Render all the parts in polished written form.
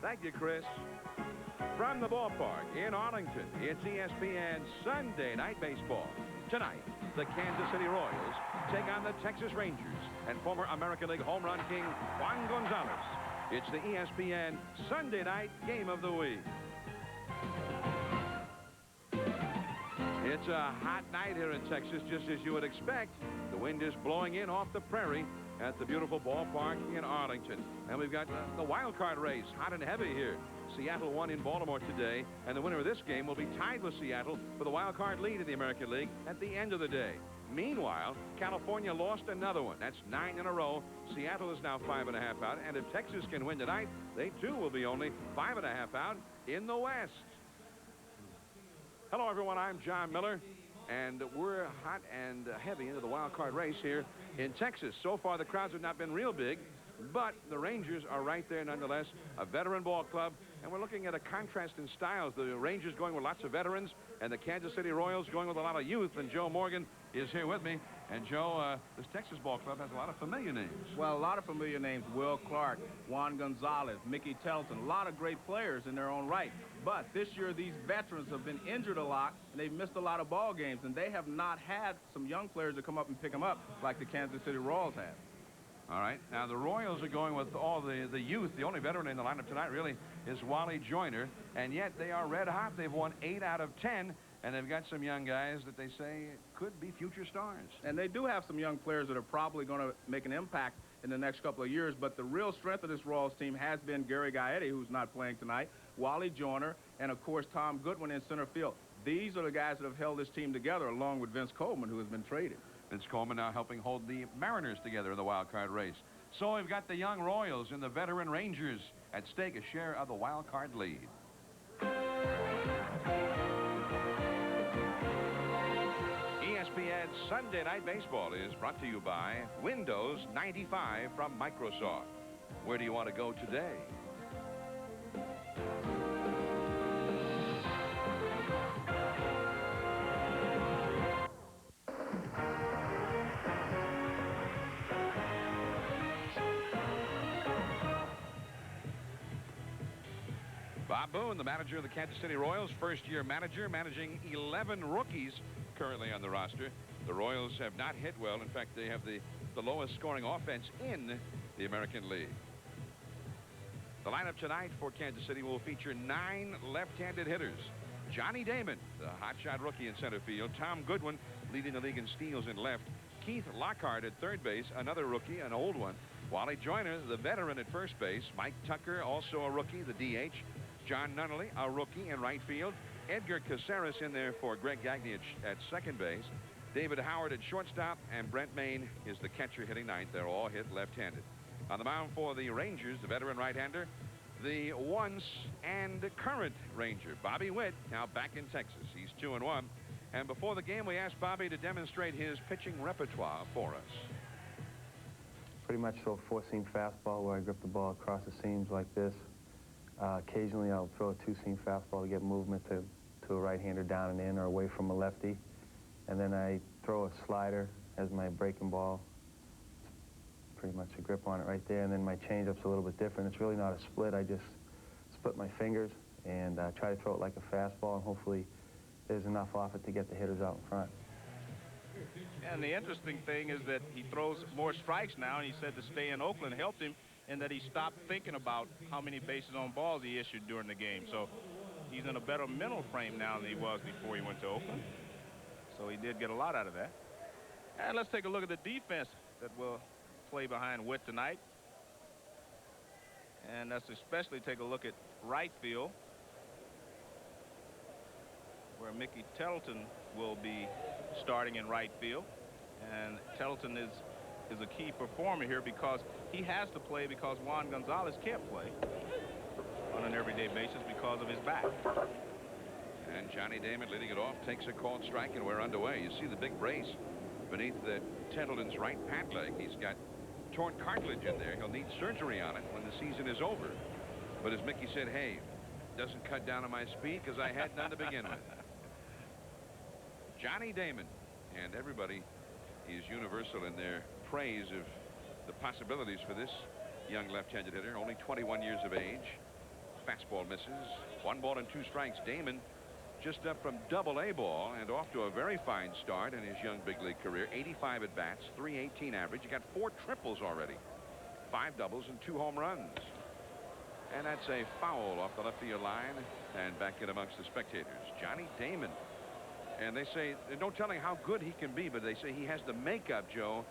Thank you, Chris. From the ballpark in Arlington, it's ESPN Sunday Night Baseball. Tonight, the Kansas City Royals take on the Texas Rangers and former American League home run king Juan Gonzalez. It's the ESPN Sunday Night Game of the Week. It's a hot night here in Texas, just as you would expect. The wind is blowing in off the prairie at the beautiful ballpark in Arlington. And we've got the wild card race, hot and heavy here. Seattle won in Baltimore today, and the winner of this game will be tied with Seattle for the wild card lead in the American League at the end of the day. Meanwhile, California lost another one. That's 9 in a row. Seattle is now 5.5 out, and if Texas can win tonight, they too will be only 5.5 out in the West. Hello, everyone. I'm John Miller, and we're hot and heavy into the wild card race here in Texas. So far, the crowds have not been real big, but the Rangers are right there nonetheless, a veteran ball club, and we're looking at a contrast in styles. The Rangers going with lots of veterans, and the Kansas City Royals going with a lot of youth, and Joe Morgan is here with me. And Joe, this Texas ball club has a lot of familiar names. Well, a lot of familiar names. Will Clark, Juan Gonzalez, Mickey Telton, a lot of great players in their own right. But this year, these veterans have been injured a lot, and they've missed a lot of ball games, and they have not had some young players to come up and pick them up like the Kansas City Royals have. All right. Now, the Royals are going with all the youth. The only veteran in the lineup tonight, really, is Wally Joyner, and yet they are red hot. They've won 8 out of 10. And they've got some young guys that they say could be future stars. And they do have some young players that are probably going to make an impact in the next couple of years. But the real strength of this Royals team has been Gary Gaetti, who's not playing tonight, Wally Joyner, and, of course, Tom Goodwin in center field. These are the guys that have held this team together, along with Vince Coleman, who has been traded. Vince Coleman now helping hold the Mariners together in the wild card race. So we've got the young Royals and the veteran Rangers at stake, a share of the wild card lead. ESPN Sunday Night Baseball is brought to you by Windows 95 from Microsoft. Where do you want to go today? Bob Boone, the manager of the Kansas City Royals, first-year manager, managing 11 rookies currently on the roster. The Royals have not hit well. In fact, they have the lowest scoring offense in the American League. The lineup tonight for Kansas City will feature 9 left-handed hitters. Johnny Damon, the hotshot rookie in center field. Tom Goodwin leading the league in steals in left. Keith Lockhart at third base, another rookie, an old one. Wally Joyner, the veteran at first base. Mike Tucker, also a rookie, the DH. John Nunnally, a rookie in right field. Edgar Caceres in there for Greg Gagne at second base. David Howard at shortstop, and Brent Maine is the catcher hitting ninth. They're all hit left-handed. On the mound for the Rangers, the veteran right-hander, the once and current Ranger, Bobby Witt, now back in Texas. He's 2-1. And before the game, we asked Bobby to demonstrate his pitching repertoire for us. Pretty much throw a 4-seam fastball where I grip the ball across the seams like this. Occasionally, I'll throw a 2-seam fastball to get movement to a right-hander down and in or away from a lefty. And then I throw a slider as my breaking ball. Pretty much a grip on it right there. And then my changeup's a little bit different. It's really not a split. I just split my fingers and try to throw it like a fastball, and hopefully there's enough off it to get the hitters out in front. And the interesting thing is that he throws more strikes now, and he said to stay in Oakland helped him, and that he stopped thinking about how many bases on balls he issued during the game. So he's in a better mental frame now than he was before he went to Oakland. So he did get a lot out of that. And let's take a look at the defense that will play behind Witt tonight. And let's especially take a look at right field, where Mickey Telton will be starting in right field. And Telton is a key performer here because he has to play because Juan Gonzalez can't play on an everyday basis because of his back. And Johnny Damon leading it off, takes a called strike, and we're underway. You see the big brace beneath the Tendleton's right pant leg. He's got torn cartilage in there. He'll need surgery on it when the season is over. But as Mickey said, hey, doesn't cut down on my speed because I had none to begin with. Johnny Damon, and everybody is universal in their praise of the possibilities for this young left-handed hitter, only 21 years of age. fastball misses. 1 ball and 2 strikes. Damon just up from Double-A ball and off to a very fine start in his young big league career. 85 at bats, 318 average. He got 4 triples already, 5 doubles and 2 home runs. And that's a foul off the left field line and back in amongst the spectators. Johnny Damon. And they say, no telling how good he can be, but they say he has the makeup, Joe.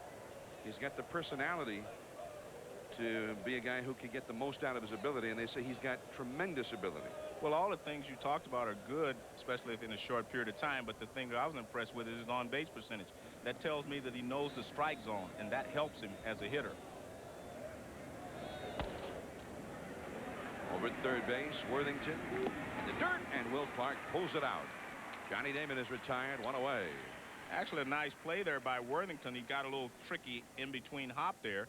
He's got the personality to be a guy who can get the most out of his ability, and they say he's got tremendous ability. Well, all the things you talked about are good, especially if in a short period of time, but the thing that I was impressed with is his on-base percentage. That tells me that he knows the strike zone, and that helps him as a hitter. Over at third base, Worthington in the dirt, and Will Clark pulls it out. Johnny Damon is retired, 1 away. Actually, a nice play there by Worthington. He got a little tricky in between hop there,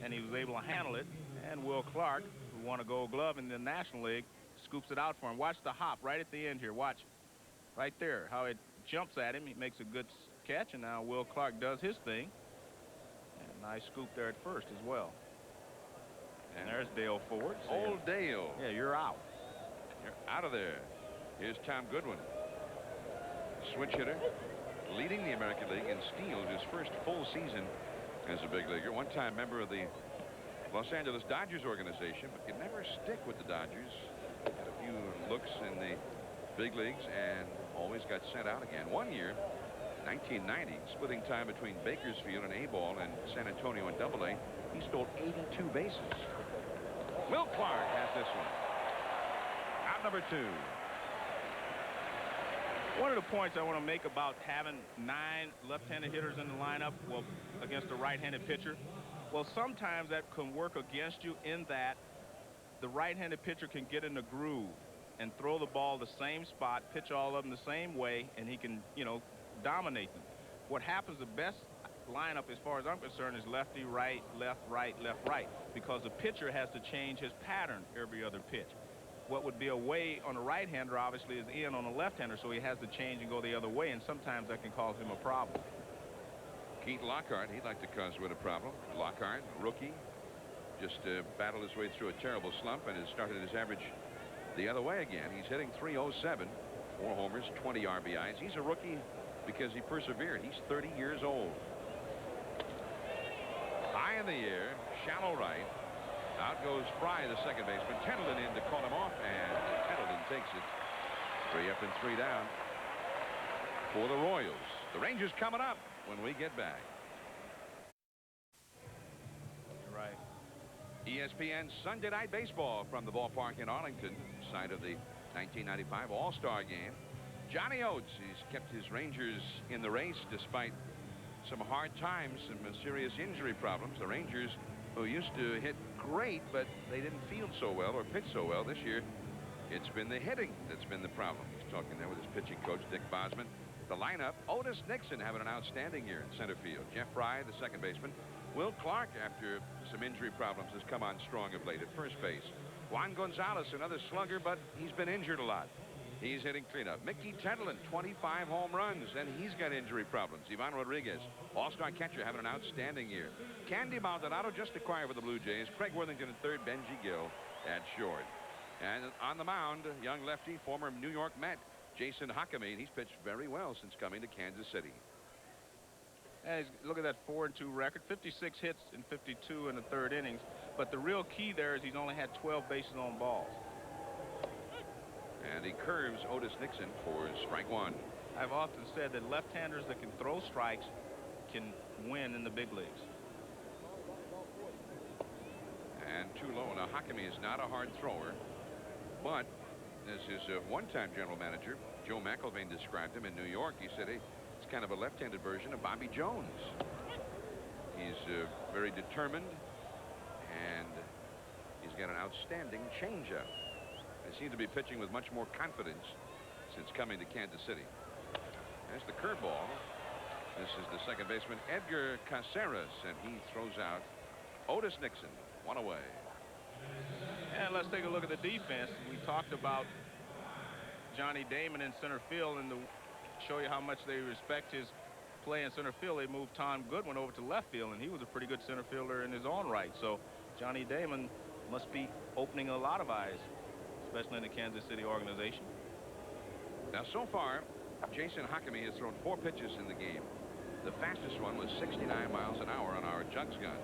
and he was able to handle it. And Will Clark, who won a Gold Glove in the National League, scoops it out for him. Watch the hop right at the end here. Watch right there how it jumps at him. He makes a good catch, and now Will Clark does his thing. And a nice scoop there at first as well. And there's Dale Ford. Old Dale. Yeah, you're out. You're out of there. Here's Tom Goodwin. Switch hitter, leading the American League in steals his first full season as a big leaguer. One-time member of the Los Angeles Dodgers organization, but could never stick with the Dodgers. Had a few looks in the big leagues and always got sent out again. One year, 1990, splitting time between Bakersfield and A-ball and San Antonio and Double-A, he stole 82 bases. Will Clark has this one. Out number 2. One of the points I want to make about having 9 left-handed hitters in the lineup, well, against a right-handed pitcher, well, sometimes that can work against you in that the right-handed pitcher can get in the groove and throw the ball the same spot, pitch all of them the same way, and he can, you know, dominate them. What happens, the best lineup as far as I'm concerned is lefty, right, left, right, left, right, because the pitcher has to change his pattern every other pitch. What would be away on a right-hander obviously is in on a left-hander, so he has to change and go the other way, and sometimes that can cause him a problem. Keith Lockhart, he'd like to cause Wood a problem. Lockhart, rookie, just battled his way through a terrible slump and has started his average the other way again. He's hitting .307, 4 homers, 20 RBIs. He's a rookie because he persevered. He's 30 years old. High in the air, shallow right. Out goes Fry, the second baseman. Tettleton in to call him off, and Tettleton takes it. 3 up and 3 down for the Royals. The Rangers coming up when we get back. You're right. ESPN Sunday Night Baseball from the ballpark in Arlington, site of the 1995 All-Star game. Johnny Oates, he's kept his Rangers in the race despite some hard times, some serious injury problems. The Rangers, who used to hit great, but they didn't field so well or pitch so well this year, it's been the hitting that's been the problem. He's talking there with his pitching coach, Dick Bosman. The lineup, Otis Nixon having an outstanding year in center field. Jeff Fry, the second baseman. Will Clark, after some injury problems, has come on strong of late at first base. Juan Gonzalez, another slugger, but he's been injured a lot. He's hitting cleanup. Mickey Tettleton, 25 home runs, and he's got injury problems. Ivan Rodriguez, all-star catcher, having an outstanding year. Candy Maldonado just acquired with the Blue Jays. Craig Worthington at third, Benji Gill at short. And on the mound, young lefty, former New York Met, Jason Hakame. He's pitched very well since coming to Kansas City. And look at that 4-2 record, 56 hits in 52 in the third innings. But the real key there is he's only had 12 bases on balls. And he curves Otis Nixon for strike 1. I've often said that left-handers that can throw strikes can win in the big leagues. And too low. Now, Hakame is not a hard thrower, but as his one-time general manager, Joe McIlvain, described him in New York, he said, hey, it's kind of a left-handed version of Bobby Jones. He's very determined, and he's got an outstanding changeup. They seem to be pitching with much more confidence since coming to Kansas City. There's the curveball. This is the second baseman, Edgar Caceres, and he throws out Otis Nixon, 1 away. And let's take a look at the defense. We talked about Johnny Damon in center field, and to show you how much they respect his play in center field, they moved Tom Goodwin over to left field, and he was a pretty good center fielder in his own right. So Johnny Damon must be opening a lot of eyes especially in the Kansas City organization. Now, so far, Jason Hakami has thrown 4 pitches in the game. The fastest one was 69 miles an hour on our Jugs gun.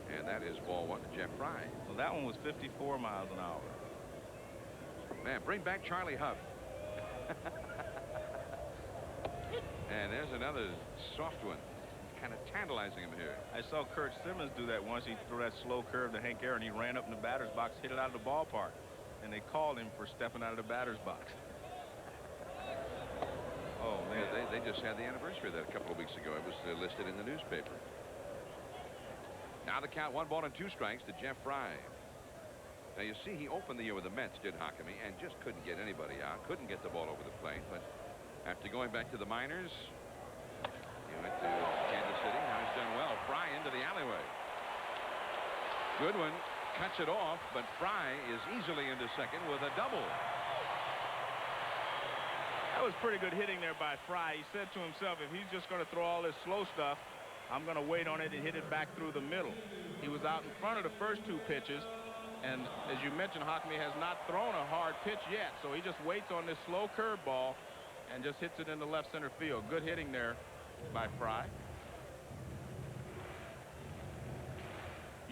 And that is ball 1 to Jeff Fry. Well, that one was 54 miles an hour. Man, bring back Charlie Huff. And there's another soft one. Kind of tantalizing him here. I saw Kurt Simmons do that once. He threw that slow curve to Hank Aaron. He ran up in the batter's box, hit it out of the ballpark. And they called him for stepping out of the batter's box. Oh, man. Yeah, they just had the anniversary of that a couple of weeks ago. It was listed in the newspaper. Now the count, 1 ball and 2 strikes to Jeff Fry. Now, you see, he opened the year with the Mets, did Hakami, and just couldn't get anybody out. Couldn't get the ball over the plate. But after going back to the minors, he went to Kansas City. Now he's done well. Fry into the alleyway. Goodwin cuts it off, but Fry is easily into second with a double. That was pretty good hitting there by Fry. He said to himself, if he's just going to throw all this slow stuff, I'm going to wait on it and hit it back through the middle. He was out in front of the first 2 pitches. And as you mentioned, Hakami has not thrown a hard pitch yet. So he just waits on this slow curveball and just hits it into left center field. Good hitting there by Fry.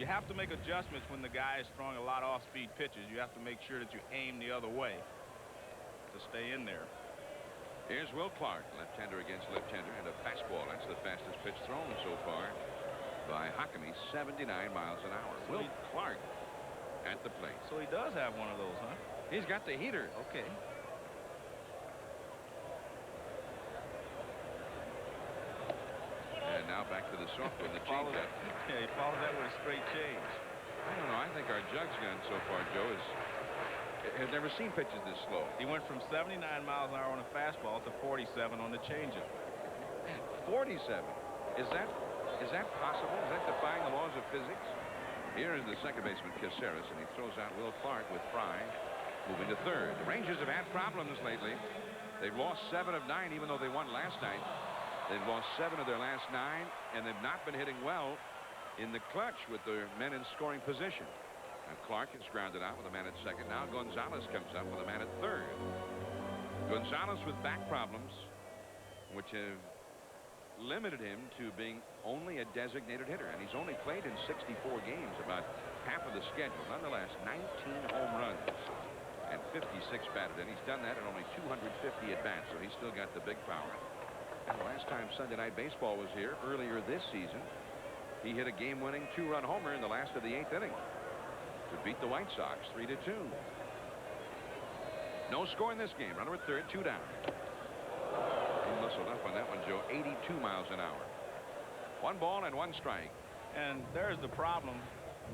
You have to make adjustments when the guy is throwing a lot of off-speed pitches. You have to make sure that you aim the other way to stay in there. Here's Will Clark, left-hander against left-hander, and a fastball. That's the fastest pitch thrown so far by Hakami, 79 miles an hour. So Will Clark at the plate. So he does have one of those, huh? He's got the heater. Okay. And now back to the soft one, the changeup. Yeah, he followed that with a straight change. I don't know. I think our Jugs gun so far, Joe, has never seen pitches this slow. He went from 79 miles an hour on a fastball to 47 on the changeup. 47. Is that possible? Is that defying the laws of physics? Here is the second baseman, Caceres, and he throws out Will Clark with Fry moving to third. The Rangers have had problems lately. They've lost 7 of 9, even though they won last night. They've lost 7 of their last 9, and they've not been hitting well in the clutch with their men in scoring position. Now Clark is grounded out with a man at second. Now Gonzalez comes up with a man at third. Gonzalez with back problems, which have limited him to being only a designated hitter, and he's only played in 64 games, about half of the schedule. Nonetheless, 19 home runs and 56 batted, and he's done that in only 250 at bats, so he's still got the big power. And the last time Sunday Night Baseball was here, earlier this season, he hit a game-winning 2-run homer in the last of the 8th inning to beat the White Sox 3-2. No score in this game. Runner at third, 2 down. He muscled up on that one, Joe. 82 miles an hour. 1 ball and 1 strike. And there's the problem.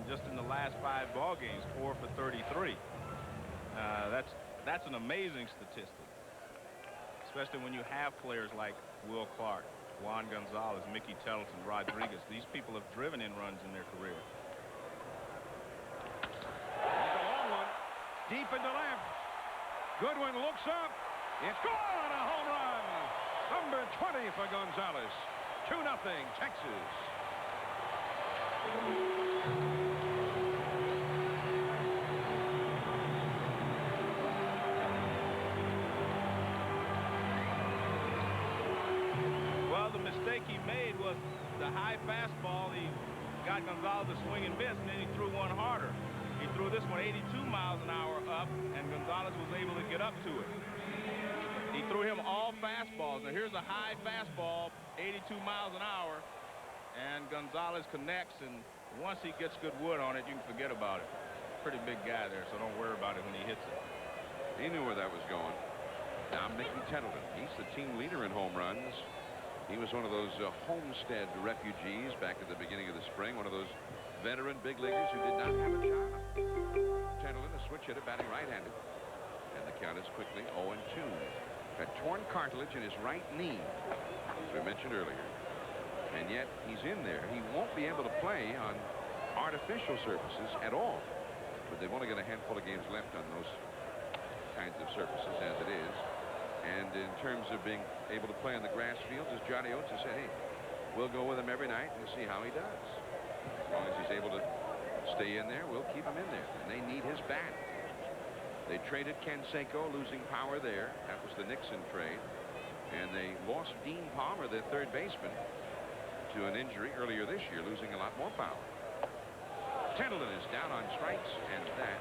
Just in the last 5 ball games, 4 for 33. That's an amazing statistic, especially when you have players like Will Clark, Juan Gonzalez, Mickey Tettleton, Rodriguez. These people have driven in runs in their career. There's a long one, deep into left. Goodwin looks up. It's gone, a home run. Number 20 for Gonzalez. 2-0, Texas. Well, the mistake he made was the high fastball. He got Gonzalez to swing and miss, and then he threw one harder. He threw this one 82 miles an hour up, and Gonzalez was able to get up to it. He threw him all fastballs. Now here's a high fastball, 82 miles an hour, and Gonzalez connects, and once he gets good wood on it, you can forget about it. Pretty big guy there, so don't worry about it when he hits it. He knew where that was going. Now Mickey Tettleton, he's the team leader in home runs. He was one of those Homestead refugees back at the beginning of the spring, one of those veteran big leaguers who did not have a job. Tettleton, a switch hitter, batting right-handed, and the count is quickly 0-2. Got torn cartilage in his right knee, as we mentioned earlier, and yet he's in there. He won't be able to play on artificial surfaces at all, but they've only got a handful of games left on those kinds of surfaces as it is. And in terms of being able to play on the grass fields, as Johnny Oates has said, hey, we'll go with him every night and see how he does. As long as he's able to stay in there, we'll keep him in there. And they need his bat. They traded Canseco, losing power there. That was the Nixon trade. And they lost Dean Palmer, their third baseman, to an injury earlier this year, losing a lot more power. Tendleton is down on strikes, and that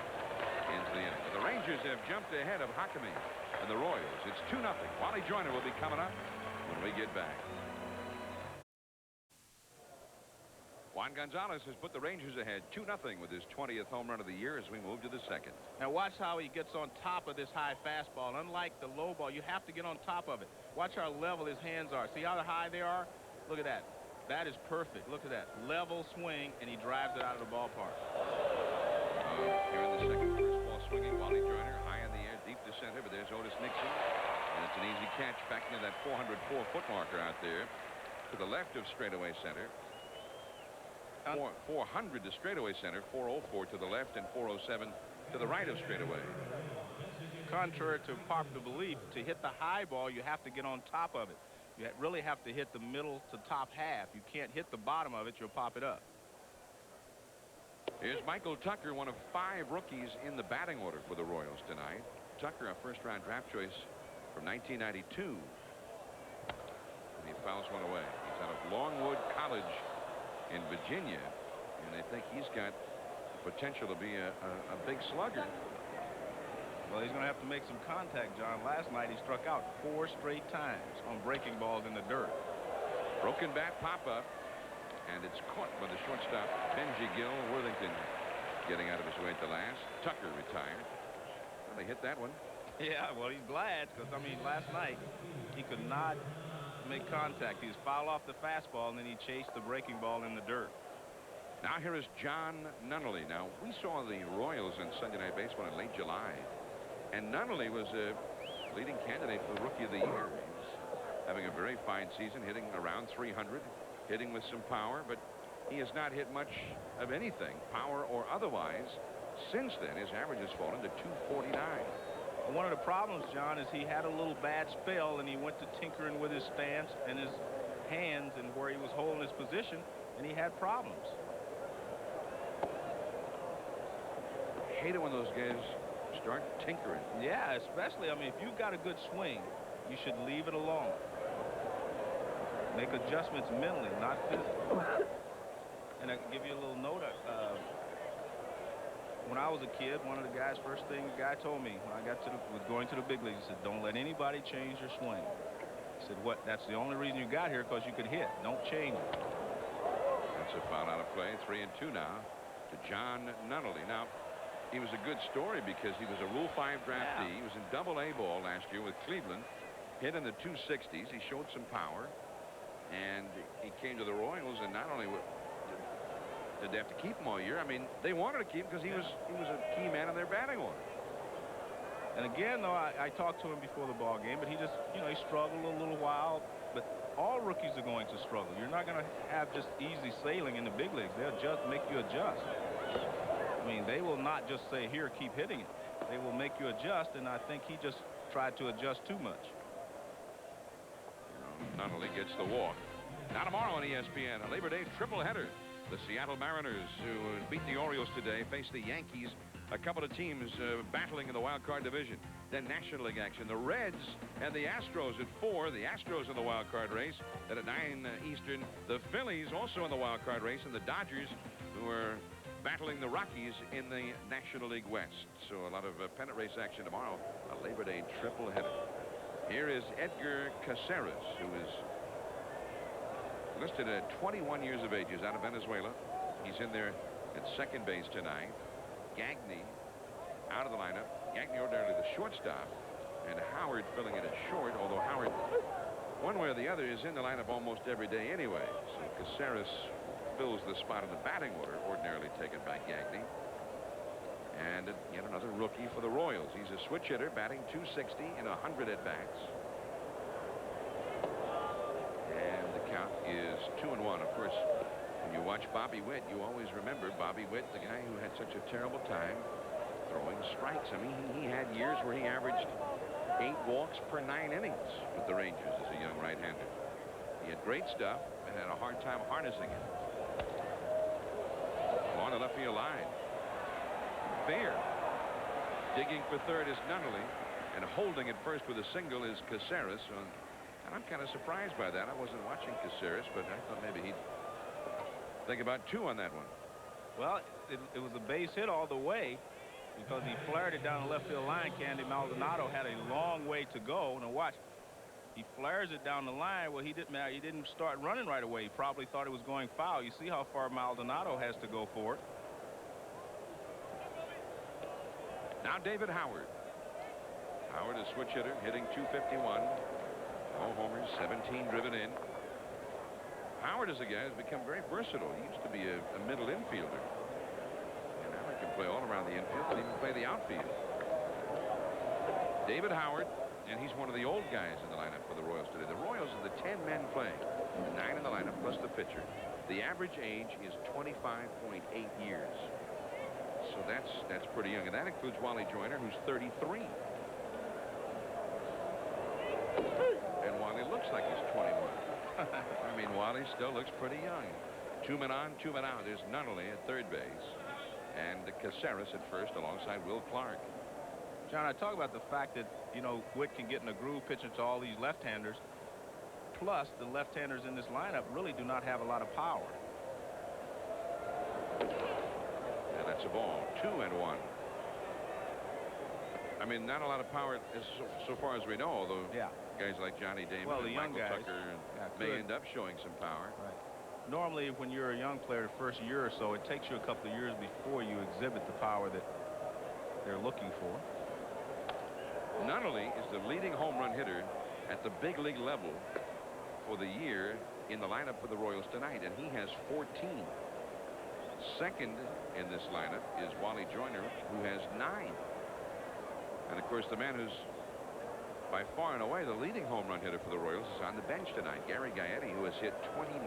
ends the inning. The Rangers have jumped ahead of Hakimi and the Royals. It's 2-0. Wally Joyner will be coming up when we get back. Juan Gonzalez has put the Rangers ahead 2-0 with his 20th home run of the year as we move to the second. Now watch how he gets on top of this high fastball. Unlike the low ball, you have to get on top of it. Watch how level his hands are. See how high they are? Look at that. That is perfect. Look at that. Level swing, and he drives it out of the ballpark. Here in the second, first ball swinging. Wally Joyner high in the air, deep to center, but there's Otis Nixon. And it's an easy catch back near that 404-foot marker out there to the left of straightaway center. 400 to straightaway center, 404 to the left, and 407 to the right of straightaway. Contrary to popular belief, to hit the high ball, you have to get on top of it. You really have to hit the middle to top half. You can't hit the bottom of it, you'll pop it up. Here's Michael Tucker, one of 5 rookies in the batting order for the Royals tonight. Tucker, a first-round draft choice from 1992. And he fouls one away. He's out of Longwood College in Virginia, and they think he's got the potential to be a big slugger. Well, he's going to have to make some contact, John. Last night he struck out 4 straight times on breaking balls in the dirt. Broken bat pop-up, and it's caught by the shortstop, Benji Gill. Worthington getting out of his way at the last. Tucker retired. Well, they hit that one. Yeah, well, he's glad, because, I mean, last night he could not make contact. He was foul off the fastball, and then he chased the breaking ball in the dirt. Now here is John Nunnally. Now, we saw the Royals on Sunday Night Baseball in late July, and Nunnally was a leading candidate for Rookie of the Year. He was having a very fine season, hitting around 300, hitting with some power, but he has not hit much of anything, power or otherwise. Since then, his average has fallen to 249. One of the problems, John, is he had a little bad spell, and he went to tinkering with his stance and his hands and where he was holding his position, and he had problems. I hate it when those guys start tinkering. Yeah, especially, I mean, if you've got a good swing, you should leave it alone. Make adjustments mentally, not physically. And I can give you a little note. When I was a kid, one of the guys, first thing the guy told me when I was going to the big leagues, he said, don't let anybody change your swing. He said, what? That's the only reason you got here, because you could hit. Don't change it. That's a foul out of play. 3-2 now to John Nunnally. Now, he was a good story because he was a Rule 5 draftee. Yeah. He was in Double-A ball last year with Cleveland. Hit in the 260s. He showed some power. And he came to the Royals, and not only did they have to keep him all year, I mean, they wanted to keep him because he was a key man in their batting order. And again, though, I talked to him before the ball game, but he just, you know, he struggled a little while. But all rookies are going to struggle. You're not going to have just easy sailing in the big leagues. They'll just make you adjust. I mean, they will not just say, here, keep hitting it. They will make you adjust, and I think he just tried to adjust too much. Nunnally gets the walk. Now tomorrow on ESPN, a Labor Day triple-header. The Seattle Mariners, who beat the Orioles today, face the Yankees, a couple of teams battling in the wild card division. Then National League action. The Reds and the Astros at 4. The Astros in the wild card race. Then at 9 Eastern, the Phillies also in the wild card race, and the Dodgers, who are battling the Rockies in the National League West. So a lot of pennant race action tomorrow. A Labor Day triple-header. Here is Edgar Caceres, who is listed at 21 years of age. He's out of Venezuela. He's in there at second base tonight. Gagne out of the lineup. Gagne ordinarily the shortstop, and Howard filling in at short, although Howard, one way or the other, is in the lineup almost every day anyway. So Caceres fills the spot in the batting order, ordinarily taken by Gagne. And yet another rookie for the Royals. He's a switch hitter, batting 260 in 100 at-bats. And the count is 2-1. Of course, when you watch Bobby Witt, you always remember Bobby Witt, the guy who had such a terrible time throwing strikes. I mean, he had years where he averaged 8 walks per 9 innings with the Rangers as a young right-hander. He had great stuff and had a hard time harnessing it. On the left field line. Fair. Digging for third is Nunnally, and holding at first with a single is Caceres. And I'm kind of surprised by that. I wasn't watching Caceres, but I thought maybe he'd think about 2 on that one. Well, it was a base hit all the way because he flared it down the left field line. Candy Maldonado had a long way to go. Now watch. He flares it down the line. Well, he didn't start running right away. He probably thought it was going foul. You see how far Maldonado has to go for it. Now David Howard. Howard, a switch hitter, hitting .251. No homers, 17 driven in. Howard is a guy who's become very versatile. He used to be a middle infielder. And now he can play all around the infield, but even play the outfield. David Howard, and he's one of the old guys in the lineup for the Royals today. The Royals are the 10 men playing, 9 in the lineup plus the pitcher. The average age is 25.8 years. So that's pretty young, and that includes Wally Joyner, who's 33. And Wally looks like he's 21. I mean, Wally still looks pretty young. 2 men on, 2 men out. There's Nunnally at third base, and Caceres at first alongside Will Clark. John, I talk about the fact that, you know, Witt can get in a groove pitching to all these left-handers. Plus, the left-handers in this lineup really do not have a lot of power. And that's a ball. 2-1. I mean, not a lot of power so far as we know, although guys like Johnny Damon and young Michael guys Tucker may end up showing some power. Right. Normally, when you're a young player, the first year or so, it takes you a couple of years before you exhibit the power that they're looking for. Nunnally is the leading home run hitter at the big league level for the year in the lineup for the Royals tonight, and he has 14. Second in this lineup is Wally Joyner, who has 9. And of course, the man who's by far and away the leading home run hitter for the Royals is on the bench tonight, Gary Gaetti, who has hit 29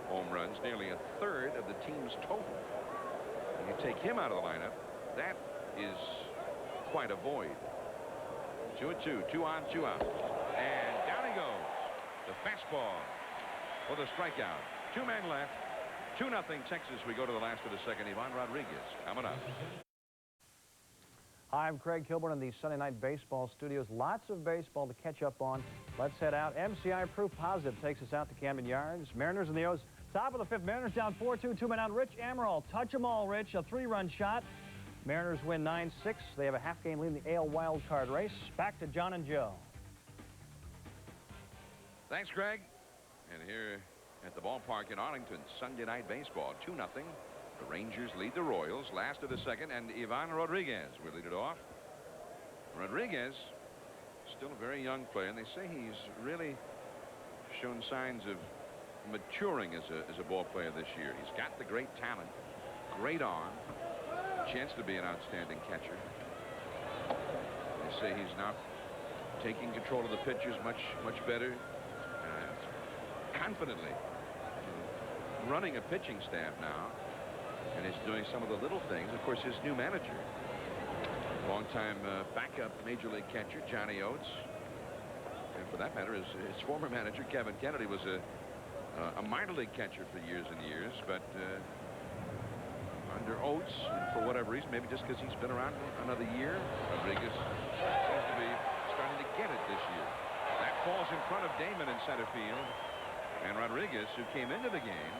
home runs, nearly a third of the team's total. When you take him out of the lineup, that is quite a void. 2-2, 2 on, 2 out, and down he goes. The fastball for the strikeout. 2 men left. 2-0 Texas. We go to the last of the second. Ivan Rodriguez coming up. Hi, I'm Craig Kilburn in the Sunday Night Baseball studios. Lots of baseball to catch up on. Let's head out. MCI Proof Positive takes us out to Camden Yards. Mariners and the O's. Top of the 5th. Mariners down 4-2. 2 men out. Rich Amaral. Touch them all, Rich. A 3-run shot. Mariners win 9-6. They have a half-game lead in the AL wild card race. Back to John and Joe. Thanks, Greg. And here at the ballpark in Arlington, Sunday Night Baseball, 2-0. The Rangers lead the Royals, last of the second, and Ivan Rodriguez will lead it off. Rodriguez, still a very young player, and they say he's really shown signs of maturing as a ball player this year. He's got the great talent, great arm, chance to be an outstanding catcher. They say he's now taking control of the pitchers much better, confidently running a pitching staff now. And he's doing some of the little things. Of course, his new manager, longtime backup major league catcher Johnny Oates, and for that matter, his former manager Kevin Kennedy was a minor league catcher for years and years. But under Oates, and for whatever reason, maybe just because he's been around another year, Rodriguez seems to be starting to get it this year. That falls in front of Damon in center field, and Rodriguez, who came into the game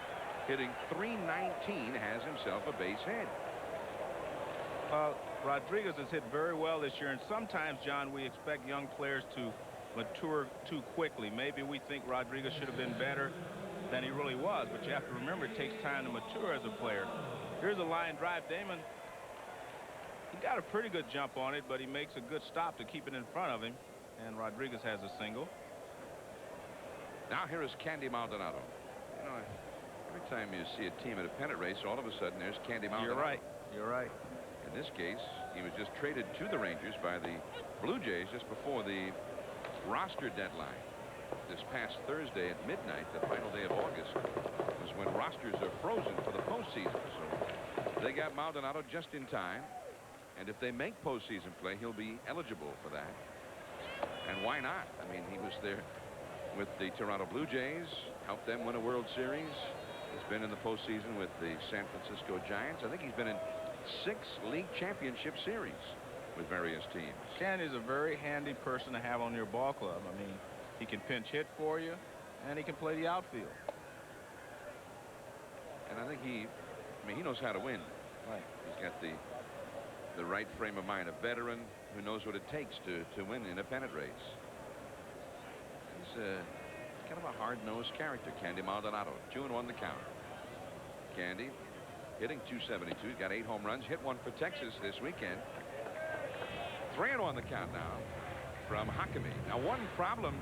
hitting .319, has himself a base hit. Rodriguez has hit very well this year, and sometimes, John, we expect young players to mature too quickly. Maybe we think Rodriguez should have been better than he really was, but you have to remember it takes time to mature as a player. Here's a line drive. Damon, he got a pretty good jump on it, but he makes a good stop to keep it in front of him, and Rodriguez has a single. Now here is Candy Maldonado. You know, every time you see a team at a pennant race, all of a sudden there's Candy Maldonado. You're right. You're right. In this case, he was just traded to the Rangers by the Blue Jays just before the roster deadline. This past Thursday at midnight, the final day of August, was when rosters are frozen for the postseason. So they got Maldonado just in time. And if they make postseason play, he'll be eligible for that. And why not? I mean, he was there with the Toronto Blue Jays, helped them win a World Series. He's been in the postseason with the San Francisco Giants. I think he's been in 6 league championship series. with various teams. Candy's a very handy person to have on your ball club. I mean, he can pinch hit for you, and he can play the outfield. And I think he knows how to win. Right. He's got the right frame of mind, a veteran who knows what it takes to win in a pennant race. He's kind of a hard-nosed character, Candy Maldonado. 2-1 the count. Candy hitting .272. He's got 8 home runs. Hit one for Texas this weekend. 3-1 the count now from Hakimi. Now, one problem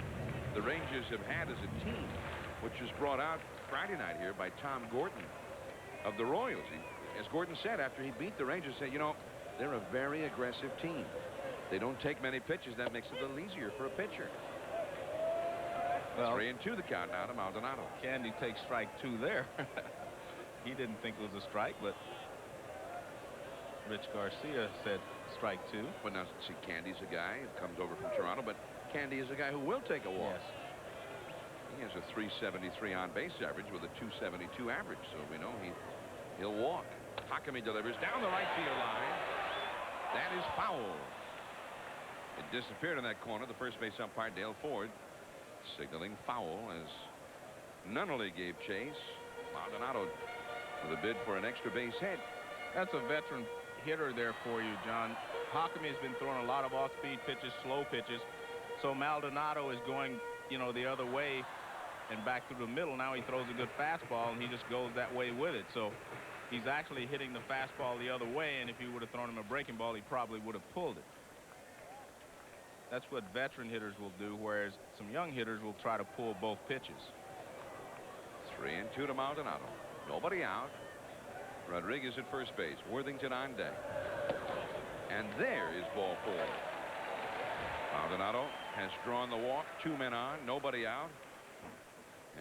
the Rangers have had as a team, which was brought out Friday night here by Tom Gordon of the Royals. As Gordon said after he beat the Rangers, said, you know, they're a very aggressive team. They don't take many pitches. That makes it a little easier for a pitcher. Well, 3-2 the count now to Maldonado. Candy takes strike 2 there. He didn't think it was a strike, but Rich Garcia said strike 2. But now, see, Candy's a guy who comes over from Toronto, but Candy is a guy who will take a walk. Yes. He has a .373 on base average with a .272 average, so we know he'll walk. Hakimi delivers down the right field line. That is foul. It disappeared in that corner. The first base umpire, Dale Ford, signaling foul as Nunnally gave chase. Maldonado with a bid for an extra base hit. That's a veteran hitter there for you, John. Hakimi has been throwing a lot of off-speed pitches, slow pitches. So Maldonado is going, you know, the other way and back through the middle. Now he throws a good fastball, and he just goes that way with it. So he's actually hitting the fastball the other way, and if you would have thrown him a breaking ball, he probably would have pulled it. That's what veteran hitters will do, whereas some young hitters will try to pull both pitches. 3-2 to Maldonado. Nobody out. Rodriguez at first base. Worthington on deck. And there is ball 4. Maldonado has drawn the walk. 2 men on. Nobody out.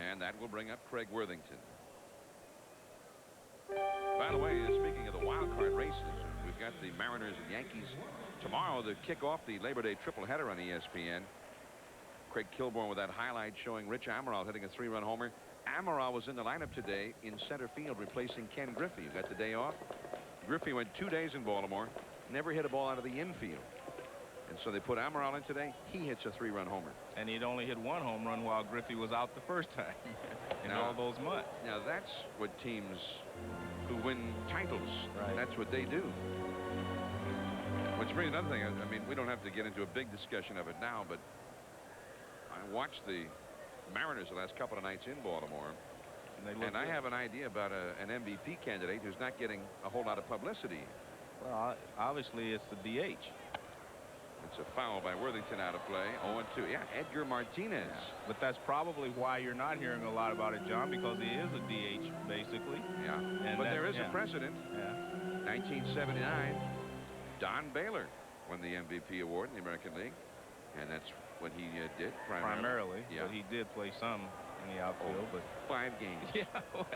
And that will bring up Craig Worthington. By the way, speaking of the wild card races, we've got the Mariners and Yankees tomorrow to kick off the Labor Day triple-header on ESPN. Craig Kilborn with that highlight showing Rich Amaral hitting a 3-run homer. Amaral was in the lineup today in center field replacing Ken Griffey, who got the day off. Griffey went 2 days in Baltimore, never hit a ball out of the infield. And so they put Amaral in today. He hits a 3-run homer. And he'd only hit 1 home run while Griffey was out the first time in all those months. Now that's what teams who win titles, right. That's what they do. Which brings another thing. I mean, we don't have to get into a big discussion of it now, but I watched the Mariners the last couple of nights in Baltimore, and I have an idea about an MVP candidate who's not getting a whole lot of publicity. Well, obviously it's the DH. It's a foul by Worthington out of play. 0-2. Yeah, Edgar Martinez. Yeah. But that's probably why you're not hearing a lot about it, John, because he is a DH, basically. Yeah, but there is a precedent. Yeah. 1979, Don Baylor won the MVP award in the American League, and that's what he did primarily. Yeah. But he did play some in the outfield. But 5 games. Yeah, well.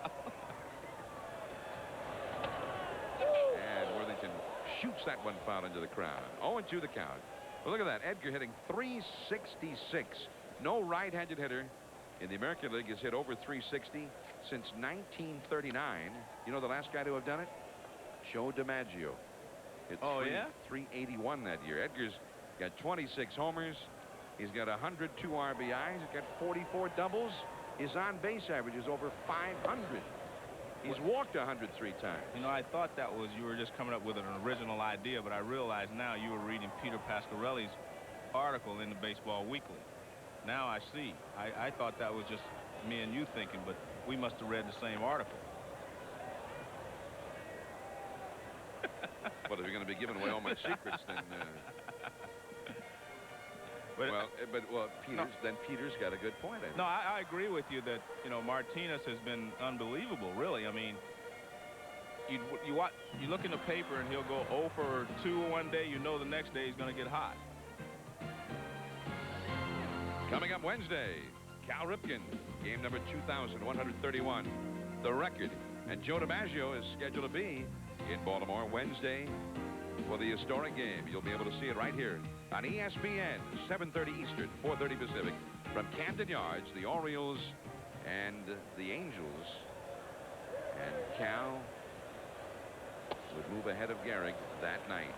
And Worthington shoots that one foul into the crowd. 0-2 the count. Well, look at that. Edgar hitting .366. No right-handed hitter in the American League has hit over .360 since 1939. You know the last guy to have done it? Joe DiMaggio. Hit .381 that year. Edgar's got 26 homers. He's got 102 RBIs. He's got 44 doubles. His on-base average is over 500. He's walked 103 times. You know, I thought that was you were just coming up with an original idea, but I realize now you were reading Peter Pasquarelli's article in the Baseball Weekly. Now I see. I thought that was just me and you thinking, but we must have read the same article. Well, if you're going to be giving away all my secrets, then... Peter's got a good point. No, I agree with you that, you know, Martinez has been unbelievable, really. I mean, you look in the paper and he'll go 0 for 2 one day. You know the next day he's going to get hot. Coming up Wednesday, Cal Ripken, game number 2,131, the record. And Joe DiMaggio is scheduled to be in Baltimore Wednesday for the historic game. You'll be able to see it right here on ESPN, 7:30 Eastern, 4:30 Pacific, from Camden Yards, the Orioles and the Angels. And Cal would move ahead of Gehrig that night.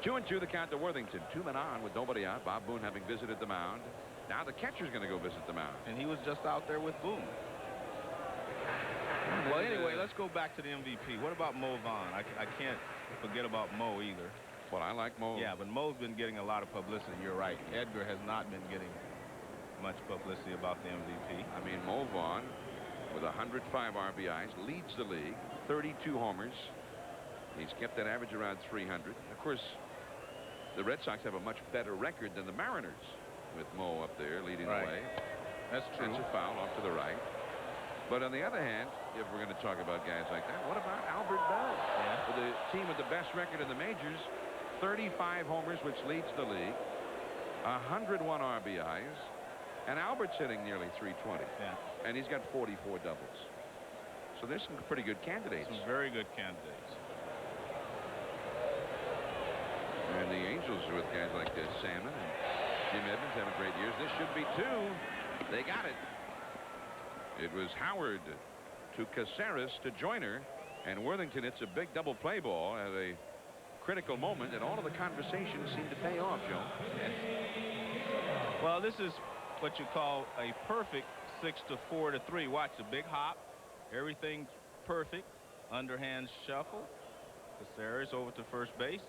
2-2 the count to Worthington. 2 men on with nobody out. Bob Boone having visited the mound. Now the catcher's going to go visit the mound. And he was just out there with Boone. Well, anyway, let's go back to the MVP. What about Mo Vaughn? I can't forget about Mo either. Well, I like Mo. Yeah, but Mo's been getting a lot of publicity. You're right. Edgar has not been getting much publicity about the MVP. I mean, Mo Vaughn with 105 RBIs leads the league. 32 homers. He's kept that average around 300. Of course, the Red Sox have a much better record than the Mariners with Mo up there leading the way. That's true. That's a foul off to the right. But on the other hand, if we're going to talk about guys like that, what about Albert Bell? Yeah. For the team with the best record in the majors, 35 homers, which leads the league, 101 RBIs, and Albert's hitting nearly 320. Yeah. And he's got 44 doubles. So there's some pretty good candidates. Some very good candidates. And the Angels with guys like Salmon and Jim Edmonds having great years. This should be 2. They got it. It was Howard to Caceres to Joyner, and Worthington hits a big double play ball at a critical moment, and all of the conversations seem to pay off, Joe. Well, this is what you call a perfect 6-4-3. Watch the big hop. Everything's perfect. Underhand shuffle. Caceres over to first base.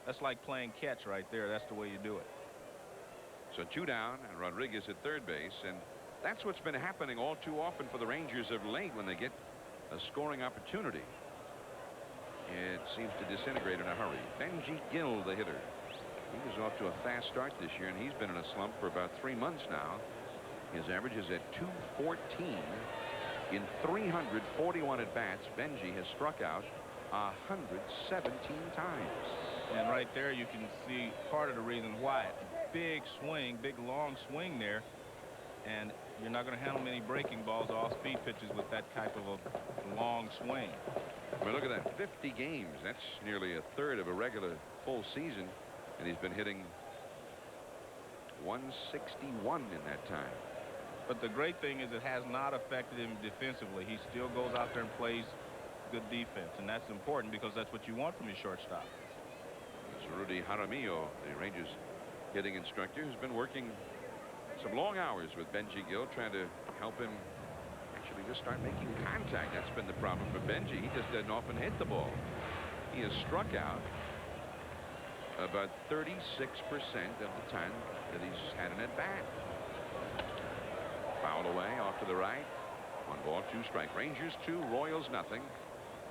That's like playing catch right there. That's the way you do it. So 2 down and Rodriguez at third base, and that's what's been happening all too often for the Rangers of late when they get a scoring opportunity. It seems to disintegrate in a hurry. Benji Gill, the hitter. He was off to a fast start this year, and he's been in a slump for about 3 months now. His average is at 214. In 341 at-bats, Benji has struck out 117 times. And right there you can see part of the reason why. Big swing, big long swing there. And you're not going to handle many breaking balls or off-speed pitches with that type of a long swing. I mean, look at that. 50 games. That's nearly a third of a regular full season. And he's been hitting 161 in that time. But the great thing is it has not affected him defensively. He still goes out there and plays good defense. And that's important because that's what you want from your shortstop. It's Rudy Jaramillo, the Rangers hitting instructor, who's been working some long hours with Benji Gill, trying to help him actually just start making contact. That's been the problem for Benji. He just doesn't often hit the ball. He has struck out about 36% of the time that he's had an at-bat. Foul away off to the right. 1 ball, 2 strike. Rangers 2, Royals nothing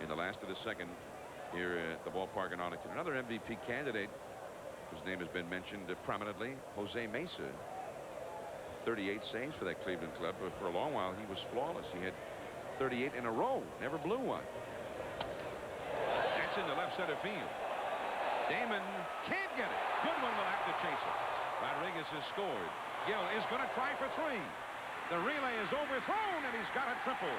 in the last of the second here at the ballpark in Arlington. Another MVP candidate whose name has been mentioned prominently, Jose Mesa. 38 saves for that Cleveland club, but for a long while he was flawless. He had 38 in a row, never blew one. That's into left center field. Damon can't get it. Goodwin will have to chase it. Rodriguez has scored. Gill is going to try for 3. The relay is overthrown, and he's got a triple.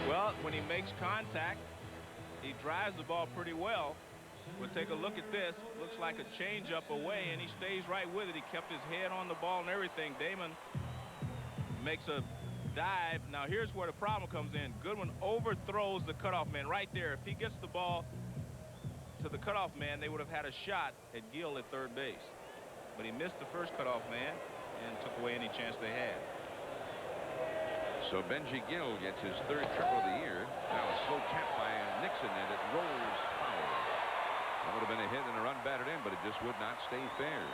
Well, when he makes contact, he drives the ball pretty well. We'll take a look at this. Looks like a changeup away, and he stays right with it. He kept his head on the ball and everything. Damon makes a dive. Now, here's where the problem comes in. Goodwin overthrows the cutoff man right there. If he gets the ball to the cutoff man, they would have had a shot at Gill at third base. But he missed the first cutoff man and took away any chance they had. So Benji Gill gets his 3rd triple of the year. Now a slow tap by Nixon, and it rolls foul. That would have been a hit and a run batted in, but it just would not stay fair.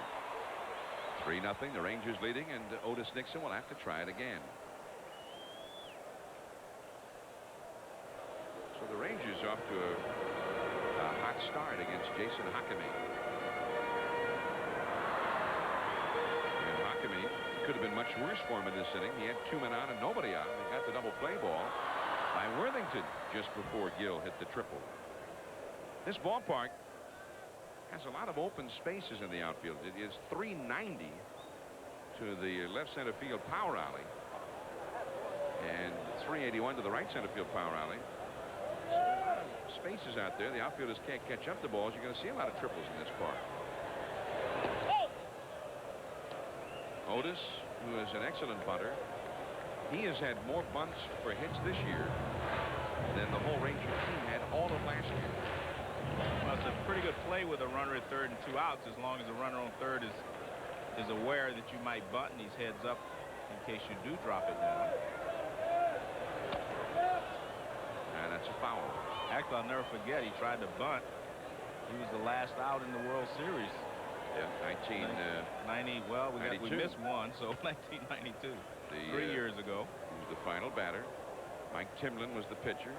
3-0. The Rangers leading, and Otis Nixon will have to try it again. So the Rangers off to a hot start against Jason Hakame. And Hakame could have been much worse for him in this inning. He had 2 men on and nobody out. He got the double play ball by Worthington just before Gill hit the triple. This ballpark has a lot of open spaces in the outfield. It is 390 to the left center field power alley and 381 to the right center field power alley. So a lot of spaces out there. The outfielders can't catch up the balls. You're going to see a lot of triples in this park. Otis, who is an excellent bunter, he has had more bunts for hits this year than the whole Ranger team had all of last year. Well, it's a pretty good play with a runner at third and 2 outs, as long as the runner on third is aware that you might bunt and he's heads up in case you do drop it down. And that's a foul. Actually, I'll never forget, he tried to bunt. He was the last out in the World Series. Yeah, 90. Well, we missed one, so 1992. 3 years ago. He was the final batter. Mike Timlin was the pitcher,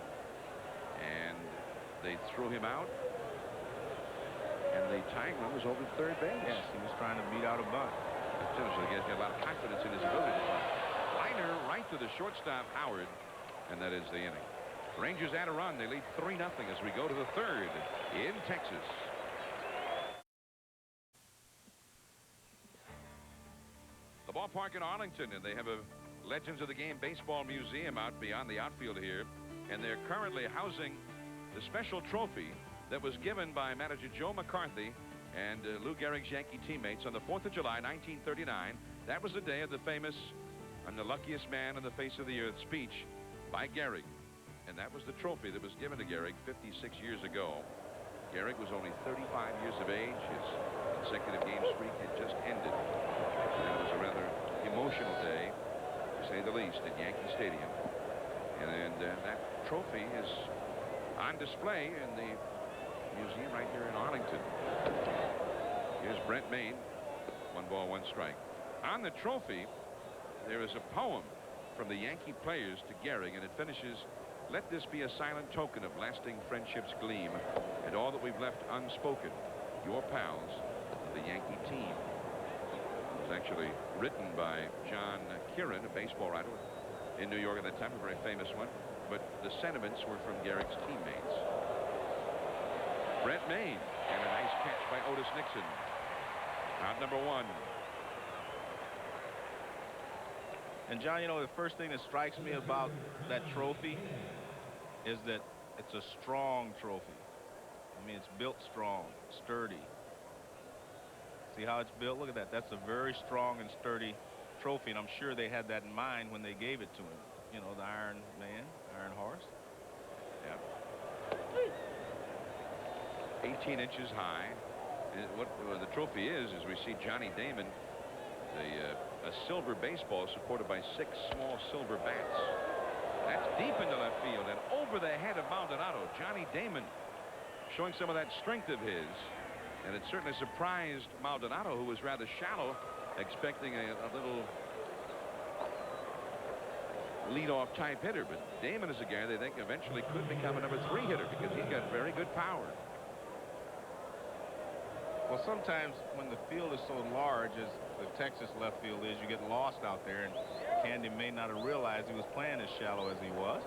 and they threw him out, and the tying run was over third base. Yes, he was trying to beat out a bunt. So he has got a lot of confidence in his ability to bunt. Liner right to the shortstop, Howard, and that is the inning. Rangers add a run. They lead 3-0 as we go to the third in Texas. The ballpark in Arlington, and they have a Legends of the Game baseball museum out beyond the outfield here, and they're currently housing the special trophy that was given by manager Joe McCarthy and Lou Gehrig's Yankee teammates on the 4th of July 1939. That was the day of the famous "I'm the luckiest man on the face of the earth" speech by Gehrig, and that was the trophy that was given to Gehrig 56 years ago. Gehrig was only 35 years of age. His consecutive game streak had just ended. And it was a rather emotional day, to say the least, at Yankee Stadium. And that trophy is on display in the museum right here in Arlington. Here's Brent Maine. 1 ball, 1 strike. On the trophy, there is a poem from the Yankee players to Gehrig, and it finishes, "Let this be a silent token of lasting friendship's gleam, and all that we've left unspoken, your pals of the Yankee team." It was actually written by John Kieran, a baseball writer in New York at that time, a very famous one, but the sentiments were from Gehrig's teammates. Brent Maine, and a nice catch by Otis Nixon. Out number 1. And John, you know, the first thing that strikes me about that trophy is that it's a strong trophy. I mean, it's built strong, sturdy. See how it's built? Look at that. That's a very strong and sturdy trophy, and I'm sure they had that in mind when they gave it to him. You know, the Iron Man, Iron Horse. Yeah. 18 inches high. And what the trophy is we see Johnny Damon, a silver baseball supported by 6 small silver bats. That's deep into left field and over the head of Maldonado. Johnny Damon showing some of that strength of his, and it certainly surprised Maldonado, who was rather shallow, expecting a little leadoff type hitter. But Damon is a guy they think eventually could become a number 3 hitter because he's got very good power. Well, sometimes when the field is so large as the Texas left field is, you get lost out there, and Candy may not have realized he was playing as shallow as he was.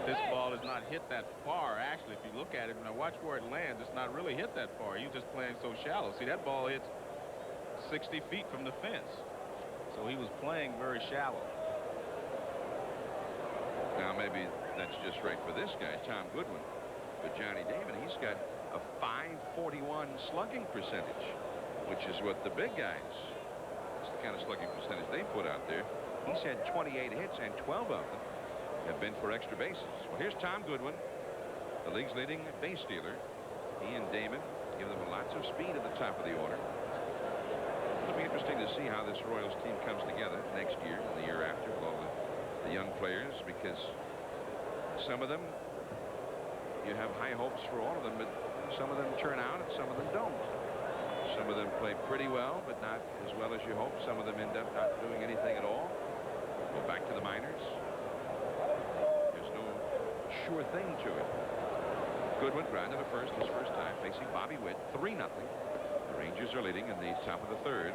This ball is not hit that far. Actually, if you look at it, now watch where it lands, it's not really hit that far. You're just playing so shallow. See, that ball hits 60 feet from the fence. So he was playing very shallow. Now, maybe that's just right for this guy, Tom Goodwin. But Johnny Damon, he's got a .541 slugging percentage, which is what the big guys, it's the kind of slugging percentage they put out there. He's had 28 hits, and 12 of them have been for extra bases. Well, here's Tom Goodwin, the league's leading base stealer. He and Damon give them lots of speed at the top of the order. It'll be interesting to see how this Royals team comes together next year and the year after with all the young players, because some of them, you have high hopes for all of them, but some of them turn out and some of them don't. Some of them play pretty well, but not as well as you hope. Some of them end up not doing anything at all. Go back to the minors. There's no sure thing to it. Goodwin grounded to first his first time, facing Bobby Witt. 3-0. The Rangers are leading in the top of the third.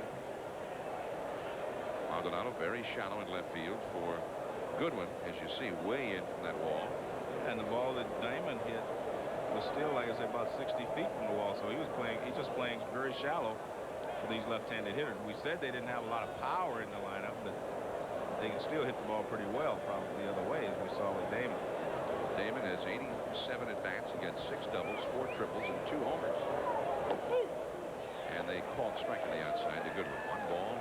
Maldonado very shallow in left field for Goodwin, as you see, way in from that wall. And the ball that Damon hit was still, like I said, about 60 feet from the wall. So he's just playing very shallow for these left-handed hitters. We said they didn't have a lot of power in the lineup, but they can still hit the ball pretty well, probably the other way, as we saw with Damon. Damon has 87 at bats. He got 6 doubles, 4 triples, and 2 homers. And they called strike on the outside. A good one. 1 ball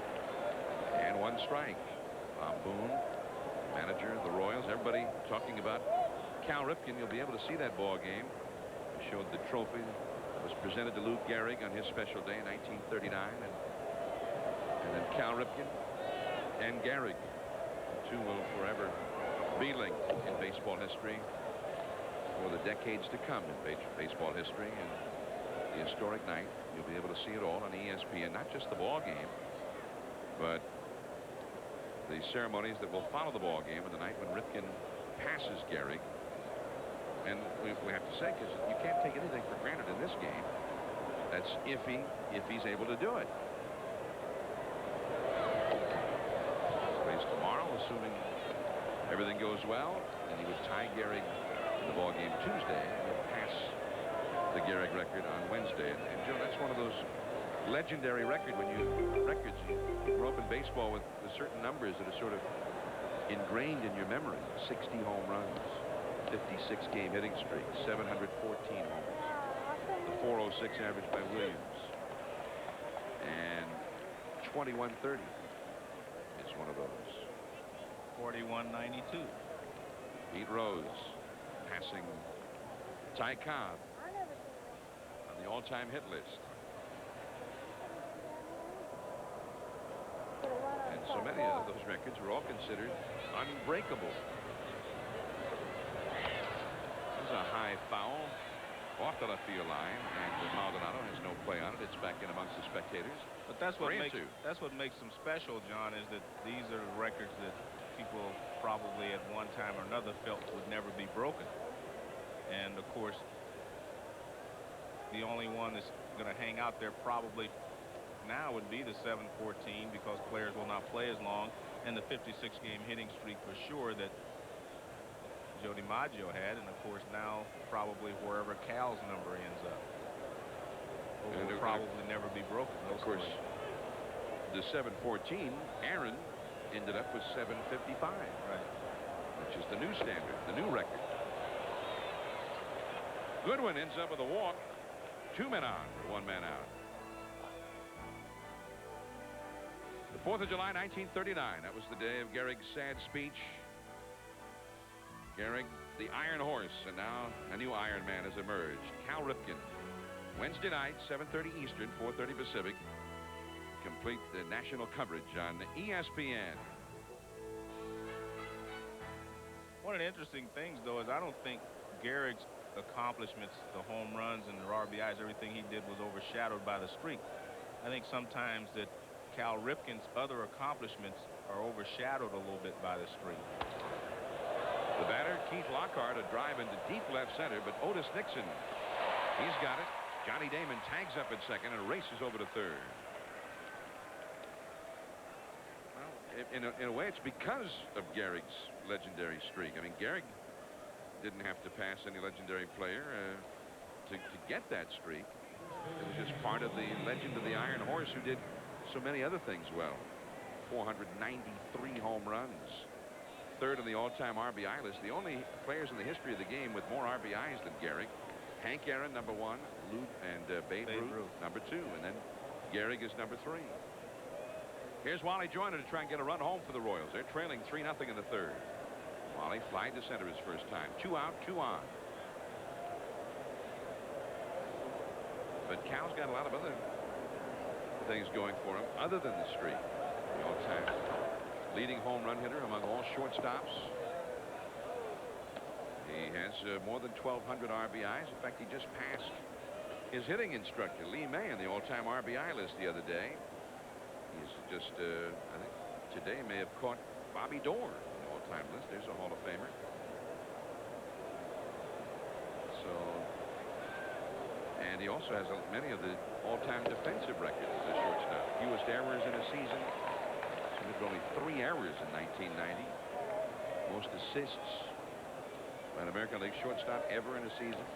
and 1 strike. Bob Boone, manager of the Royals. Everybody talking about Cal Ripken. You'll be able to see that ball game. We showed the trophy that was presented to Lou Gehrig on his special day in 1939. And then Cal Ripken and Gehrig. The two will forever be linked in baseball history for the decades to come in baseball history. And the historic night, you'll be able to see it all on ESPN. Not just the ball game, but the ceremonies that will follow the ball game and the night when Ripken passes Gehrig. And we have to say, because you can't take anything for granted in this game. That's if he's able to do it. Plays tomorrow, assuming everything goes well, and he would tie Gehrig in the ball game Tuesday and would pass the Gehrig record on Wednesday. And Joe, that's one of those legendary records. You grow up in baseball with certain numbers that are sort of ingrained in your memory. 60 home runs, 56 game hitting streak, 714 homers, the 406 average by Williams, and 2130. It's one of those. 4192. Pete Rose passing Ty Cobb on the all-time hit list. And so many of those records were all considered unbreakable. This is a high foul off the left field line, and Maldonado has no play on it. It's back in amongst the spectators. But that's what makes them special, John, is that these are records that people probably at one time or another felt would never be broken. And of course, the only one that's going to hang out there probably now would be the 714, because players will not play as long, and the 56 game hitting streak for sure that Joe DiMaggio had, and of course now probably wherever Cal's number ends up will probably never be broken. Of course, the 714, Aaron ended up with 755, right, which is the new standard, the new record. Goodwin ends up with a walk. 2 men on, 1 man out. The 4th of July, 1939. That was the day of Gehrig's sad speech. Gehrig, the Iron Horse, and now a new Iron Man has emerged. Cal Ripken. Wednesday night, 7:30 Eastern, 4:30 Pacific. Complete the national coverage on ESPN. One of the interesting things, though, is I don't think Gehrig's accomplishments, the home runs and the RBIs, everything he did was overshadowed by the streak. I think sometimes that Cal Ripken's other accomplishments are overshadowed a little bit by the streak. The batter, Keith Lockhart, a drive into deep left center, but Otis Nixon, he's got it. Johnny Damon tags up at second and races over to third. Well, in a way, it's because of Gehrig's legendary streak. I mean, Gehrig didn't have to pass any legendary player to get that streak. It was just part of the legend of the Iron Horse, who did so many other things well. 493 home runs. Third on the all-time RBI list. The only players in the history of the game with more RBIs than Gehrig. Hank Aaron, number 1. Lou and Babe Ruth, number 2. And then Gehrig is number 3. Here's Wally Joyner to try and get a run home for the Royals. They're trailing 3-0 in the third. Wally flied to center his first time. 2 out, 2 on. But Cal's got a lot of other things going for him other than the streak. The all-time leading home run hitter among all shortstops. He has more than 1,200 RBIs. In fact, he just passed his hitting instructor, Lee May, on the all-time RBI list the other day. He's just, I think today may have caught Bobby Doerr on the all-time list. There's a Hall of Famer. So, and he also has many of the all-time defensive records as a shortstop. Fewest errors in a season. Committed only 3 errors in 1990. Most assists by an American League shortstop ever in a season.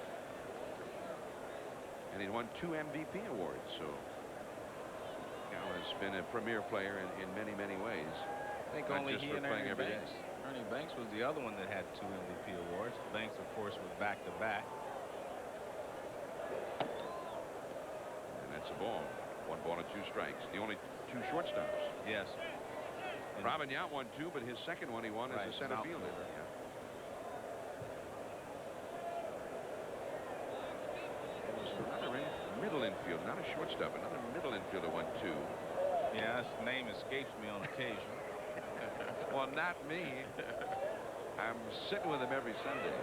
And he won 2 MVP awards. So Cal has been a premier player in many, many ways. I think only he and Ernie Banks. Ernie Banks was the other one that had 2 MVP awards. Banks, of course, was back-to-back. And that's a ball. 1 ball and 2 strikes. The only 2 shortstops. Yes. Robinette won 2, but his second one he won as a center fielder. Yeah. It was another middle infield, not a shortstop. Another middle infielder won 2. Yeah, his name escapes me on occasion. Well, not me. I'm sitting with him every Sunday.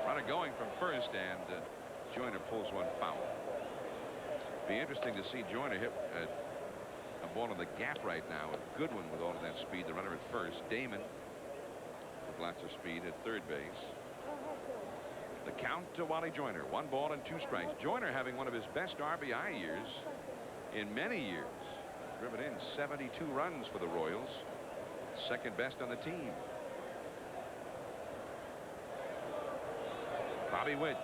Runner going from first, and Joyner pulls one foul. Be interesting to see Joyner hit a ball in the gap right now. A good one with all of that speed. The runner at first. Damon with lots of speed at third base. The count to Wally Joyner. 1 ball and 2 strikes. Joyner having one of his best RBI years in many years. Driven in 72 runs for the Royals. Second best on the team. Bobby Witt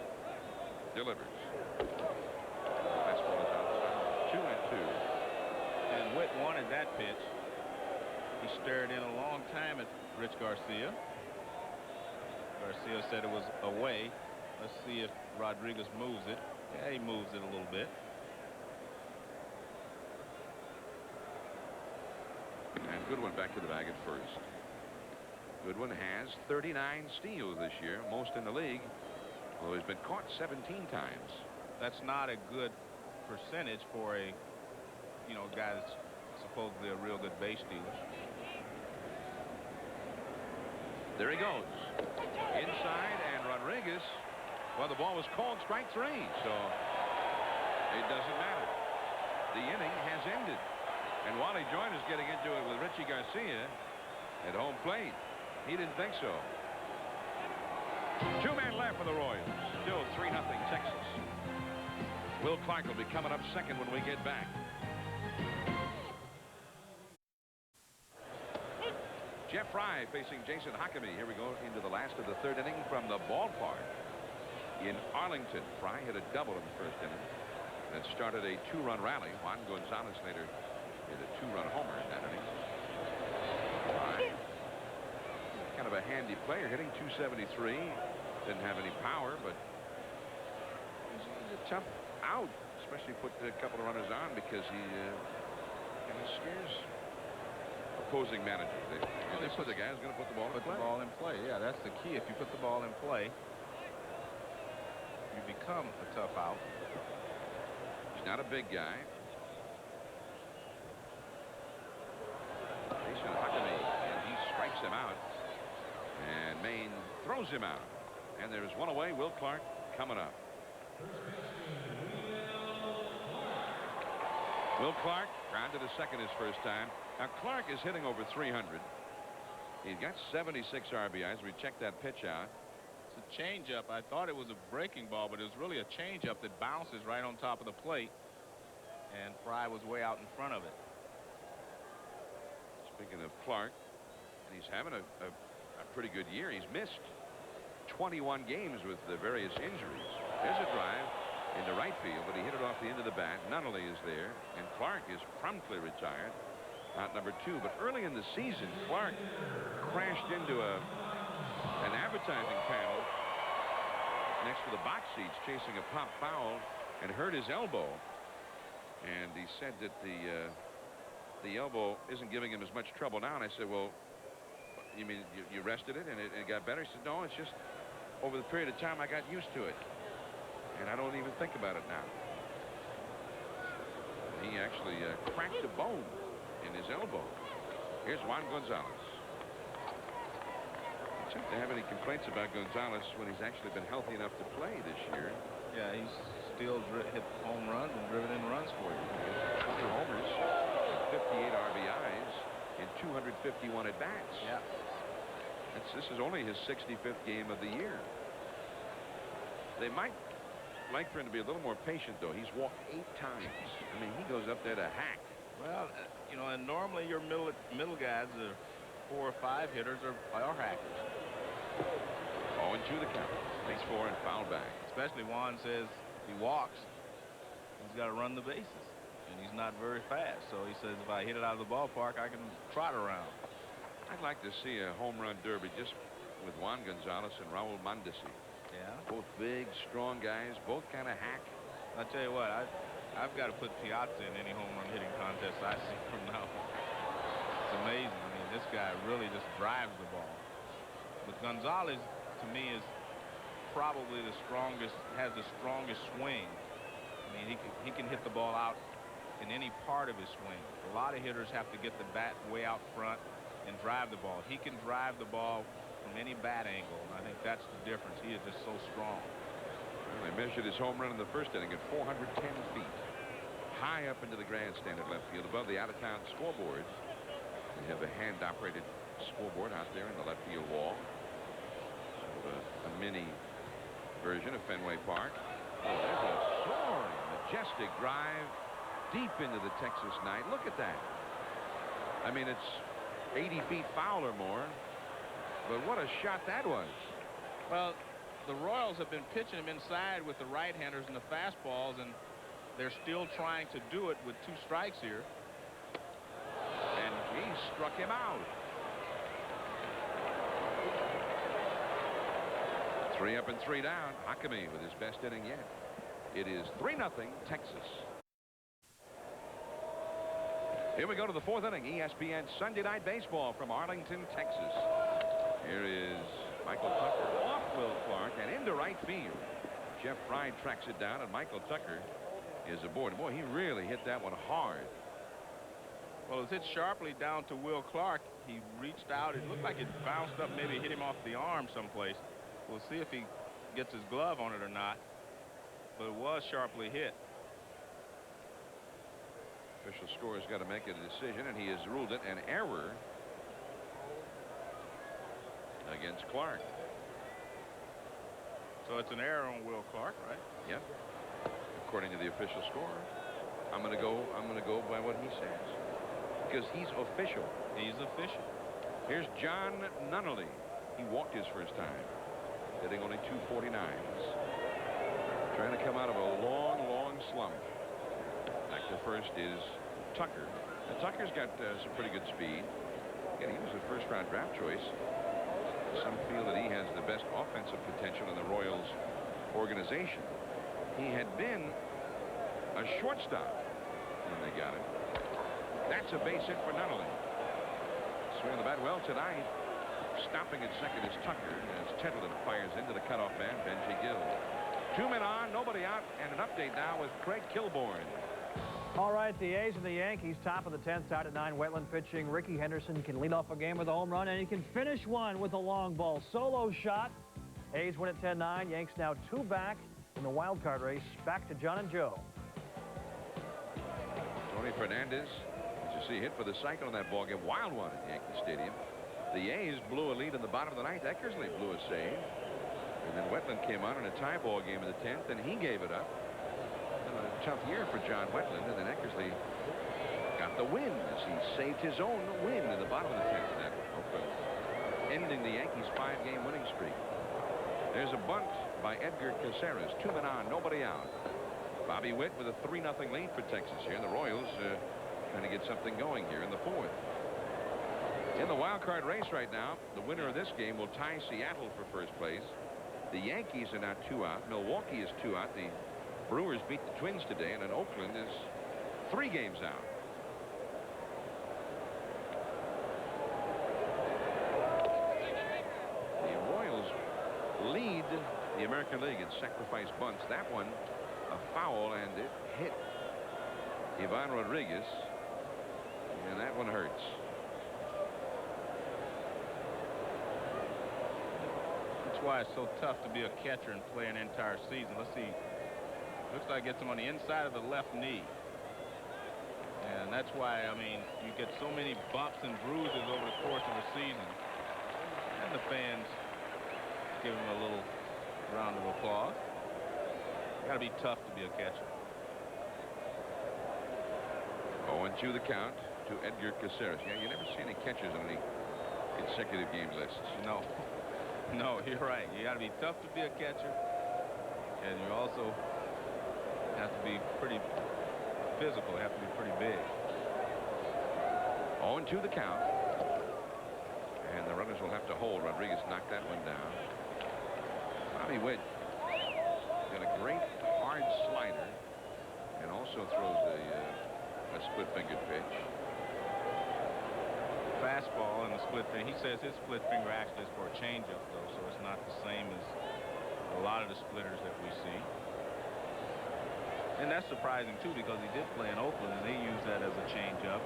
delivers. Fastball is outside. 2-2. And Witt wanted that pitch. He stared in a long time at Rich Garcia. Garcia said it was away. Let's see if Rodriguez moves it. Yeah, he moves it a little bit. And Goodwin back to the bag at first. Goodwin has 39 steals this year, most in the league. Although he's been caught 17 times. That's not a good percentage for a, guy that's supposedly a real good base stealer. There he goes. Inside, and Rodriguez. Well, the ball was called strike 3, so it doesn't matter. The inning has ended. And Wally Joyner's getting into it with Richie Garcia at home plate. He didn't think so. 2 men left for the Royals. Still 3-0 Texas. Will Clark will be coming up second when we get back. Jeff Fry facing Jason Hakami. Here we go into the last of the 3rd inning from the ballpark in Arlington. Fry hit a double in the 1st inning. That started a 2-run rally. Juan Gonzalez later hit a 2-run homer in that inning. Fry, kind of a handy player, hitting 273. Didn't have any power, but he's a tough out, especially put a couple of runners on, because he kind of scares opposing managers. They put the guy who's going to put the ball in play. The ball in play. Yeah, that's the key. If you put the ball in play, you become a tough out. He's not a big guy. Jason Hakami, and he strikes him out, and Maine throws him out. And there's one away. Will Clark coming up. Will Clark grounded to second his first time. Now Clark is hitting over 300. He's got 76 RBIs. We checked that pitch out. It's a changeup. I thought it was a breaking ball, but it was really a changeup that bounces right on top of the plate. And Fry was way out in front of it. Speaking of Clark, he's having a pretty good year. He's missed 21 games with the various injuries. There's a drive into right field, but he hit it off the end of the bat. Nunnally is there, and Clark is promptly retired. Out number 2. But early in the season, Clark crashed into an advertising panel next to the box seats, chasing a pop foul, and hurt his elbow. And he said that the elbow isn't giving him as much trouble now. And I said, well, you mean you rested it and it got better? He said, no, it's just over the period of time I got used to it, and I don't even think about it now. He actually cracked a bone in his elbow. Here's Juan Gonzalez. I don't have any complaints about Gonzalez when he's actually been healthy enough to play this year. Yeah, he's still hit home runs and driven in runs for you. 4 homers, 58 RBIs, and 251 at bats. Yeah. This is only his 65th game of the year. They might like for him to be a little more patient, though. He's walked 8 times. I mean, he goes up there to hack. Well, and normally your middle guys, are 4 or 5 hitters, are hackers. 0-2 the count. Makes 4 and foul back. Especially Juan says he walks. He's got to run the bases, and he's not very fast. So he says if I hit it out of the ballpark, I can trot around. I'd like to see a home run derby just with Juan Gonzalez and Raul Mondesi. Yeah. Both big, strong guys, both kind of hack. I tell you what, I've got to put Piazza in any home run hitting contest I see from now on. It's amazing. I mean, this guy really just drives the ball. But Gonzalez, to me, is probably the strongest, has the strongest swing. I mean, he can hit the ball out in any part of his swing. A lot of hitters have to get the bat way out front and drive the ball. He can drive the ball from any bat angle, and I think that's the difference. He is just so strong. Well, they measured his home run in the first inning at 410 feet. High up into the grandstand at left field above the out-of-town scoreboards. We have a hand-operated scoreboard out there in the left field wall. Sort of a mini version of Fenway Park. Oh, there's a soaring, majestic drive deep into the Texas night. Look at that. I mean, it's 80 feet foul or more. But what a shot that was. Well, the Royals have been pitching him inside with the right-handers and the fastballs, and they're still trying to do it with 2 strikes here. And he struck him out. 3 up and 3 down. Hakame with his best inning yet. It is 3-0 Texas. Here we go to the 4th inning. ESPN Sunday Night Baseball from Arlington, Texas. Here is Michael Tucker off Will Clark and into right field. Jeff Fry tracks it down, and Michael Tucker is aboard. Boy, he really hit that one hard. Well, it was hit sharply down to Will Clark. He reached out. It looked like it bounced up, maybe hit him off the arm someplace. We'll see if he gets his glove on it or not. But it was sharply hit. Official score has got to make a decision, and he has ruled it an error against Clark. So it's an error on Will Clark, right? Yep. According to the official score. I'm going to go by what he says. Because he's official. He's official. Here's John Nunnally. He walked his first time, hitting only 249s. Trying to come out of a long, long slump. Back to first is Tucker. Now, Tucker's got some pretty good speed. Again, he was a first-round draft choice. Some feel that he has the best offensive potential in the Royals organization. He had been a shortstop when they got him. That's a base hit for Nunnally. Swinging the bat well tonight. Stopping at second is Tucker as Tettleton fires into the cutoff man, Benji Gill. 2 men on, nobody out, and an update now with Craig Kilborn. All right, the A's and the Yankees, top of the 10th, tied at 9. Wetland pitching. Ricky Henderson can lead off a game with a home run, and he can finish one with a long ball. Solo shot. A's win at 10-9. Yanks now 2 back in the wild card race. Back to John and Joe. Tony Fernandez, as you see, hit for the cycle in that ball game. Wild one at Yankee Stadium. The A's blew a lead in the bottom of the 9th. Eckersley blew a save. And then Wetland came on in a tie ball game in the 10th, and he gave it up. A tough year for John Wetland, and then Eckersley got the win as he saved his own win in the bottom of the 10th in that Oakland, ending the Yankees' 5-game winning streak. There's a bunt by Edgar Caceres. 2 men on, nobody out. Bobby Witt with a 3-0 lead for Texas here. And the Royals trying to get something going here in the 4th. In the wild card race right now, the winner of this game will tie Seattle for first place. The Yankees are now 2 out. Milwaukee is 2 out. The Brewers beat the Twins today, and then Oakland is 3 games out. The Royals lead the American League in sacrifice bunts. That one a foul, and it hit Ivan Rodriguez, and that one hurts. That's why it's so tough to be a catcher and play an entire season. Let's see. Looks like it gets him on the inside of the left knee. And that's why, I mean, you get so many bumps and bruises over the course of a season. And the fans give him a little round of applause. Got to be tough to be a catcher. 0-2 the count to Edgar Caceres. Yeah, you never see any catchers on any consecutive game lists. No. No, you're right. You got to be tough to be a catcher. And you also have to be pretty physical. You have to be pretty big. 0-2 the count. And the runners will have to hold. Rodriguez knocked that one down. Bobby Witt got a great hard slider. split-fingered pitch. Fastball and the split finger. He says his split finger actually is for a changeup, though, so it's not the same as a lot of the splitters that we see. And that's surprising, too, because he did play in Oakland, and they use that as a changeup,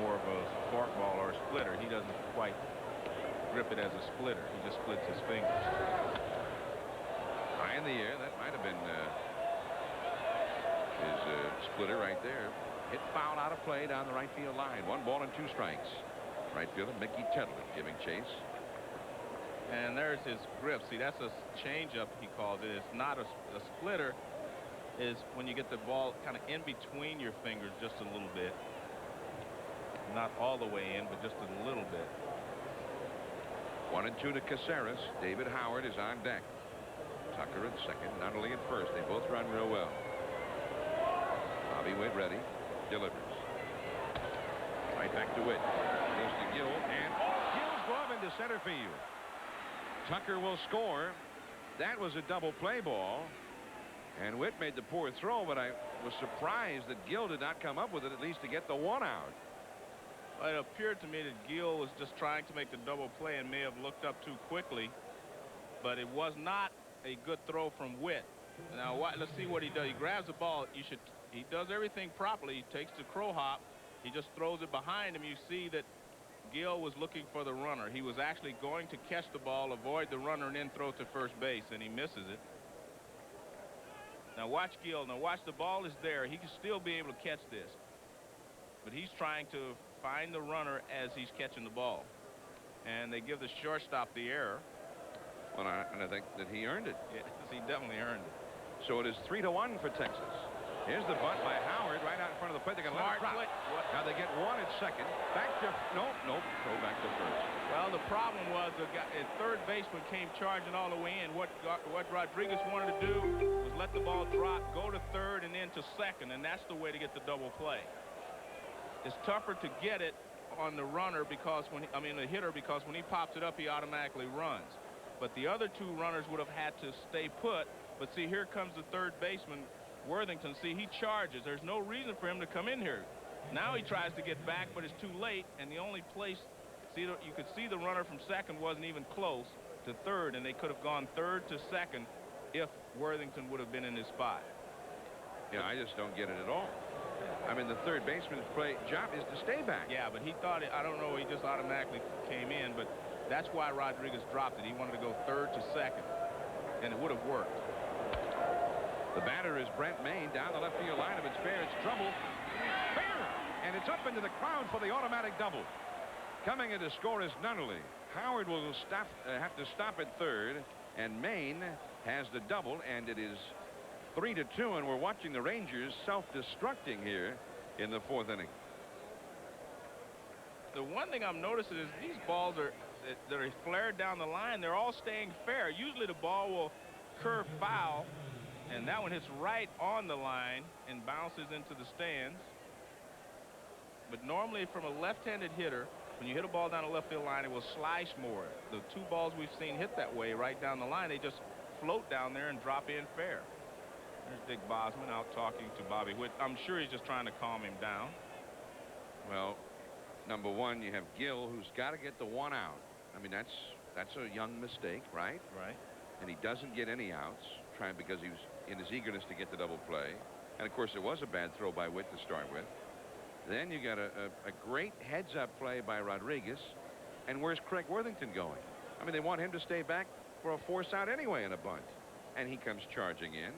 more of a forkball or a splitter. He doesn't quite grip it as a splitter. He just splits his fingers. High in the air. That might have been his splitter right there. Hit foul out of play down the right field line. 1 ball and 2 strikes. Right fielder Mickey Tedlin giving chase. And there's his grip. See, that's a changeup, he calls it. It's not a splitter. Is when you get the ball kind of in between your fingers just a little bit. Not all the way in, but just a little bit. 1 and 2 to Caceres. David Howard is on deck. Tucker at second, Nunnally at first. They both run real well. Bobby Witt ready. Delivers. Right back to Witt. Goes to Gill, and Gill's glove into center field. Tucker will score. That was a double play ball. And Witt made the poor throw, but I was surprised that Gill did not come up with it at least to get the 1 out. Well, it appeared to me that Gill was just trying to make the double play and may have looked up too quickly. But it was not a good throw from Witt. Now, let's see what he does. He grabs the ball. He does everything properly. He takes the crow hop. He just throws it behind him. You see that Gill was looking for the runner. He was actually going to catch the ball, avoid the runner, and then throw it to first base, and he misses it. Now watch Gill. Now watch, the ball is there. He can still be able to catch this. But he's trying to find the runner as he's catching the ball. And they give the shortstop the error. Well, and I think that he earned it. Yes, he definitely earned it. So it is 3-1 for Texas. Here's the bunt by Howard right out in front of the plate. They're going to let it drop. Now they get 1 at second. Back to nope. Throw back to first. Well, the problem was the third baseman came charging all the way in. What Rodriguez wanted to do was let the ball drop, go to third, and then to second, and that's the way to get the double play. It's tougher to get it on the runner because the hitter, because when he pops it up, he automatically runs. But the other 2 runners would have had to stay put. But see, here comes the third baseman, Worthington. See, he charges. There's no reason for him to come in here. Now he tries to get back, but it's too late, and the only place, see, you could see the runner from second wasn't even close to third, and they could have gone third to second if Worthington would have been in his spot. Yeah, I just don't get it at all. I mean, the third baseman's job is to stay back. Yeah, but he thought I don't know, he just automatically came in, but that's why Rodriguez dropped it. He wanted to go third to second, and it would have worked. The batter is Brent Maine down the left field line. If it's fair, it's trouble. Fair! And it's up into the crowd for the automatic double. Coming in to score is Nunnally. Howard will have to stop at third, and Maine has the double, and it is 3-2, and we're watching the Rangers self-destructing here in the 4th inning. The one thing I'm noticing is these balls that are flared down the line, they're all staying fair. Usually the ball will curve foul, and that one hits right on the line and bounces into the stands. But normally from a left-handed hitter, when you hit a ball down the left field line, it will slice more. The 2 balls we've seen hit that way right down the line, they just float down there and drop in fair. There's Dick Bosman out talking to Bobby Witt. I'm sure he's just trying to calm him down. Well, number 1, you have Gill, who's got to get the 1 out. I mean, that's a young mistake, right? Right. And he doesn't get any outs, because he was in his eagerness to get the double play. And of course, it was a bad throw by Witt to start with. Then you got a great heads-up play by Rodriguez. And where's Craig Worthington going? I mean, they want him to stay back for a force out anyway in a bunt. And he comes charging in.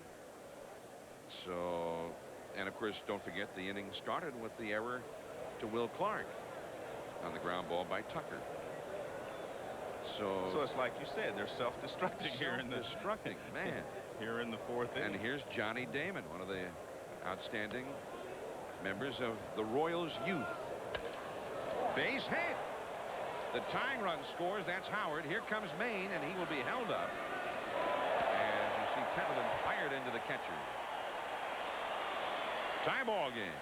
So, and of course, don't forget the inning started with the error to Will Clark on the ground ball by Tucker. So it's like you said, they're self-destructing here in the man. Here in the 4th inning. And here's Johnny Damon, one of the outstanding members of the Royals youth. Base hit. The tying run scores. That's Howard. Here comes Maine, and he will be held up. As you see Tevlin fired into the catcher. Tie ball game.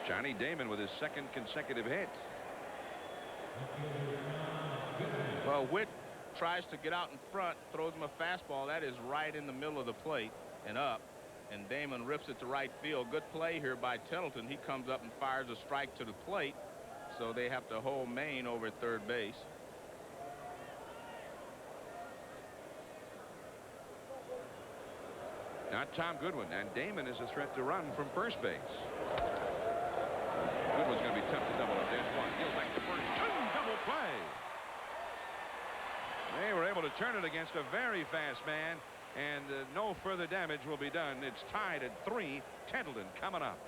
Johnny Damon with his 2nd consecutive hit. Well, Witt tries to get out in front, throws him a fastball. That is right in the middle of the plate and up. And Damon rips it to right field. Good play here by Tettleton. He comes up and fires a strike to the plate. So they have to hold Maine over at third base. Not Tom Goodwin, and Damon is a threat to run from first base. Goodwin's going to be tough to double up. There's one. Gill back to first. Double play. They were able to turn it against a very fast man, and no further damage will be done. It's tied at 3. Tettleton coming up.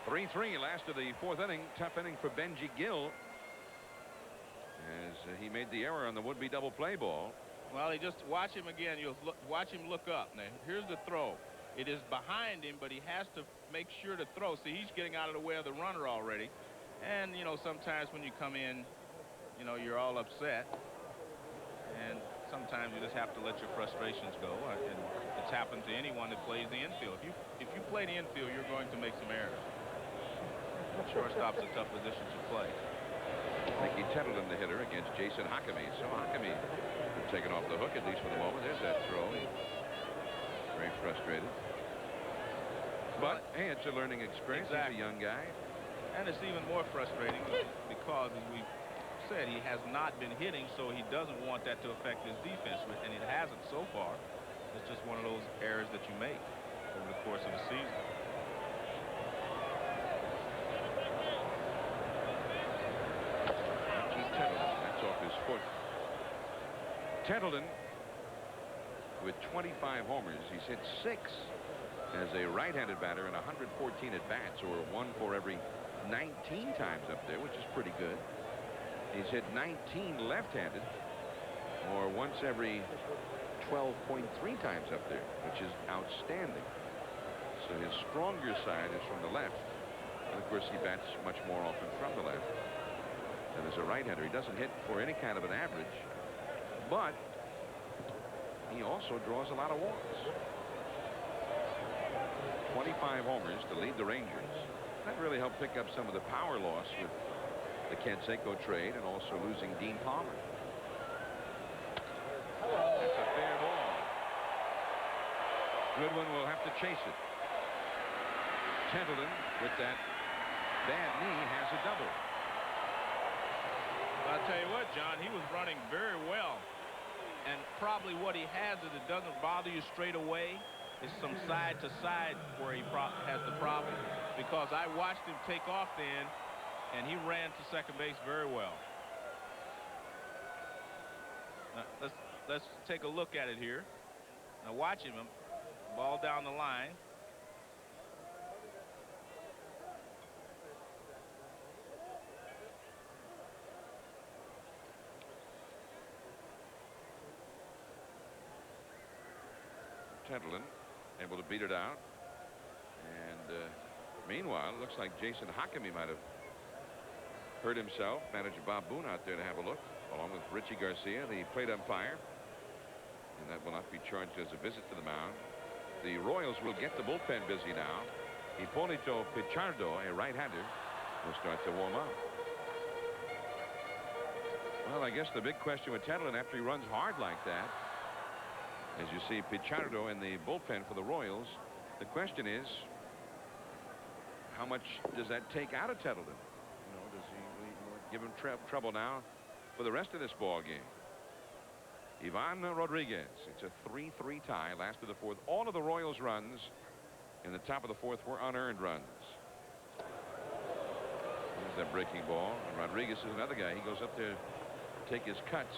3-3 last of the fourth inning. Tough inning for Benji Gill as he made the error on the would-be double play ball. Well, he just watch him again. You'll watch him look up. Now, here's the throw. It is behind him, but he has to make sure to throw. See, he's getting out of the way of the runner already. And, you know, sometimes when you come in, you know, you're all upset. And sometimes you just have to let your frustrations go. And it's happened to anyone that plays the infield. If you play the infield, you're going to make some errors. Shortstop's a tough position to play. Mickey Tettleton, the hitter, against Jason Hakami. So Hakami taken off the hook, at least for the moment. There's that throw. He's very frustrated. But, hey, it's a learning experience. Exactly. He's a young guy. And it's even more frustrating because, as we said, he has not been hitting, so he doesn't want that to affect his defense, and it hasn't so far. It's just one of those errors that you make over the course of a season. That's off his foot. Tettleton with 25 homers. He's hit 6 as a right-handed batter in 114 at-bats, or 1 for every 19 times up there, which is pretty good. He's hit 19 left-handed, or once every 12.3 times up there, which is outstanding. So his stronger side is from the left. And of course, he bats much more often from the left. And as a right-hander, he doesn't hit for any kind of an average, but he also draws a lot of walks. 25 homers to lead the Rangers. That really helped pick up some of the power loss with the Canseco trade and also losing Dean Palmer. That's a fair ball. Goodwin will have to chase it. Tettleton, with that bad knee, has a double. I'll tell you what, John, he was running very well. And probably what he has is it doesn't bother you straight away. It's some side to side where he has the problem. Because I watched him take off then, and he ran to second base very well. Now, let's take a look at it here. Now watch him. Ball down the line. Tettleton able to beat it out, and meanwhile, it looks like Jason Hakami might have hurt himself. Manager Bob Boone out there to have a look, along with Richie Garcia, the plate umpire, and that will not be charged as a visit to the mound. The Royals will get the bullpen busy now. Hipólito Pichardo, a right-hander, will start to warm up. Well, I guess the big question with Tettleton, after he runs hard like that, as you see Pichardo in the bullpen for the Royals, the question is, how much does that take out of Tettleton? You know, does he give him trouble now for the rest of this ball game? Ivan Rodriguez. It's a 3-3 tie, last of the fourth. All of the Royals' runs in the top of the fourth were unearned runs. There's that breaking ball. And Rodriguez is another guy. He goes up there to take his cuts.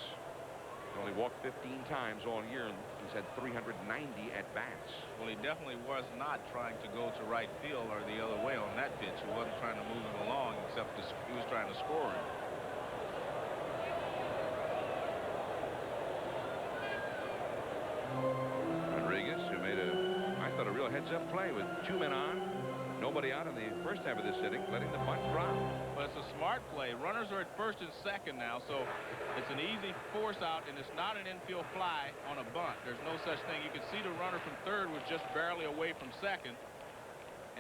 He's only walked 15 times all year, and he's had 390 at-bats. Well, he definitely was not trying to go to right field or the other way on that pitch. He wasn't trying to move him along, except he was trying to score him. Rodriguez, who made I thought a real heads-up play with 2 men on, nobody out in the first half of this inning, letting the bunt drop. But it's a smart play. Runners are at first and second now, so it's an easy force out, and it's not an infield fly on a bunt. There's no such thing. You can see the runner from third was just barely away from second,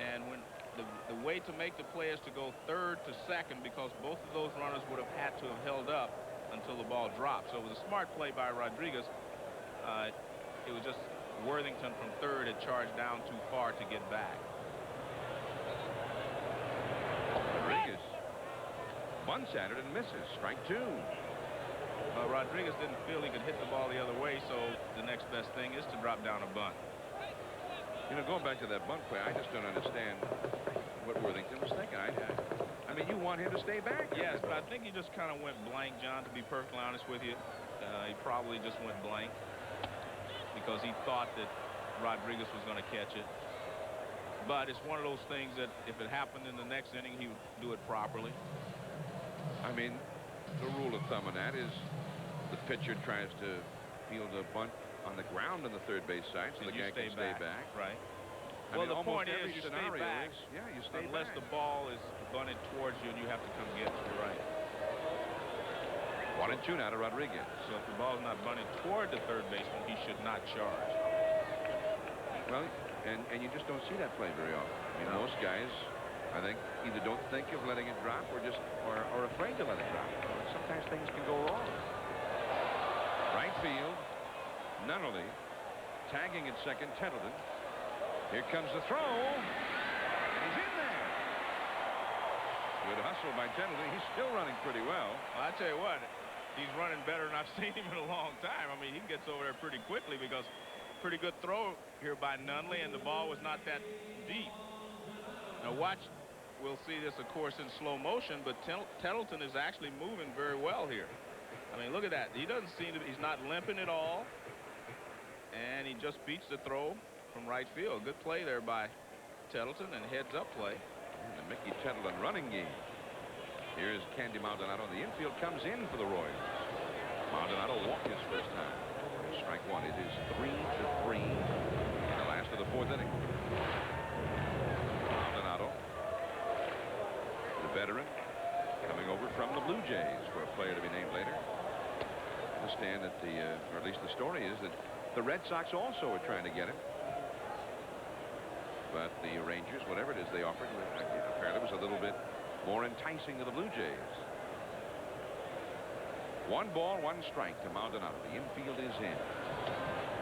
and when the way to make the play is to go third to second, because both of those runners would have had to have held up until the ball dropped. So it was a smart play by Rodriguez. It was just Worthington from third had charged down too far to get back. Rodriguez bunts at it and misses. Strike two. Rodriguez didn't feel he could hit the ball the other way, so the next best thing is to drop down a bunt. You know, going back to that bunt play, I just don't understand what Worthington was thinking. I mean, you want him to stay back. Yes, but I think he just kind of went blank, John, to be perfectly honest with you. He probably just went blank because he thought that Rodriguez was going to catch it. But it's one of those things that if it happened in the next inning, he would do it properly. I mean, the rule of thumb on that is the pitcher tries to field a bunt on the ground on the third base side so the guy can stay back. Right. I Well, mean, the point every is you stay scenario back you stay unless back. the ball is bunted towards you and you have to come get it. You're right. 1-2 now to Rodriguez. So if the ball's not bunted toward the third baseman, he should not charge. Well, and you just don't see that play very often. I mean, most guys, I think, either don't think of letting it drop or just are afraid to let it drop. Sometimes things can go wrong. Right field, Nunnally tagging at second, Tettleton. Here comes the throw. And he's in there. Good hustle by Tettleton. He's still running pretty well. I tell you what, he's running better than I've seen him in a long time. I mean, he gets over there pretty quickly because pretty good throw here by Nunnally, and the ball was not that deep. Now watch, we'll see this, of course, in slow motion, but Tettleton is actually moving very well here. I mean, look at that. He doesn't seem to, he's not limping at all, and he just beats the throw from right field. Good play there by Tettleton and heads up play. And the Mickey Tettleton running game. Here's Candy Maldonado. The infield comes in for the Royals. Maldonado walked his first time. Strike one. It is 3-3 in the last of the fourth inning. Maldonado, the veteran, coming over from the Blue Jays for a player to be named later. I understand that or at least the story is that the Red Sox also are trying to get him. But the Rangers, whatever it is they offered, apparently was a little bit more enticing to the Blue Jays. 1 ball, 1 strike to Maldonado. The infield is in.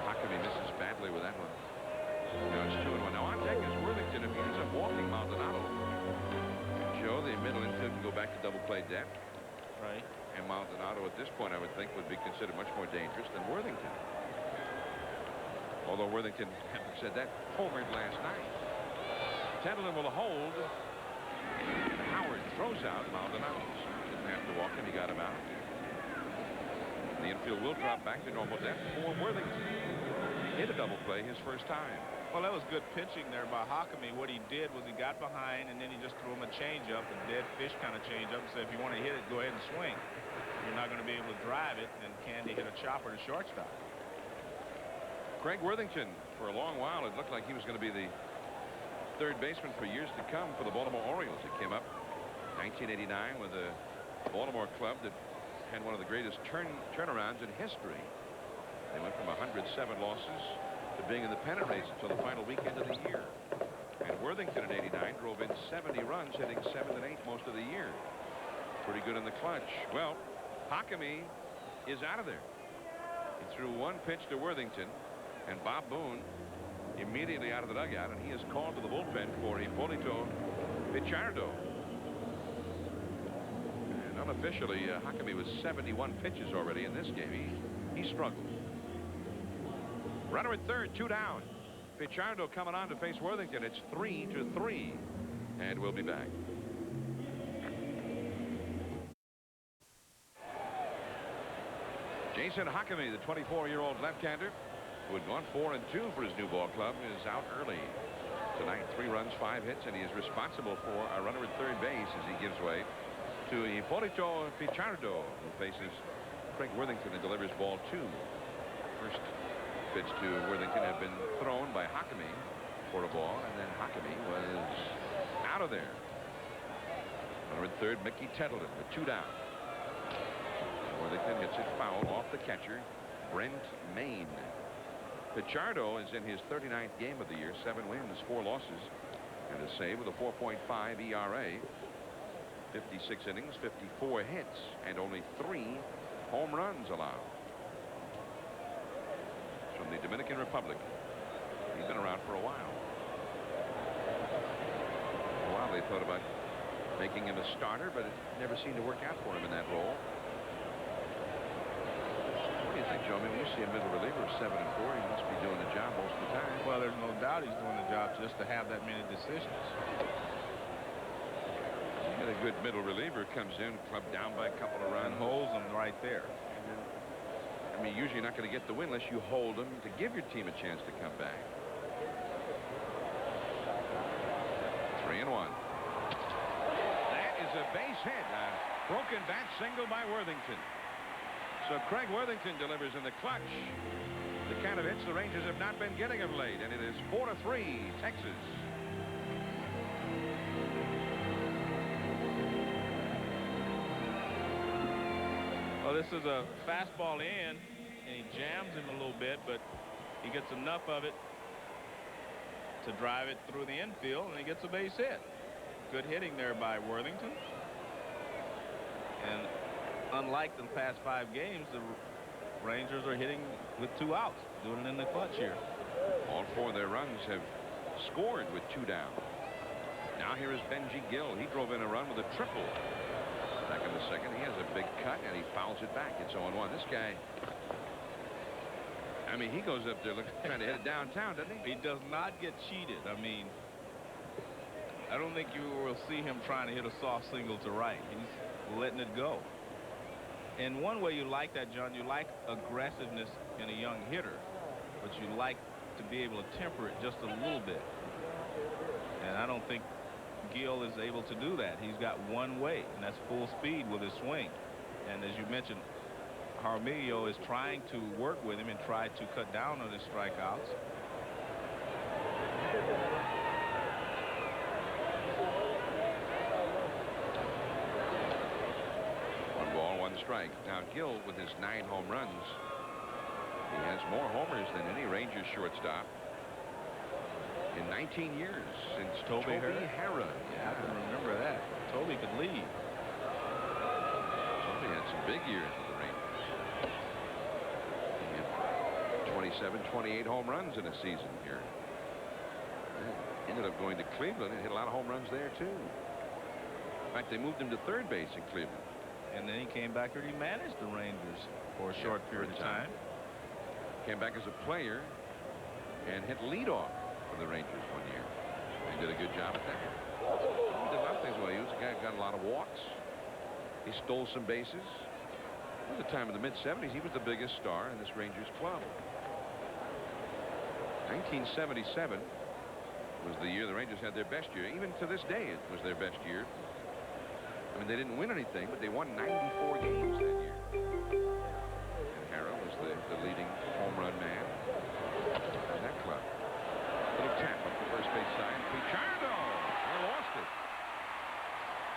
Huckabee misses badly with that one. Now it's 2-1. Now on deck is Worthington if he ends up walking Maldonado. Joe, the middle infield can go back to double play depth. Right. And Maldonado at this point I would think would be considered much more dangerous than Worthington. Although Worthington, having said that, homered last night. Tettleton will hold. Howard throws out Maldonado. Didn't have to walk him. He got him out. The infield will drop back to normal depth for Worthington. He hit a double play his first time. Well, that was good pitching there by Huckabee. What he did was he got behind and then he just threw him a changeup, a dead fish kind of changeup, and said, if you want to hit it, go ahead and swing. You're not going to be able to drive it, and Candy hit a chopper to shortstop. Craig Worthington, for a long while, it looked like he was going to be the third baseman for years to come for the Baltimore Orioles. He came up 1989 with a Baltimore club that had one of the greatest turnarounds in history. They went from 107 losses to being in the pennant race until the final weekend of the year. And Worthington in '89 drove in 70 runs, hitting 7 and 8 most of the year. Pretty good in the clutch. Well, Huckabee is out of there. He threw 1 pitch to Worthington, and Bob Boone immediately out of the dugout, and he is called to the bullpen for Hipólito Pichardo. And unofficially, Huckabee was 71 pitches already in this game. He struggled. Runner at third, 2 down. Pichardo coming on to face Worthington. It's 3-3, and we'll be back. Jason Huckabee, the 24-year-old left-hander, who had gone 4-2 for his new ball club, is out early tonight. 3 runs, 5 hits, and he is responsible for a runner at third base as he gives way to Hipólito Pichardo, who faces Craig Worthington and delivers ball 2. First pitch to Worthington had been thrown by Huckabee for a ball, and then Huckabee was out of there. Runner at third, Mickey Tettleton with 2 down. Worthington gets it foul off the catcher, Brent Main. Pichardo is in his 39th game of the year, 7 wins, 4 losses, and a save with a 4.5 ERA. 56 innings, 54 hits, and only 3 home runs allowed. From from the Dominican Republic. He's been around for a while. For a while they thought about making him a starter, but it never seemed to work out for him in that role. What do you think, Joe? I mean, when you see a middle reliever of 7 and 4, he must be doing the job most of the time. Well, there's no doubt he's doing the job just to have that many decisions. And a good middle reliever comes in, clubbed down by a couple of runs. And holds them right there. I mean, usually you're not going to get the win unless you hold them to give your team a chance to come back. 3-1. That is a base hit. A broken bat single by Worthington. So Craig Worthington delivers in the clutch. The kind of hits the Rangers have not been getting of late, and it is 4-3 Texas. Well, this is a fastball in, and he jams him a little bit, but he gets enough of it to drive it through the infield, and he gets a base hit. Good hitting there by Worthington. And unlike the past 5 games, the Rangers are hitting with 2 outs, doing it in the clutch here. All 4 of their runs have scored with 2 down. Now here is Benji Gill. He drove in a run with a triple. Back in the second, he has a big cut, and he fouls it back. It's 0-1. This guy, I mean, he goes up there trying to hit it downtown, doesn't he? He does not get cheated. I mean, I don't think you will see him trying to hit a soft single to right. He's letting it go. And one way you like that, John, you like aggressiveness in a young hitter, but you like to be able to temper it just a little bit. And I don't think Gill is able to do that. He's got one way, and that's full speed with his swing. And as you mentioned, Jaramillo is trying to work with him and try to cut down on his strikeouts. One ball, 1 strike. Now Gill, with his 9 home runs, he has more homers than any Rangers shortstop in 19 years since Toby Harrah. Yeah, I can remember that. Toby could lead. Toby had some big years with the Rangers. He had 27, 28 home runs in a season here. Ended up going to Cleveland and hit a lot of home runs there too. In fact, they moved him to third base in Cleveland. And then he came back here. He managed the Rangers for a short period of time. Came back as a player and hit leadoff for the Rangers one year. He did a good job at that. He did a lot of things well. He was a guy who got a lot of walks. He stole some bases. At the time of the mid-70s, he was the biggest star in this Rangers club. 1977 was the year the Rangers had their best year. Even to this day, it was their best year. I mean, they didn't win anything, but they won 94 games that year. And Harrah was the leading home run man in that club. Little tap up the first base side. Pichardo! They lost it.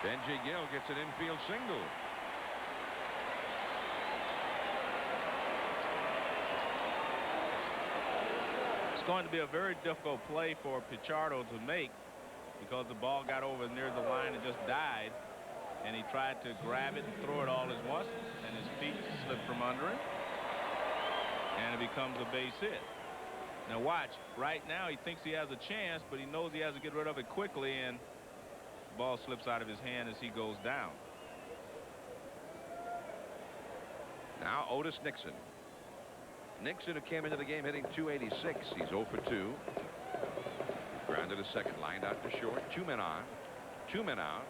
Benji Gill gets an infield single. It's going to be a very difficult play for Pichardo to make because the ball got over near the line and just died. And he tried to grab it and throw it all at once, and his feet slipped from under him. And it becomes a base hit. Now watch, right now he thinks he has a chance, but he knows he has to get rid of it quickly, and the ball slips out of his hand as he goes down. Now Otis Nixon. Nixon, who came into the game hitting .286. He's 0 for 2. Grounded to second, lined out to short. 2 men on, 2 men out.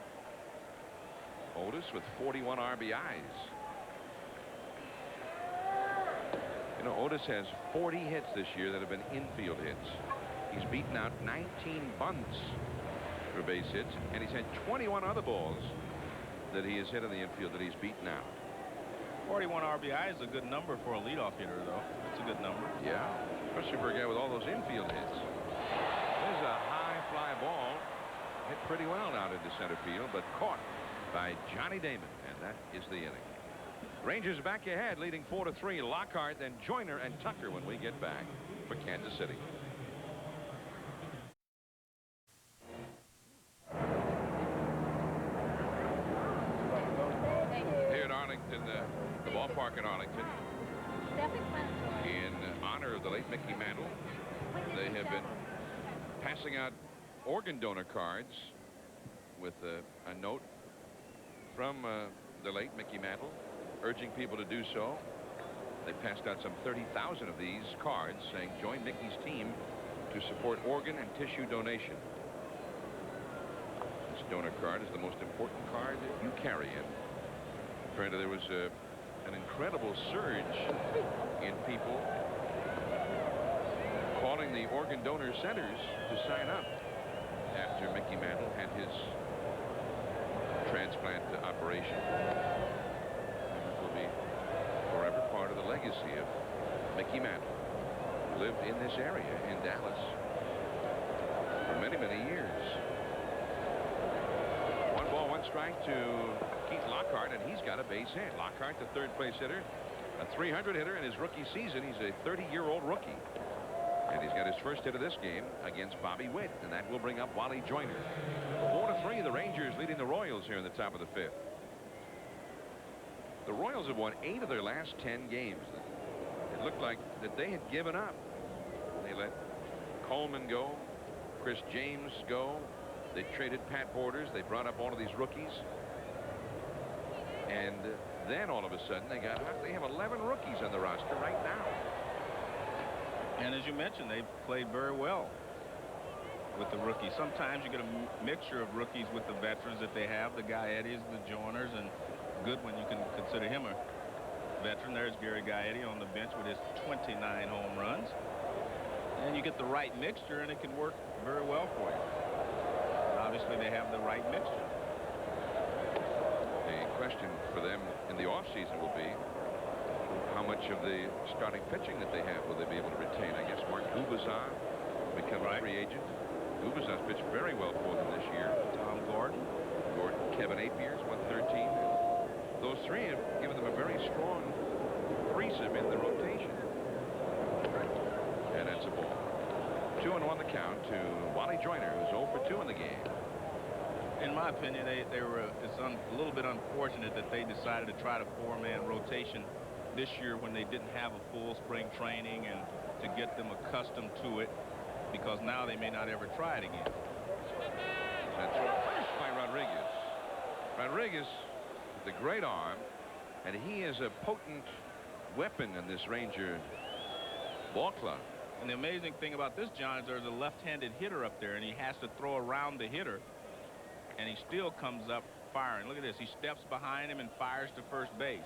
Otis with 41 RBIs. You know, Otis has 40 hits this year that have been infield hits. He's beaten out 19 bunts for base hits, and he's had 21 other balls that he has hit in the infield that he's beaten out. 41 RBI is a good number for a leadoff hitter, though. It's a good number. Yeah, especially for a guy with all those infield hits. There's a high fly ball hit pretty well out into center field, but caught by Johnny Damon, and that is the inning. Rangers back ahead, leading 4-3. Lockhart, then Joyner and Tucker when we get back for Kansas City. Here at Arlington, the ballpark in Arlington, In honor of the late Mickey Mantle, they have been passing out organ donor cards with a note from the late Mickey Mantle urging people to do so. They passed out some 30,000 of these cards saying join Mickey's team to support organ and tissue donation. This donor card is the most important card that you carry in. Apparently there was an incredible surge in people calling the organ donor centers to sign up after Mickey Mantle had his transplant operation. And it will be forever part of the legacy of Mickey Mantle, who lived in this area in Dallas for many, many years. 1 ball, 1 strike to Keith Lockhart, and he's got a base hit. Lockhart, the third place hitter, a 300 hitter in his rookie season. He's a 30-year-old rookie. And he's got his first hit of this game against Bobby Witt, and that will bring up Wally Joyner. 4-3, the Rangers leading the Royals here in the top of the 5th. The Royals have won 8 of their last 10 games. It looked like that they had given up. They let Coleman go, Chris James go. They traded Pat Borders. They brought up all of these rookies. And then all of a sudden they have 11 rookies on the roster right now. And as you mentioned, they've played very well with the rookies. Sometimes you get a mixture of rookies with the veterans that they have, the Gaettis, the Joyners, and Goodwin, you can consider him a veteran. There's Gary Gaetti on the bench with his 29 home runs. And you get the right mixture, and it can work very well for you. And obviously, they have the right mixture. The question for them in the offseason will be how much of the starting pitching that they have will they be able to retain. I guess Mark Gubazar will become a free agent. Gubazar's pitched very well for them this year. Tom Gordon. Kevin Apier's 113. Those three have given them a very strong threesome in the rotation. And that's a ball. 2-1 the count to Wally Joyner, who's 0 for 2 in the game. In my opinion, it's a little bit unfortunate that they decided to try to 4-man rotation this year when they didn't have a full spring training and to get them accustomed to it, because now they may not ever try it again. That's first by Rodriguez. Rodriguez with a great arm, and he is a potent weapon in this Ranger ball club. And the amazing thing about this, John, is there's a left-handed hitter up there, and he has to throw around the hitter, and he still comes up firing. Look at this. He steps behind him and fires to first base.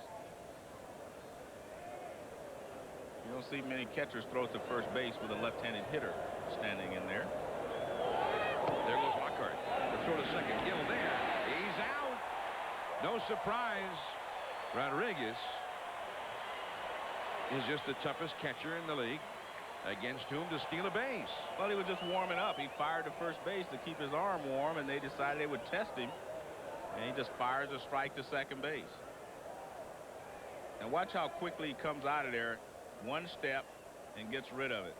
You don't see many catchers throw to first base with a left-handed hitter standing in there. There goes Lockhart. The throw to second. Gill there. He's out. No surprise. Rodriguez is just the toughest catcher in the league against whom to steal a base. Well, he was just warming up. He fired to first base to keep his arm warm, and they decided they would test him. And he just fires a strike to second base. And watch how quickly he comes out of there. One step and gets rid of it.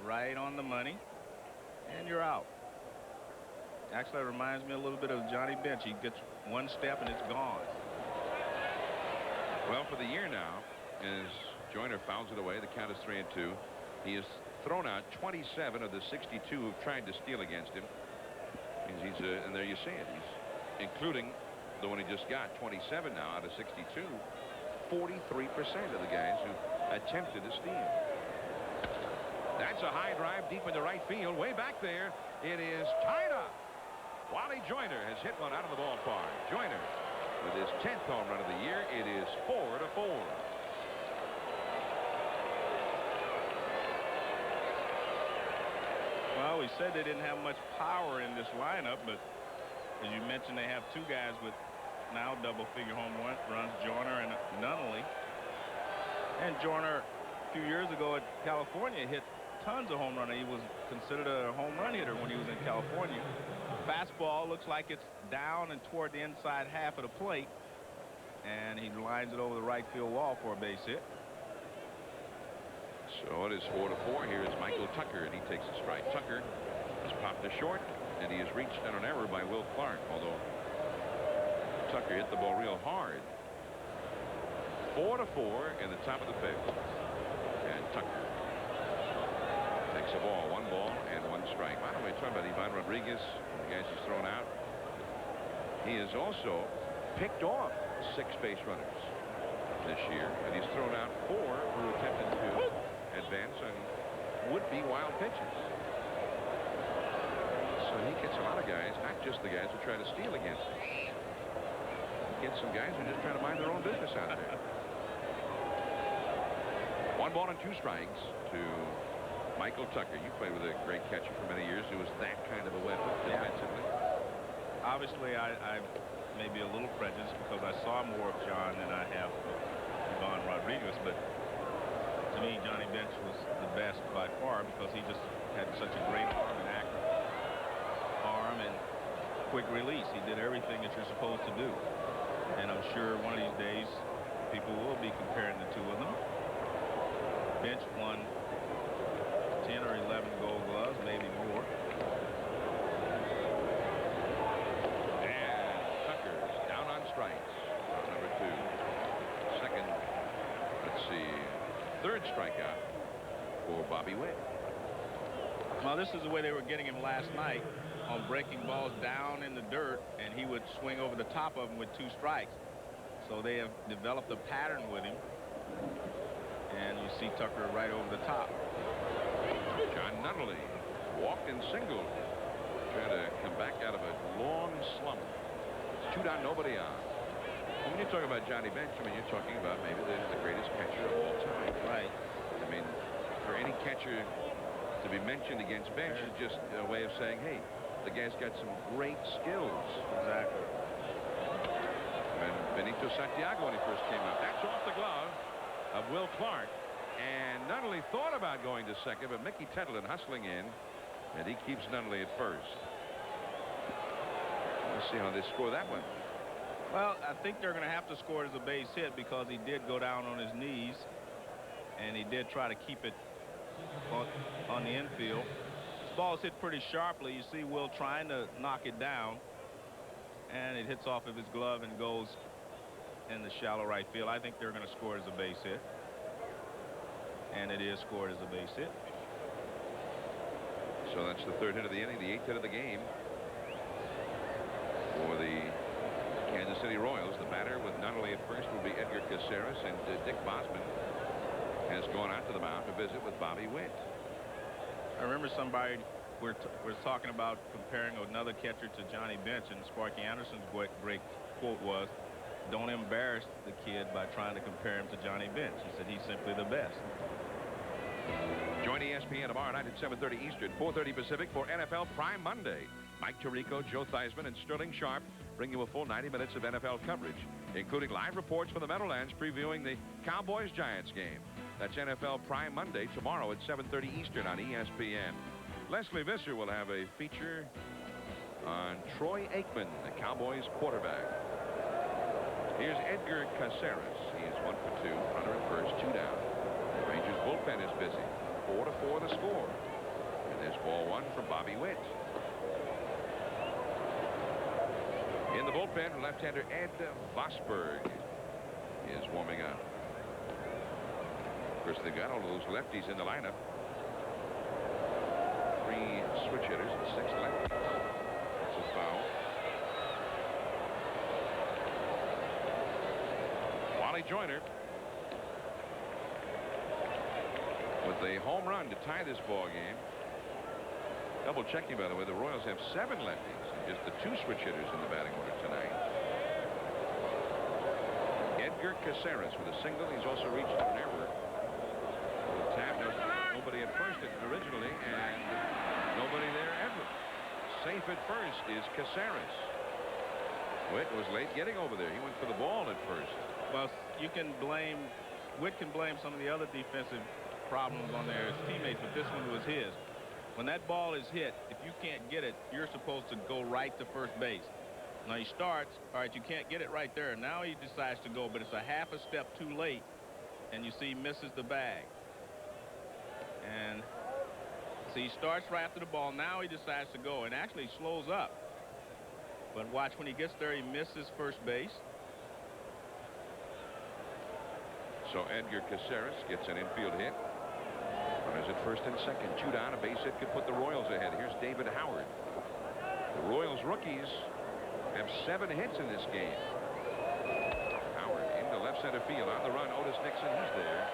Right on the money. And you're out. Actually, it reminds me a little bit of Johnny Bench. He gets one step and it's gone. Well, for the year now, as Joyner fouls it away, the count is 3-2. He has thrown out 27 of the 62 who've tried to steal against him. And there you see it. He's including the one he just got, 27 now out of 62. 43% of the guys who attempted to steal. That's a high drive deep into right field. Way back there. It is tied up. Wally Joyner has hit one out of the ballpark. Joyner with his 10th home run of the year. It is 4-4. Well, we said they didn't have much power in this lineup, but as you mentioned, they have two guys with now double-figure home runs, Joyner and Nunnally. And Joyner, a few years ago at California, hit tons of home runs. He was considered a home run hitter when he was in California. Fastball looks like it's down and toward the inside half of the plate, and he lines it over the right field wall for a base hit. So it is 4-4. Here is Michael Tucker, and he takes a strike. Tucker has popped to short, and he has reached on an error by Will Clark, although Tucker hit the ball real hard. 4-4 in the top of the 5th. And Tucker takes the ball. 1 ball and 1 strike. By the way, talking about Ivan Rodriguez, the guys he's thrown out, he has also picked off 6 base runners this year, and he's thrown out 4 who attempted to advance on would-be wild pitches. So he gets a lot of guys, not just the guys who try to steal against him. He gets some guys who are just trying to mind their own business out there. 1 ball and 2 strikes to Michael Tucker. You played with a great catcher for many years who was that kind of a weapon defensively. Obviously, I may be a little prejudiced because I saw more of John than I have Ivan Rodriguez, but to me, Johnny Bench was the best by far because he just had such a great arm and accurate arm and quick release. He did everything that you're supposed to do. And I'm sure one of these days people will be comparing the two of them. Bench won 10 or 11 gold gloves, maybe more. And Tucker's down on strikes. Number 2. Second, let's see, 3rd strikeout for Bobby Witt. Well, this is the way they were getting him last night on breaking balls down in the dirt, and he would swing over the top of them with 2 strikes. So they have developed a pattern with him, and you see Tucker right over the top. John Nunnally walked and singled, trying to come back out of a long slump. It's 2 down, nobody on. When you talk about Johnny Bench, I mean, you're talking about maybe the greatest catcher of all time. Right. I mean, for any catcher to be mentioned against Bench is just a way of saying, hey, the guy's got some great skills. Exactly. And Benito Santiago, when he first came up, that's off the glove of Will Clark. And Nunnally thought about going to second, but Mickey Tettleton hustling in, and he keeps Nunnally at first. Let's see how they score that one. Well, I think they're going to have to score it as a base hit because he did go down on his knees, and he did try to keep it on the infield. This ball is hit pretty sharply. You see Will trying to knock it down, and it hits off of his glove and goes in the shallow right field. I think they're going to score it as a base hit, and it is scored as a base hit. So that's the 3rd hit of the inning, the 8th hit of the game for the Kansas City Royals. The batter with Nunnally at first will be Edgar Caceres, and Dick Bosman has gone out to the mound to visit with Bobby Witt. I remember somebody was talking about comparing another catcher to Johnny Bench, and Sparky Anderson's great quote was, "Don't embarrass the kid by trying to compare him to Johnny Bench." He said he's simply the best. Join ESPN tomorrow night at 7:30 Eastern, 4:30 Pacific for NFL Prime Monday. Mike Tirico, Joe Theismann, and Sterling Sharp bring you a full 90 minutes of NFL coverage, including live reports from the Meadowlands previewing the Cowboys-Giants game. That's NFL Prime Monday tomorrow at 7:30 Eastern on ESPN. Leslie Visser will have a feature on Troy Aikman, the Cowboys quarterback. Here's Edgar Caceres. He is 1 for 2. Runner at first, 2 down. The Rangers bullpen is busy. 4-4 the score. And there's ball 1 from Bobby Witt. In the bullpen, left-hander Ed Vosberg is warming up. Of course, they've got all of those lefties in the lineup. 3 switch hitters and 6 lefties. That's a foul. Wally Joyner with a home run to tie this ball game. Double checking, by the way, the Royals have 7 lefties and just the 2 switch hitters in the batting order tonight. Edgar Caceres with a single. He's also reached an error. Tap, nobody at first originally, and nobody there ever. Safe at first is Caceres. Witt was late getting over there. He went for the ball at first. Well, Witt can blame some of the other defensive problems on their teammates, but this one was his. When that ball is hit, if you can't get it, you're supposed to go right to first base. Now he starts, all right, you can't get it right there. Now he decides to go, but it's a half a step too late, and you see he misses the bag. And see, he starts right after the ball. Now he decides to go and actually slows up. But watch, when he gets there, he misses first base. So Edgar Caceres gets an infield hit. Runners at first and second. 2 down. A base hit could put the Royals ahead. Here's David Howard. The Royals rookies have 7 hits in this game. Howard into left center field. On the run, Otis Nixon. He's there.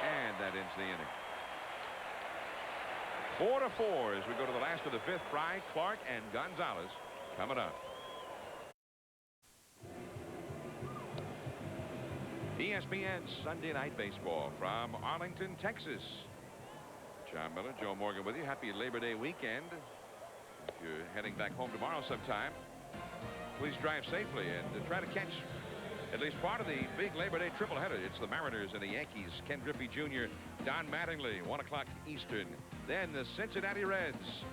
And that ends the inning. 4-4 as we go to the last of the 5th. Fry, Clark, and Gonzalez coming up. ESPN Sunday Night Baseball from Arlington, Texas. John Miller, Joe Morgan with you. Happy Labor Day weekend. If you're heading back home tomorrow sometime, please drive safely and try to catch at least part of the big Labor Day triple-header. It's the Mariners and the Yankees. Ken Griffey Jr., Don Mattingly, 1 o'clock Eastern. Then the Cincinnati Reds.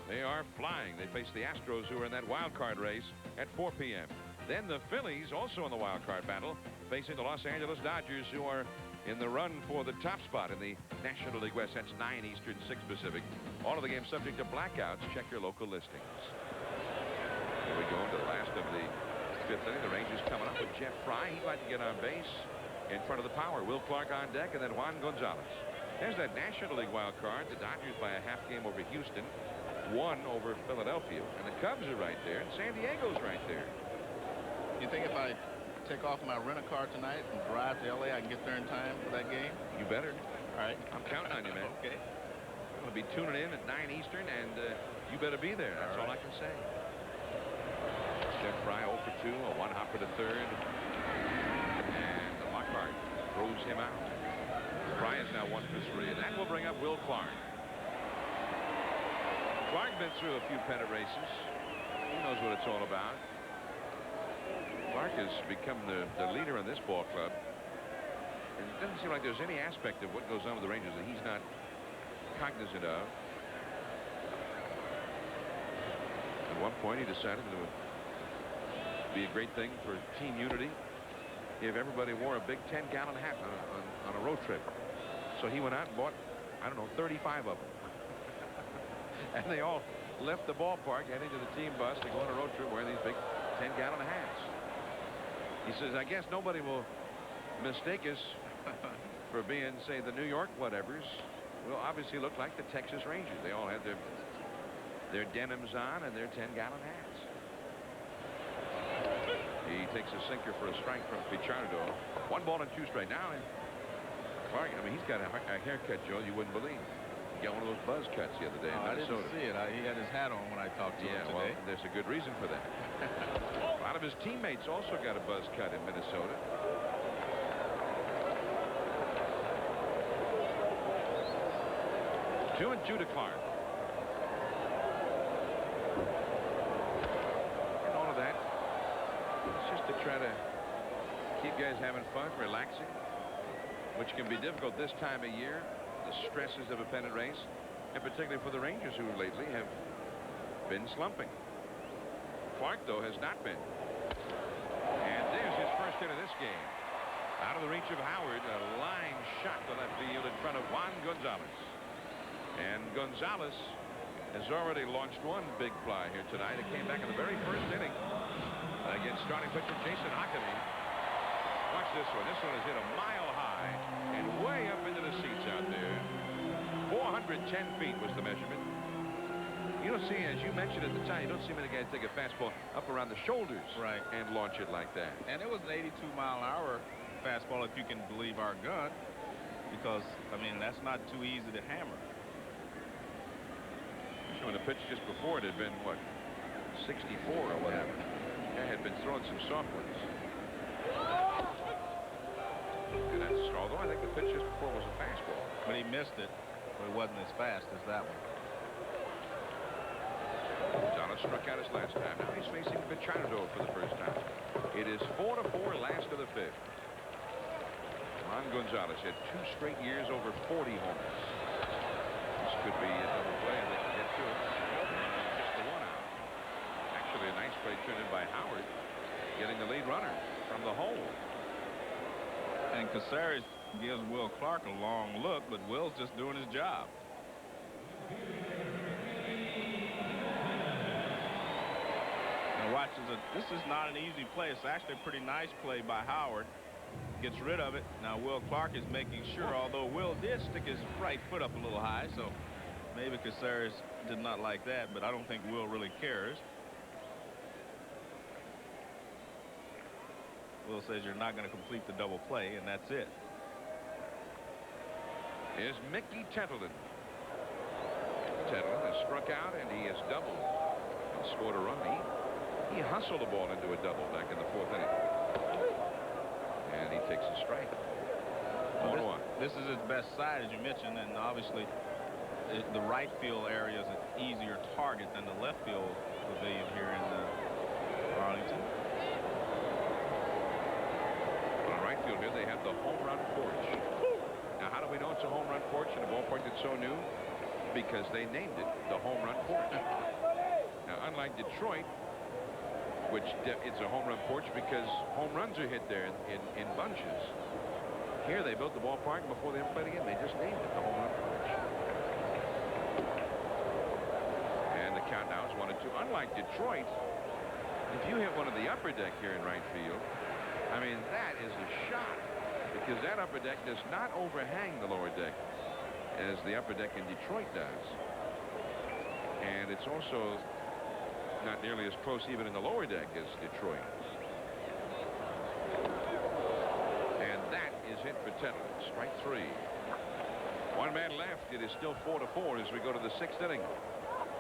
They are flying. They face the Astros, who are in that wild card race, at 4 p.m. Then the Phillies, also in the wild card battle, facing the Los Angeles Dodgers, who are in the run for the top spot in the National League West. That's 9 Eastern, 6 Pacific. All of the games subject to blackouts. Check your local listings. Here we go into the last of the 5th inning. The Rangers coming up with Jeff Fry. He'd like to get on base in front of the power. Will Clark on deck, and then Juan Gonzalez. There's that National League wild card. The Dodgers by a half game over Houston, 1 over Philadelphia. And the Cubs are right there, and San Diego's right there. You think if I take off my rent-a-car tonight and drive to L.A., I can get there in time for that game? You better. All right. I'm counting on you, man. Okay. I'm going to be tuning in at 9 Eastern, and you better be there. That's all I can say. Jeff Fry 0 for 2, a 1-hopper to third. And Lockhart throws him out. Fry is now 1 for 3, and that will bring up Will Clark. Clark been through a few pennant races. He knows what it's all about. Clark has become the leader in this ball club. And it doesn't seem like there's any aspect of what goes on with the Rangers that he's not cognizant of. At one point, he decided that it would be a great thing for team unity if everybody wore a big 10-gallon hat on a road trip. So he went out and bought, I don't know, 35 of them. And they all left the ballpark, heading to the team bus to go on a road trip wearing these big 10-gallon hats. He says, I guess nobody will mistake us for being, say, the New York whatevers. We'll obviously look like the Texas Rangers. They all had their denims on and their 10-gallon hats. He takes a sinker for a strike from Pichardo. 1 ball and 2 straight. Now, Clark, I mean, he's got a haircut, Joe, you wouldn't believe. He got one of those buzz cuts the other day in Minnesota. I didn't see it. He had his hat on when I talked to him today. Well, there's a good reason for that. A lot of his teammates also got a buzz cut in Minnesota. Two and 2 to Clark. And all of that, it's just to try to keep guys having fun, relaxing, which can be difficult this time of year. The stresses of a pennant race, and particularly for the Rangers, who lately have been slumping. Clark, though, has not been. And there's his first hit of this game. Out of the reach of Howard, a line shot to left field in front of Juan Gonzalez. And Gonzalez has already launched 1 big fly here tonight. It came back in the very first inning against starting pitcher Jason Hockney. Watch this one. This one is hit a mile high and way up into the seats out there. 410 feet was the measurement. You don't see, as you mentioned at the time, you don't see many guys take a fastball up around the shoulders and launch it like that. And it was an 82-mile-an-hour fastball, if you can believe our gun, because, I mean, that's not too easy to hammer. When the pitch just before it had been, what, 64 or whatever. Guy had been throwing some soft ones. And that's, although I think the pitch just before was a fastball. But he missed it, but it wasn't as fast as that one. Gonzalez struck out his last time. Now he's facing Pichardo for the first time. It is 4-4, last of the 5th. Juan Gonzalez had 2 straight years over 40 homers. This could be a double play, and they can get to it. Just the 1 out. Actually, a nice play turned in by Howard, getting the lead runner from the hole. And Caceres gives Will Clark a long look, but Will's just doing his job. Now watch, this is not an easy play. It's actually a pretty nice play by Howard. gets rid of it. Now Will Clark is making sure, although Will did stick his right foot up a little high, so maybe Caceres did not like that, but I don't think Will really cares. Will says you're not going to complete the double play, and that's it. Is Mickey Tettleton. Tettleton has struck out, and he has doubled and scored a run. He hustled the ball into a double back in the 4th inning. And he takes a strike. Well, this is his best side, as you mentioned, and obviously the right field area is an easier target than the left field pavilion here in Arlington. On right field here, they have the home run porch. Now, how do we know it's a home run porch in a ballpark that's so new? Because they named it the home run porch. Now, unlike Detroit, which it's a home run porch because home runs are hit there in bunches. Here, they built the ballpark, and before they ever played again, they just named it the home run porch. And the count now is 1-2. Unlike Detroit, if you hit one of the upper deck here in right field, I mean, that is a shot, because that upper deck does not overhang the lower deck as the upper deck in Detroit does. And it's also not nearly as close even in the lower deck as Detroit. And that is hit for Tettleton. Strike 3. 1 man left. It is still 4-4 as we go to the 6th inning.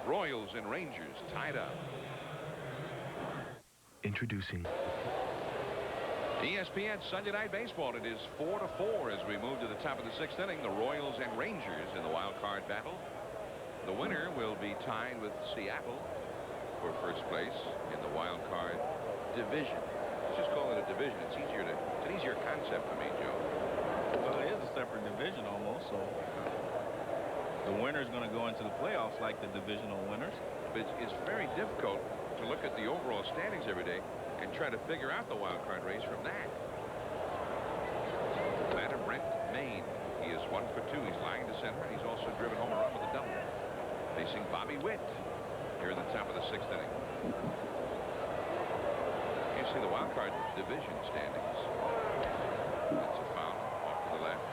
Royals and Rangers tied up. Introducing ESPN Sunday Night Baseball. It is 4-4 as we move to the top of the 6th inning. The Royals and Rangers in the wild card battle. The winner will be tied with Seattle for first place in the wild card division. Let's just call it a division. It's an easier concept for me, Joe. Well, it is a separate division almost, so the winner is going to go into the playoffs like the divisional winners. But it's very difficult to look at the overall standings every day and try to figure out the wild card race from that. Batter Brent Maine. He is 1 for 2. He's lying to center, and he's also driven home a run with a double. Facing Bobby Witt here in the top of the 6th inning. You see the wild card division standings. That's a foul off to the left.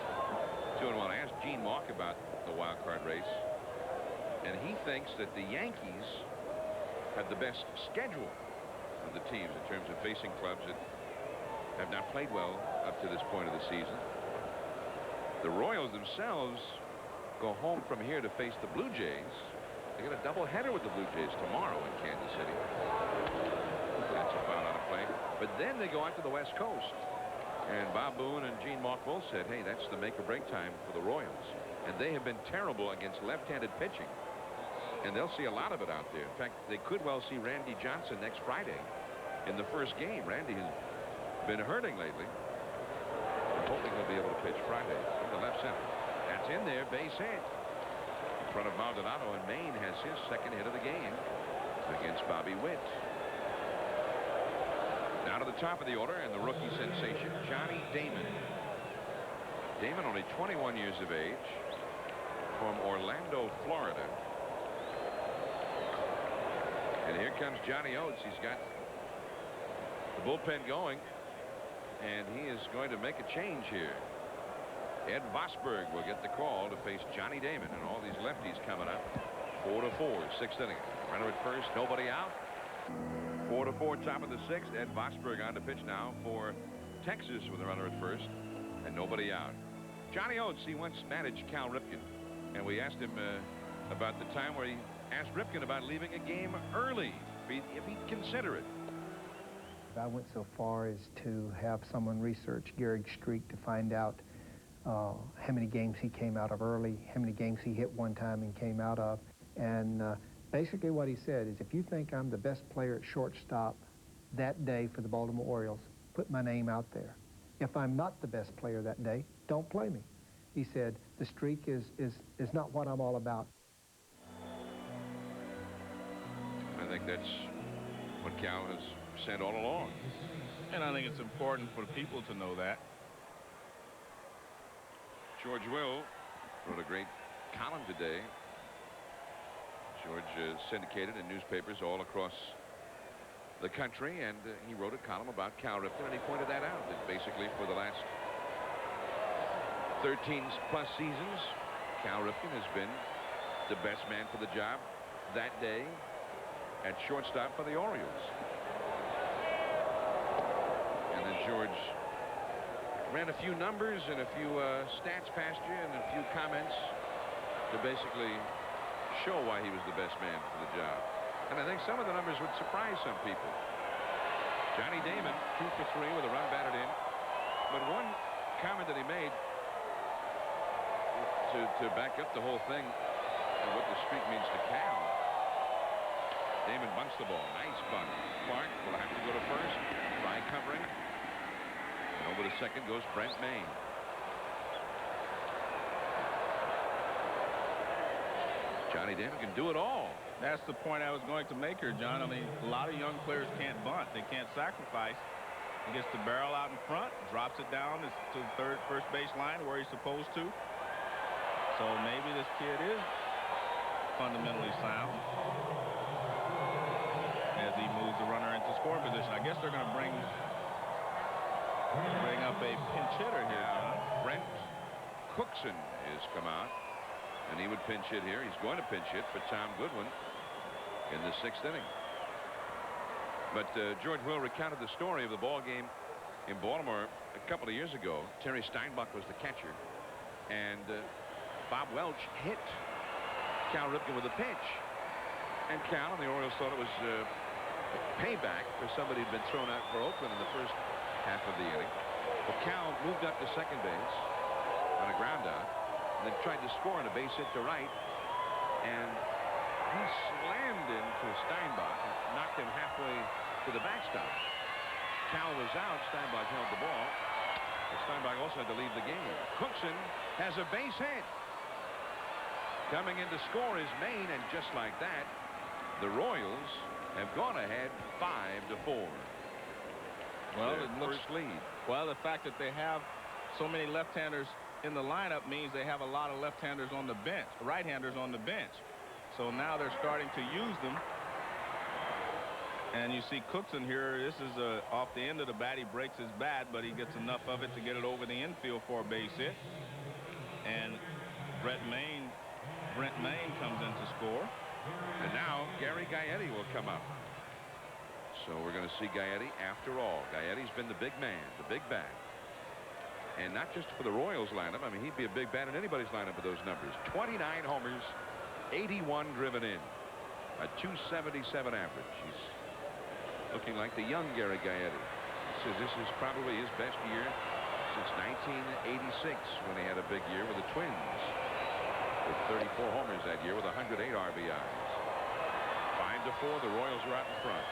2-1. I asked Gene Mauch about the wild card race, and he thinks that the Yankees have the best schedule of the teams in terms of facing clubs that have not played well up to this point of the season. The Royals themselves go home from here to face the Blue Jays. They get a doubleheader with the Blue Jays tomorrow in Kansas City. That's a foul on a play. But then they go out to the West Coast. And Bob Boone and Gene Mauch both said, hey, that's the make or break time for the Royals. And they have been terrible against left-handed pitching. And they'll see a lot of it out there. In fact, they could well see Randy Johnson next Friday in the first game. Randy has been hurting lately. I'm hoping he'll be able to pitch Friday from the left center. That's in there, base hit. In front of Maldonado, and Maine has his second hit of the game against Bobby Witt. Now to the top of the order, and the rookie sensation, Johnny Damon. Damon, only 21 years of age, from Orlando, Florida. And here comes Johnny Oates. He's got the bullpen going, and he is going to make a change here. Ed Vosberg will get the call to face Johnny Damon, and all these lefties coming up. 4-4, 6th inning. Runner at first, nobody out. 4-4, top of the 6th. Ed Vosberg on to pitch now for Texas with a runner at first and nobody out. Johnny Oates, he once managed Cal Ripken, and we asked him about the time where he asked Ripken about leaving a game early, if he'd consider it. I went so far as to have someone research Gehrig Streak to find out how many games he came out of early, how many games he hit one time and came out of. And basically what he said is, if you think I'm the best player at shortstop that day for the Baltimore Orioles, put my name out there. If I'm not the best player that day, don't play me. He said, the streak is not what I'm all about. I think that's what Cal has said all along. And I think it's important for people to know that. George Will wrote a great column today. George syndicated in newspapers all across the country, and he wrote a column about Cal Ripken, and he pointed that out, that basically for the last 13-plus seasons, Cal Ripken has been the best man for the job that day at shortstop for the Orioles. And then George ran a few numbers and a few stats past you and a few comments to basically show why he was the best man for the job. And I think some of the numbers would surprise some people. Johnny Damon, 2 for 3 with a run batted in. But one comment that he made to back up the whole thing and what the streak means to Cal. Damon bunts the ball. Nice bunt. Clark will have to go to first. Try covering. And over to second goes Brent Mayne. Johnny Damon can do it all. That's the point I was going to make here, John. I mean, a lot of young players can't bunt. They can't sacrifice. He gets the barrel out in front, drops it down to the first base line where he's supposed to. So maybe this kid is fundamentally sound as he moves the runner into scoring position. I guess they're going to bring up a pinch hitter here, John. Brent Cookson has come out, and he would pinch hit here. He's going to pinch hit for Tom Goodwin in the 6th inning. But George Will recounted the story of the ball game in Baltimore a couple of years ago. Terry Steinbach was the catcher, and Bob Welch hit Cal Ripken with a pitch. And Cal and the Orioles thought it was payback for somebody who'd been thrown out for Oakland in the first half of the inning. Well, Cal moved up to second base on a ground out, and then tried to score on a base hit to right, and he slammed into Steinbach and knocked him halfway to the backstop. Cal was out. Steinbach held the ball. But Steinbach also had to leave the game. Cookson has a base hit. Coming in to score is Mayne, and just like that, the Royals have gone ahead 5-4. Well, Their it looks first lead. Well, the fact that they have so many left-handers in the lineup means they have a lot of left-handers on the bench, right-handers on the bench. So now they're starting to use them. And you see Cookson here. This is off the end of the bat. He breaks his bat, but he gets enough of it to get it over the infield for a base hit. And Brent Mayne comes in to score. And now Gary Gaetti will come up. So we're going to see Gaetti after all. Gaetti's been the big man, the big bat. And not just for the Royals lineup. I mean, he'd be a big bat in anybody's lineup with those numbers. 29 homers, 81 driven in, a .277 average. He's looking like the young Gary Gaetti. He says this is probably his best year since 1986, when he had a big year with the Twins, with 34 homers that year with 108 RBIs. 5-4, the Royals are out in front.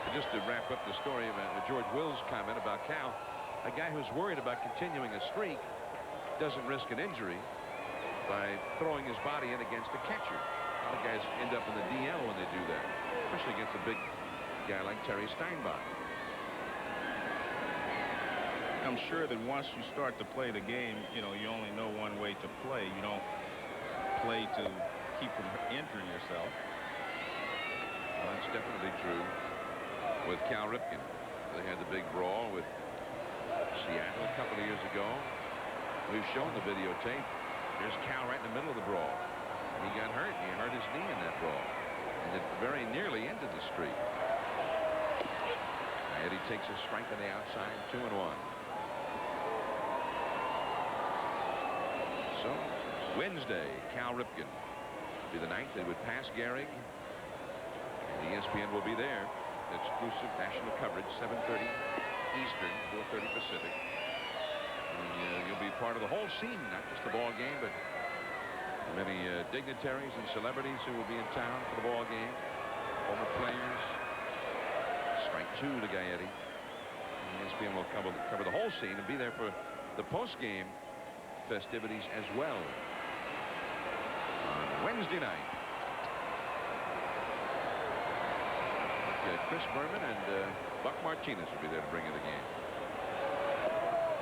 And just to wrap up the story of George Will's comment about Cal, a guy who's worried about continuing a streak doesn't risk an injury by throwing his body in against a catcher. A lot of guys end up in the DL when they do that, especially against a big guy like Terry Steinbach. I'm sure that once you start to play the game, you know, you only know one way to play. You don't play to keep from injuring yourself. Well, that's definitely true with Cal Ripken. They had the big brawl with Seattle a couple of years ago. We've shown the videotape. There's Cal right in the middle of the brawl. He got hurt. He hurt his knee in that brawl, and it very nearly ended the streak. Eddie takes a strike on the outside, 2-1. So Wednesday, Cal Ripken be the night they would pass Gehrig. And ESPN will be there. Exclusive national coverage, 7:30 Eastern, 4:30 Pacific. And you'll be part of the whole scene, not just the ball game, but many dignitaries and celebrities who will be in town for the ball game. Former players. Strike 2 to Gaetti. ESPN will cover the whole scene and be there for the post-game festivities as well on Wednesday night. Chris Berman and Buck Martinez will be there to bring you the game.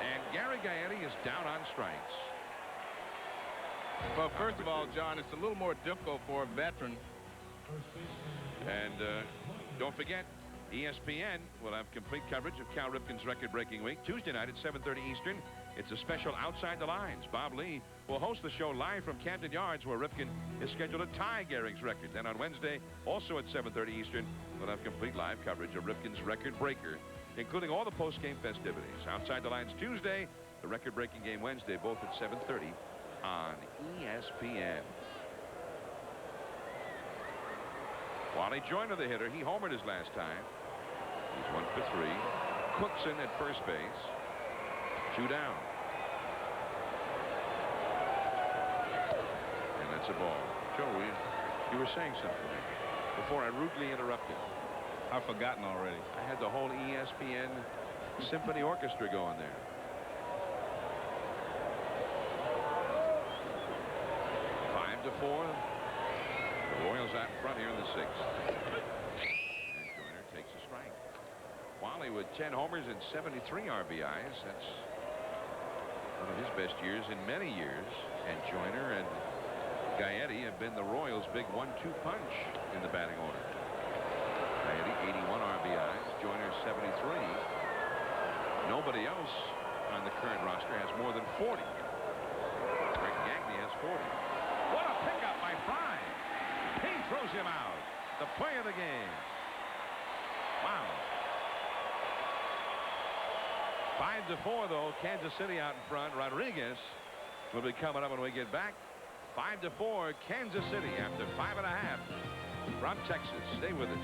And Gary Gaetti is down on strikes. Well, first of all, John, it's a little more difficult for a veteran. And Don't forget, ESPN will have complete coverage of Cal Ripken's record-breaking week. Tuesday night at 7:30 Eastern. It's a special Outside the Lines. Bob Lee will host the show live from Camden Yards, where Ripken is scheduled to tie Gehrig's record. Then on Wednesday, also at 7:30 Eastern, we'll have complete live coverage of Ripken's record breaker, including all the post-game festivities. Outside the Lines Tuesday, the record-breaking game Wednesday, both at 7:30 on ESPN. Wally Joyner, the hitter, he homered his last time. He's 1 for 3. Cookson at first base. 2 down. And that's a ball. Joe, you were saying something before I rudely interrupted. I've forgotten already. I had the whole ESPN symphony orchestra going there. 5-4. The Royals out in front here in the 6th. And Joyner takes a strike. Wally with 10 homers and 73 RBIs. That's one of his best years in many years. And Joyner and Gaetti have been the Royals' big 1-2 punch in the batting order. Gaetti 81 RBIs. Joyner 73. Nobody else on the current roster has more than 40. Greg Gagne has 40. What a pickup by Fry. He throws him out. The play of the game. Wow. 5-4 though. Kansas City out in front. Rodriguez will be coming up when we get back. 5-4 Kansas City after 5.5 from Texas. Stay with us.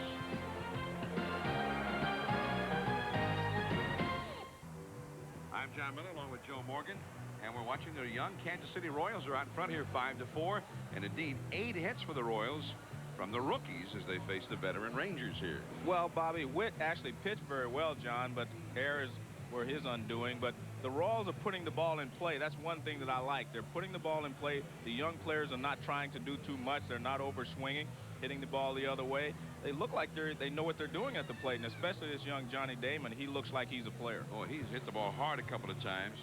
I'm John Miller along with Joe Morgan, and we're watching the young Kansas City Royals are out in front here 5-4, and indeed 8 hits for the Royals from the rookies as they face the veteran Rangers here. Well, Bobby, Witt actually pitched very well, John, but errors were his undoing. But the Royals are putting the ball in play. That's one thing that I like. They're putting the ball in play. The young players are not trying to do too much. They're not over swinging, hitting the ball the other way. They look like they know what they're doing at the plate, and especially this young Johnny Damon. He looks like he's a player. Oh, he's hit the ball hard a couple of times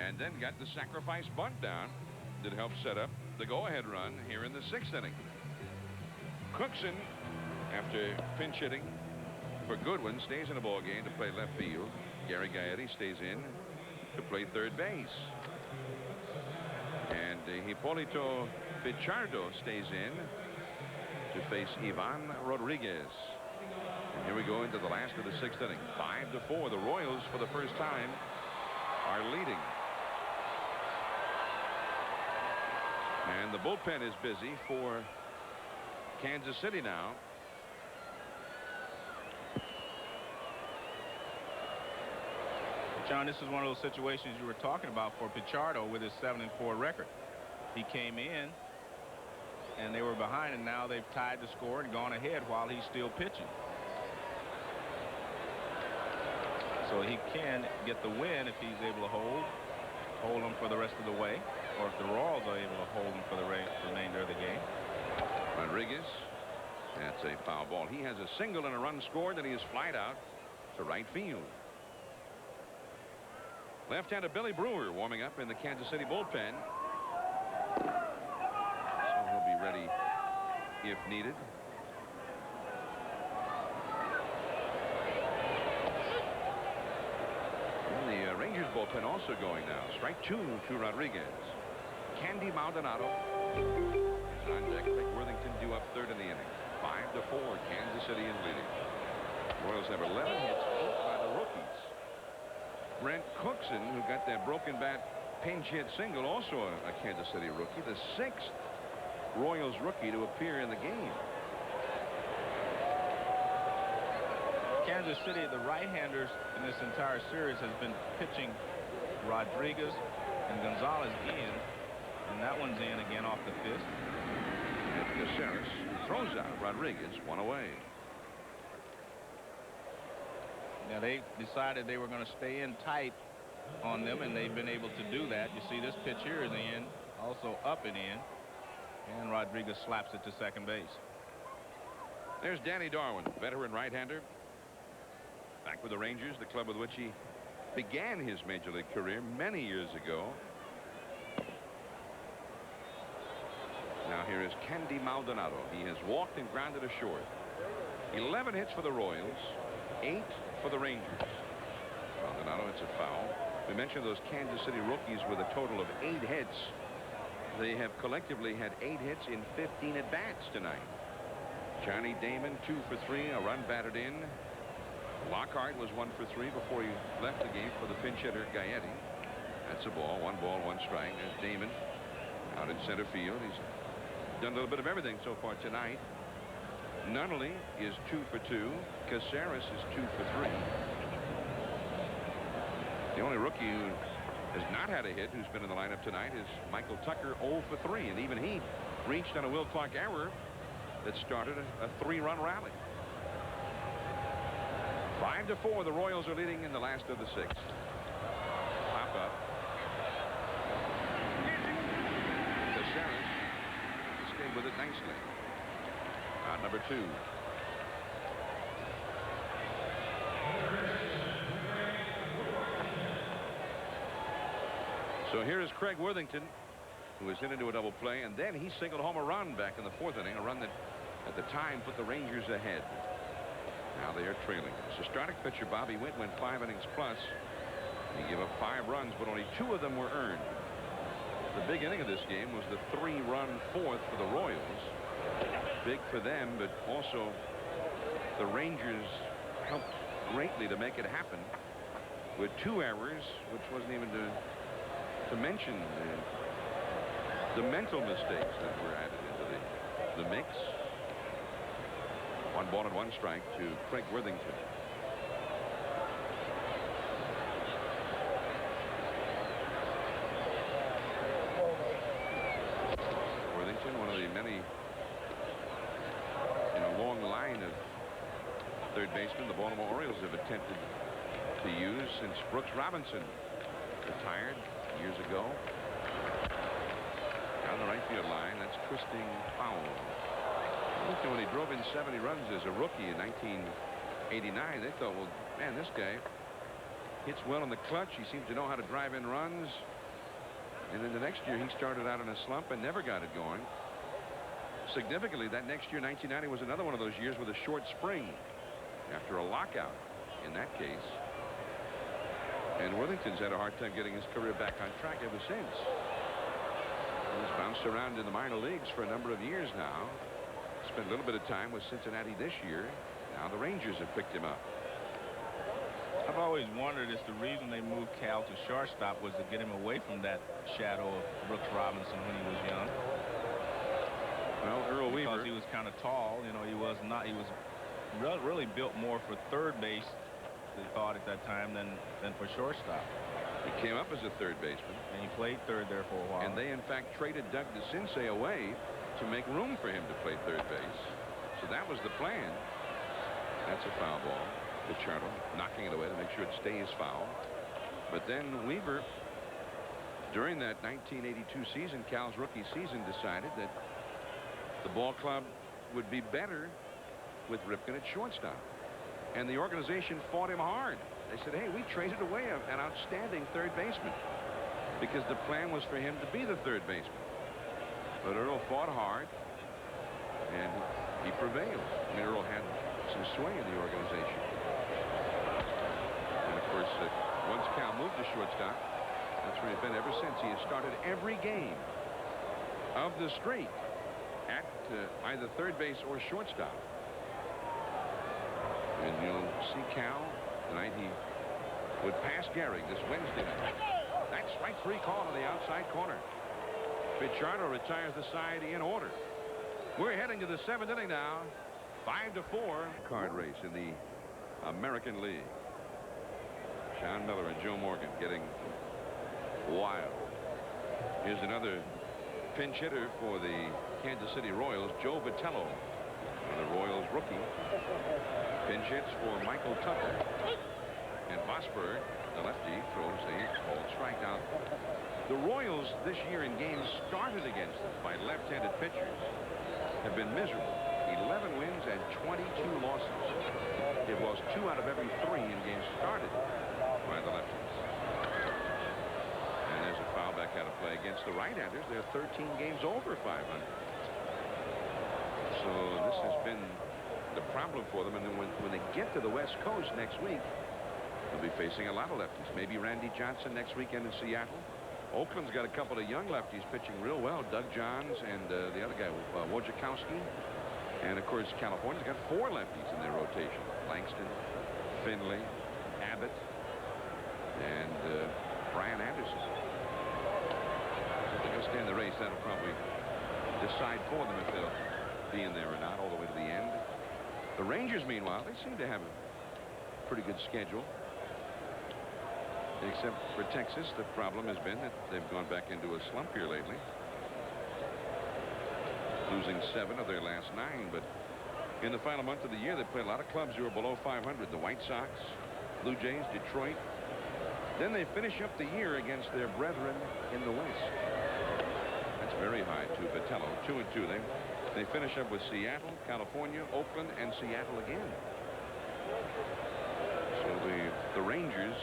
and then got the sacrifice bunt down that helped set up the go-ahead run here in the 6th inning. Cookson, after pinch hitting for Goodwin, stays in the ball game to play left field. Gary Gaetti stays in to play third base. And Hipólito Pichardo stays in to face Ivan Rodriguez. And here we go into the last of the 6th inning. 5-4. The Royals, for the first time, are leading. And the bullpen is busy for Kansas City now. John, this is one of those situations you were talking about for Pichardo with his 7-4 record. He came in and they were behind, and now they've tied the score and gone ahead while he's still pitching. So he can get the win if he's able to hold them for the rest of the way, or if the Royals are able to hold them for the remainder of the game. Rodriguez, that's a foul ball. He has a single and a run scored, and he is flied out to right field. Left-hander Billy Brewer warming up in the Kansas City bullpen. So he'll be ready if needed. And the Rangers bullpen also going now. Strike 2 to Rodriguez. Candy Maldonado is on deck. Rick Worthington due up third in the inning. 5-4. Kansas City is leading. Royals have 11 hits, 8 by the rookies. Brent Cookson, who got that broken bat pinch hit single, also a Kansas City rookie, the 6th Royals rookie to appear in the game. Kansas City, the right-handers in this entire series has been pitching Rodriguez and Gonzalez in, and that one's in again off the fifth. And Caceres throws out Rodriguez, one away. Now they decided they were going to stay in tight on them, and they've been able to do that. You see this pitch here is in, also up and in, and Rodriguez slaps it to second base. There's Danny Darwin, veteran right-hander, back with the Rangers, the club with which he began his major league career many years ago. Now here is Candy Maldonado. He has walked and grounded a short. 11 hits for the Royals, 8 for the Rangers. Maldonado, it's a foul. We mentioned those Kansas City rookies with a total of 8 hits. They have collectively had 8 hits in 15 at-bats tonight. Johnny Damon, 2 for 3, a run batted in. Lockhart was 1 for 3 before he left the game for the pinch hitter Gaetti. That's a ball, 1 ball, 1 strike. There's Damon out in center field. He's done a little bit of everything so far tonight. Nunnally is 2 for 2. Caceres is 2 for 3. The only rookie who has not had a hit who's been in the lineup tonight is Michael Tucker, 0 for 3, and even he reached on a Will Clark error that started a 3-run rally. 5-4, the Royals are leading in the last of the 6th. Pop up. Caceres stayed with it nicely. Out number 2. So here is Craig Worthington, who was hit into a double play, and then he singled home a run back in the 4th inning, a run that at the time put the Rangers ahead. Now they are trailing. So starting pitcher Bobby Witt went 5 innings plus. He gave up 5 runs, but only 2 of them were earned. The big inning of this game was the 3-run 4th for the Royals. Big for them, but also the Rangers helped greatly to make it happen with 2 errors, which wasn't even to mention the mental mistakes that were added into the mix. 1 ball and 1 strike to Craig Worthington. Worthington, one of the many in a long line of third basemen the Baltimore Orioles have attempted to use since Brooks Robinson retired years ago. Down the right field line, that's twisting foul. When he drove in 70 runs as a rookie in 1989, they thought, well, man, this guy hits well in the clutch. He seems to know how to drive in runs. And then the next year, he started out in a slump and never got it going. Significantly, that next year, 1990, was another one of those years with a short spring after a lockout in that case. And Worthington's had a hard time getting his career back on track ever since. He's bounced around in the minor leagues for a number of years now. Spent a little bit of time with Cincinnati this year. Now the Rangers have picked him up. I've always wondered if the reason they moved Cal to shortstop was to get him away from that shadow of Brooks Robinson when he was young. Well, Earl Weaver, because he was kind of tall, you know, he was really built more for third base, they thought at that time, than for shortstop. He came up as a third baseman. And he played third there for a while. And they, in fact, traded Doug DeCinces away to make room for him to play third base. So that was the plan. That's a foul ball. Pichardo knocking it away to make sure it stays foul. But then Weaver, during that 1982 season, Cal's rookie season, decided that the ball club would be better with Ripken at shortstop. And the organization fought him hard. They said, hey, we traded away an outstanding third baseman because the plan was for him to be the third baseman. But Earl fought hard, and he prevailed. I mean, Earl had some sway in the organization. And, of course, once Cal moved to shortstop, that's where he's been ever since. He has started every game of the streak at either third base or shortstop. And you'll see Cal tonight. He would pass Gehrig this Wednesday night. That's strike 3 call on the outside corner. Pichardo retires the side in order. We're heading to the 7th inning now. 5-4 card race in the American League. Sean Miller and Joe Morgan getting wild. Here's another pinch hitter for the Kansas City Royals, Joe Vitello, the Royals rookie. Pinch hits for Michael Tucker. And Vosberg, the lefty, throws a called strikeout. The Royals this year in games started against them by left-handed pitchers have been miserable. 11 wins and 22 losses. They've lost 2 out of every 3 in games started by the lefties. And there's a foul back out of play against the right-handers. They're 13 games over 500. So this has been the problem for them. And then when they get to the West Coast next week, they'll be facing a lot of lefties. Maybe Randy Johnson next weekend in Seattle. Oakland's got a couple of young lefties pitching real well. Doug Johns and the other guy, Wojciechowski. And, of course, California's got 4 lefties in their rotation. Langston, Finley, Abbott, and Brian Anderson. If they're going to stay in the race, that'll probably decide for them if they'll be in there or not all the way to the end. The Rangers, meanwhile, they seem to have a pretty good schedule. Except for Texas, the problem has been that they've gone back into a slump here lately. Losing 7 of their last 9. But in the final month of the year, they play a lot of clubs who are below 500. The White Sox, Blue Jays, Detroit. Then they finish up the year against their brethren in the West. That's very high to Vitello. 2-2. They finish up with Seattle, California, Oakland, and Seattle again. So the Rangers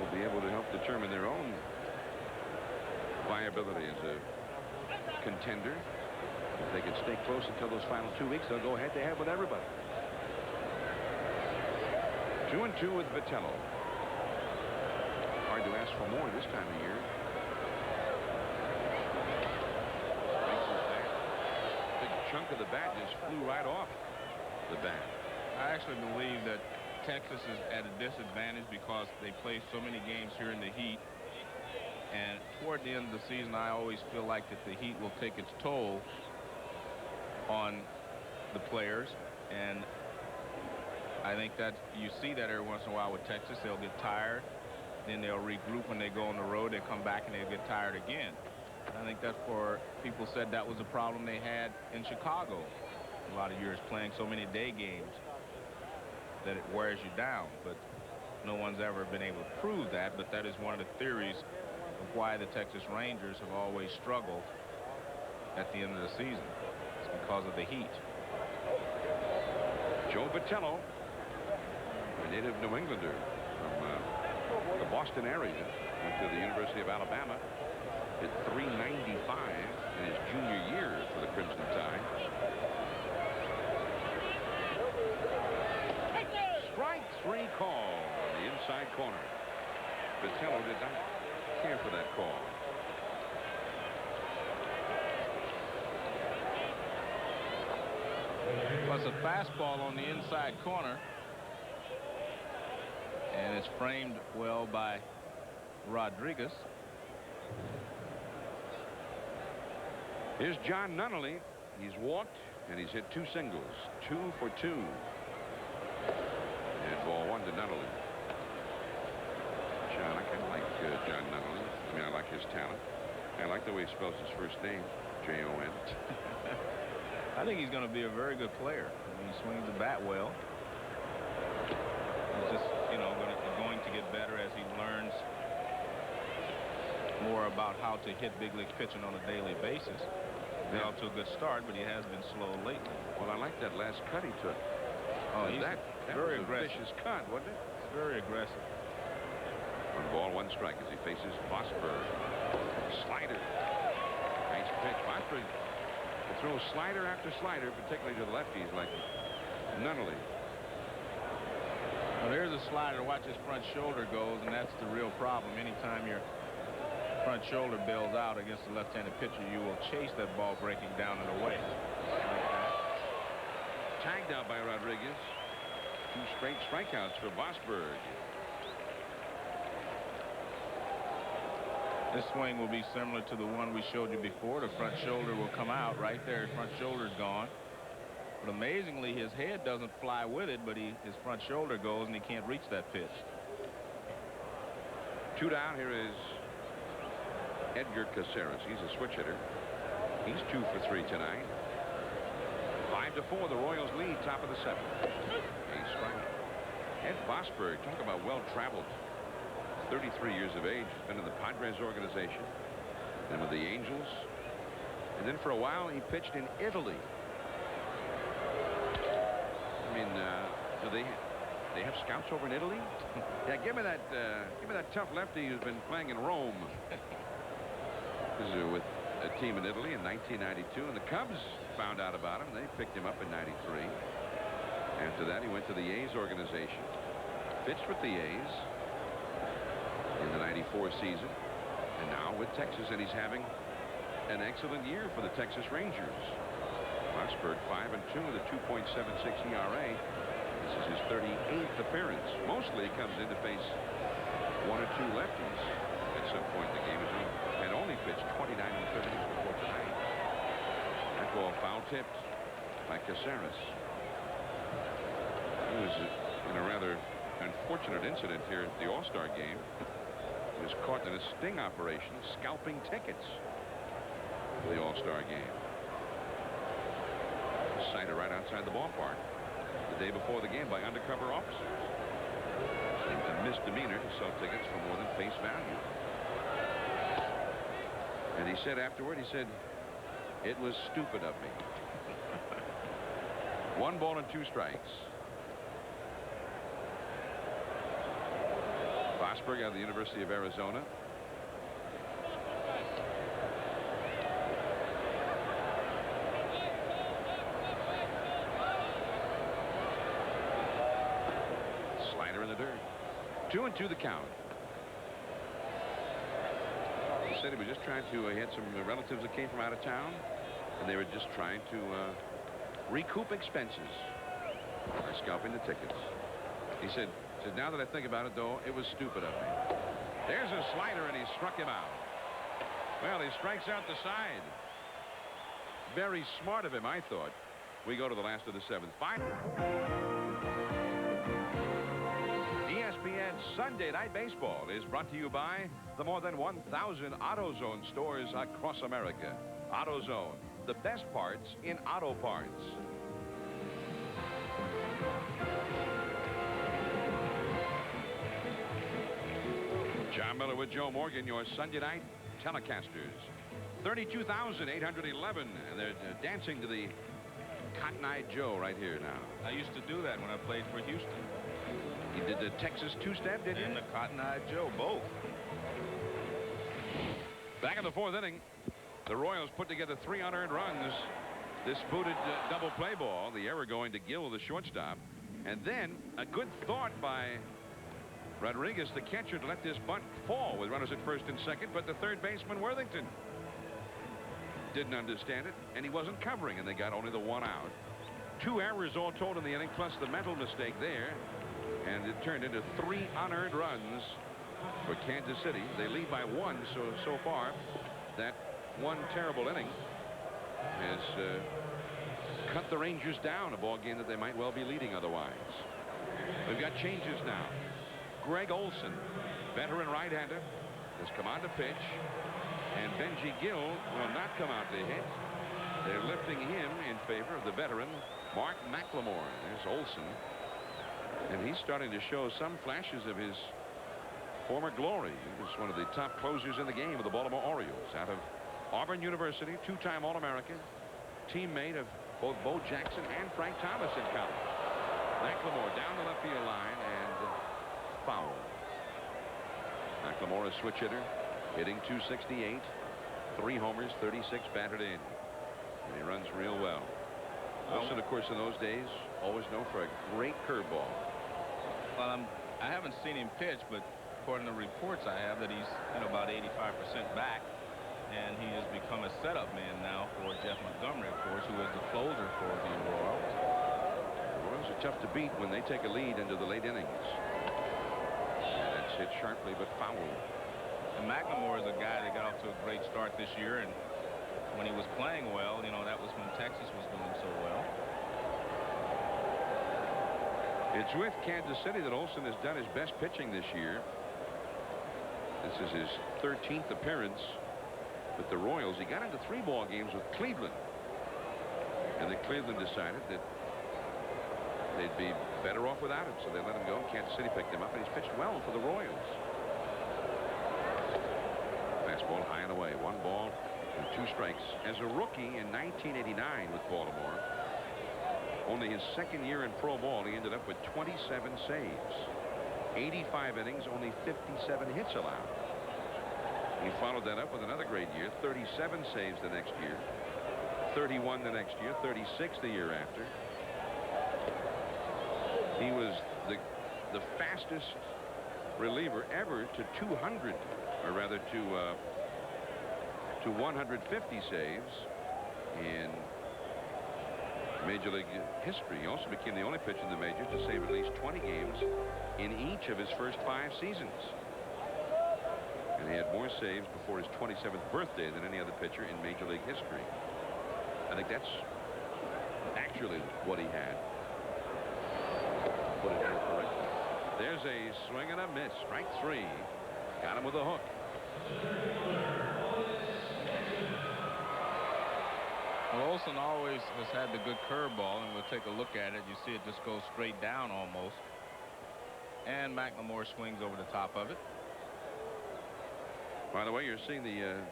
will be able to help determine their own viability as a contender. If they can stay close until those final 2 weeks, they'll go head-to-head with everybody. 2-2 with Vitello. Hard to ask for more this time of year. Big chunk of the bat just flew right off the bat. I actually believe that Texas is at a disadvantage because they play so many games here in the heat. And toward the end of the season, I always feel like that the heat will take its toll on the players. And I think that you see that every once in a while with Texas. They'll get tired. Then they'll regroup when they go on the road. They come back and they'll get tired again. And I think that's for people said that was a problem they had in Chicago a lot of years, playing so many day games that it wears you down. But no one's ever been able to prove that. But that is one of the theories of why the Texas Rangers have always struggled at the end of the season. It's because of the heat. Joe Vitello, a native New Englander from the Boston area, went to the University of Alabama, hit .395 in his junior year for the Crimson Tide. Strike 3 call on the inside corner. Vitello did not care for that call. Plus a fastball on the inside corner. And it's framed well by Rodriguez. Here's John Nunnally. He's walked and he's hit 2 singles. 2 for 2. And ball 1 to Nunnally. John, I kind of like John Nunnally. I mean, I like his talent. I like the way he spells his first name, J-O-N. I think he's going to be a very good player. I mean, he swings the bat well. He's just, you know, going to get better as he learns more about how to hit big league pitching on a daily basis. He's off to a good start, but he has been slow lately. Well, I like that last cut he took. Oh, he's that very was aggressive. A vicious cut, wasn't it? It's very aggressive. 1 ball, 1 strike as he faces Vosburg. Slider. Nice pitch. Vosburg will throw slider after slider, particularly to the lefties like Nunnally. Well, there's a slider. Watch his front shoulder goes, and that's the real problem. Anytime your front shoulder bails out against a left-handed pitcher, you will chase that ball breaking down and away. Tagged out by Rodriguez. 2 straight strikeouts for Vosburg. This swing will be similar to the one we showed you before. The front shoulder will come out right there. His front shoulder's gone. But amazingly, his head doesn't fly with it, but his front shoulder goes and he can't reach that pitch. 2 down. Here is Edgar Caceres. He's a switch hitter. He's 2 for 3 tonight. 5-4. The Royals lead, top of the 7th. A strike. Ed Vosburg, talk about well-traveled. 33 years of age. Been in the Padres organization. Then with the Angels. And then for a while he pitched in Italy. I mean, do they have scouts over in Italy? Yeah, give me that tough lefty who's been playing in Rome. This is with a team in Italy in 1992, and the Cubs found out about him. They picked him up in '93. After that, he went to the A's organization, pitched with the A's in the '94 season, and now with Texas, and he's having an excellent year for the Texas Rangers. Strasburg 5-2 with a 2.76 ERA. This is his 38th appearance. Mostly he comes in to face one or two lefties at some point in the game. He had only pitched 29 and 30 before tonight. That ball foul tipped by Caceres. He was in a rather unfortunate incident here at the All-Star game. He was caught in a sting operation scalping tickets for the All-Star game. Sighted right outside the ballpark the day before the game by undercover officers. Seemed a misdemeanor to sell tickets for more than face value. And he said afterward, he said, "It was stupid of me." 1 ball and 2 strikes. Strasburg out of the University of Arizona. Slider in the dirt. 2-2 the count. He said he was just trying to, he had some relatives that came from out of town, and they were just trying to recoup expenses by scalping the tickets. He said, now that I think about it, though, it was stupid of me. There's a slider, and he struck him out. Well, he strikes out the side. Very smart of him, I thought. We go to the last of the 7th. Final. ESPN Sunday Night Baseball is brought to you by the more than 1,000 AutoZone stores across America. AutoZone, the best parts in auto parts. John Miller with Joe Morgan, your Sunday night telecasters. 32,811, and they're dancing to the Cotton Eye Joe right here now. I used to do that when I played for Houston. You did the Texas two-step, did you? And the Cotton Eye Joe, both. Back in the 4th inning, the Royals put together 3 unearned runs. This booted double play ball, the error going to Gill, the shortstop. And then a good thought by Rodriguez, the catcher, to let this bunt fall with runners at first and second, but the third baseman, Worthington, didn't understand it, and he wasn't covering, and they got only the 1 out. 2 errors all told in the inning, plus the mental mistake there, and it turned into 3 unearned runs for Kansas City. They lead by 1, so far that one terrible inning has cut the Rangers down, a ball game that they might well be leading otherwise. We've got changes now. Greg Olson, veteran right-hander, has come on to pitch, and Benji Gill will not come out to hit. They're lifting him in favor of the veteran Mark McLemore. There's Olson, and he's starting to show some flashes of his former glory. He was one of the top closers in the game of the Baltimore Orioles, out of Auburn University, 2-time All-American, teammate of both Bo Jackson and Frank Thomas in college. McLemore down the left field line, and foul. McLemore, a switch hitter, hitting .268, 3 homers, 36 batted in, and he runs real well. Wilson, of course, in those days, always known for a great curveball. Well, I haven't seen him pitch, but according to reports I have, that he's about 85% back, and he has become a setup man now for Jeff Montgomery, of course, who is the closer for the Royals. The Royals are tough to beat when they take a lead into the late innings. That's hit sharply but foul. And McLemore is a guy that got off to a great start this year, and when he was playing well, that was when Texas was doing so well. It's with Kansas City that Olson has done his best pitching this year. This is his 13th appearance with the Royals. He got into 3 ball games with Cleveland, and then Cleveland decided that they'd be better off without him, so they let him go. Kansas City picked him up, and he's pitched well for the Royals. Fastball high and away. 1 ball and 2 strikes. As a rookie in 1989 with Baltimore, only his 2nd year in pro ball, he ended up with 27 saves, 85 innings, only 57 hits allowed. He followed that up with another great year, 37 saves the next year, 31 the next year, 36 the year after. He was the fastest reliever ever to 200, or rather to 150 saves in Major League history. He also became the only pitcher in the majors to save at least 20 games in each of his first 5 seasons. And he had more saves before his 27th birthday than any other pitcher in Major League history. I think that's actually what he had. Put it here correctly. There's a swing and a miss. Strike 3. Got him with a hook. Well, Olson always has had the good curveball, and we'll take a look at it. You see it just goes straight down almost. And McLemore swings over the top of it. By the way, you're seeing the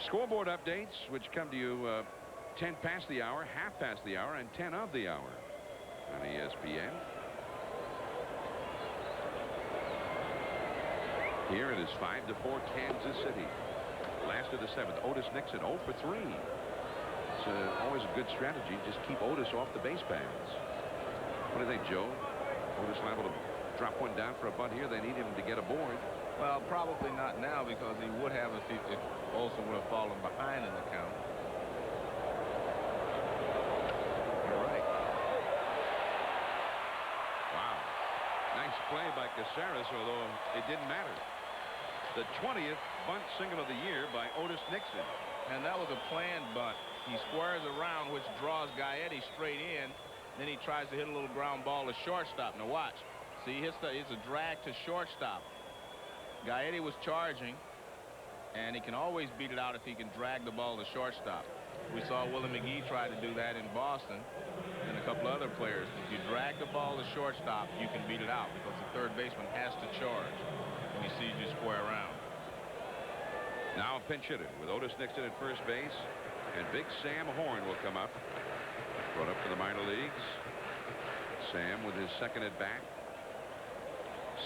scoreboard updates, which come to you 10 past the hour, half past the hour, and 10 of the hour on ESPN. Here it is 5-4 Kansas City. Last of the 7th. Otis Nixon 0 for 3. It's always a good strategy. Just keep Otis off the base paths. What do you think, Joe? Otis liable to drop one down for a bunt here. They need him to get aboard. Well, probably not now, because he would have if Olson would have fallen behind in the count. You're right. Wow. Nice play by Caceres, although it didn't matter. The 20th bunt single of the year by Otis Nixon. And that was a planned bunt. He squares around, which draws Gaetti straight in. Then he tries to hit a little ground ball to shortstop. Now watch. See, it's a drag to shortstop. Gaetti was charging, and he can always beat it out if he can drag the ball to shortstop. We saw Willie McGee try to do that in Boston, and a couple other players. If you drag the ball to shortstop, you can beat it out, because the third baseman has to charge when he sees you square around. Now a pinch hitter with Otis Nixon at first base, and big Sam Horn will come up. Brought up to the minor leagues. Sam with his second at bat.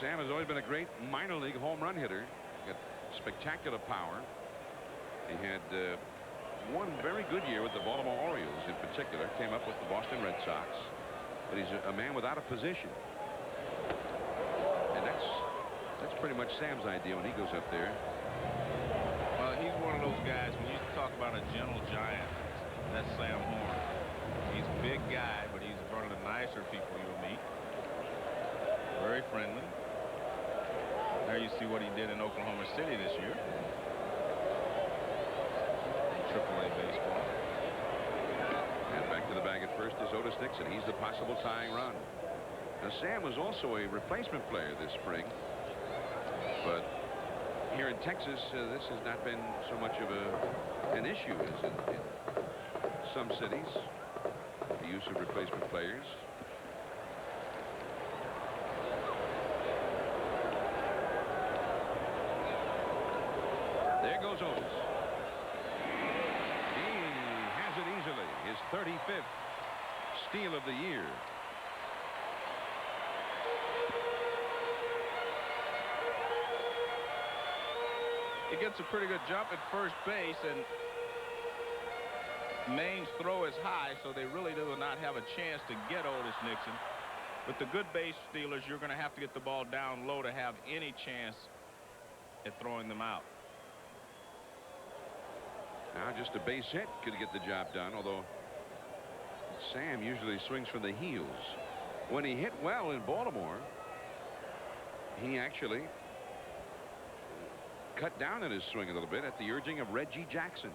Sam has always been a great minor league home run hitter. Got spectacular power. He had one very good year with the Baltimore Orioles in particular. Came up with the Boston Red Sox. But he's a man without a position. And that's pretty much Sam's idea when he goes up there. Well, he's one of those guys, when you talk about a gentle giant, that's Sam Horn. He's a big guy, but he's one of the nicer people you'll meet. Very friendly. There you see what he did in Oklahoma City this year. AAA baseball. And back to the bag at first is Otis Nixon. He's the possible tying run. Now, Sam was also a replacement player this spring. But here in Texas, this has not been so much of an issue as in some cities. The use of replacement players. There goes Otis. He has it easily. His 35th steal of the year. He gets a pretty good jump at first base, and Maine's throw is high, so they really do not have a chance to get Otis Nixon. With the good base stealers, you're going to have to get the ball down low to have any chance at throwing them out. Now just a base hit could get the job done, although Sam usually swings from the heels. When he hit well in Baltimore, he actually cut down on his swing a little bit at the urging of Reggie Jackson.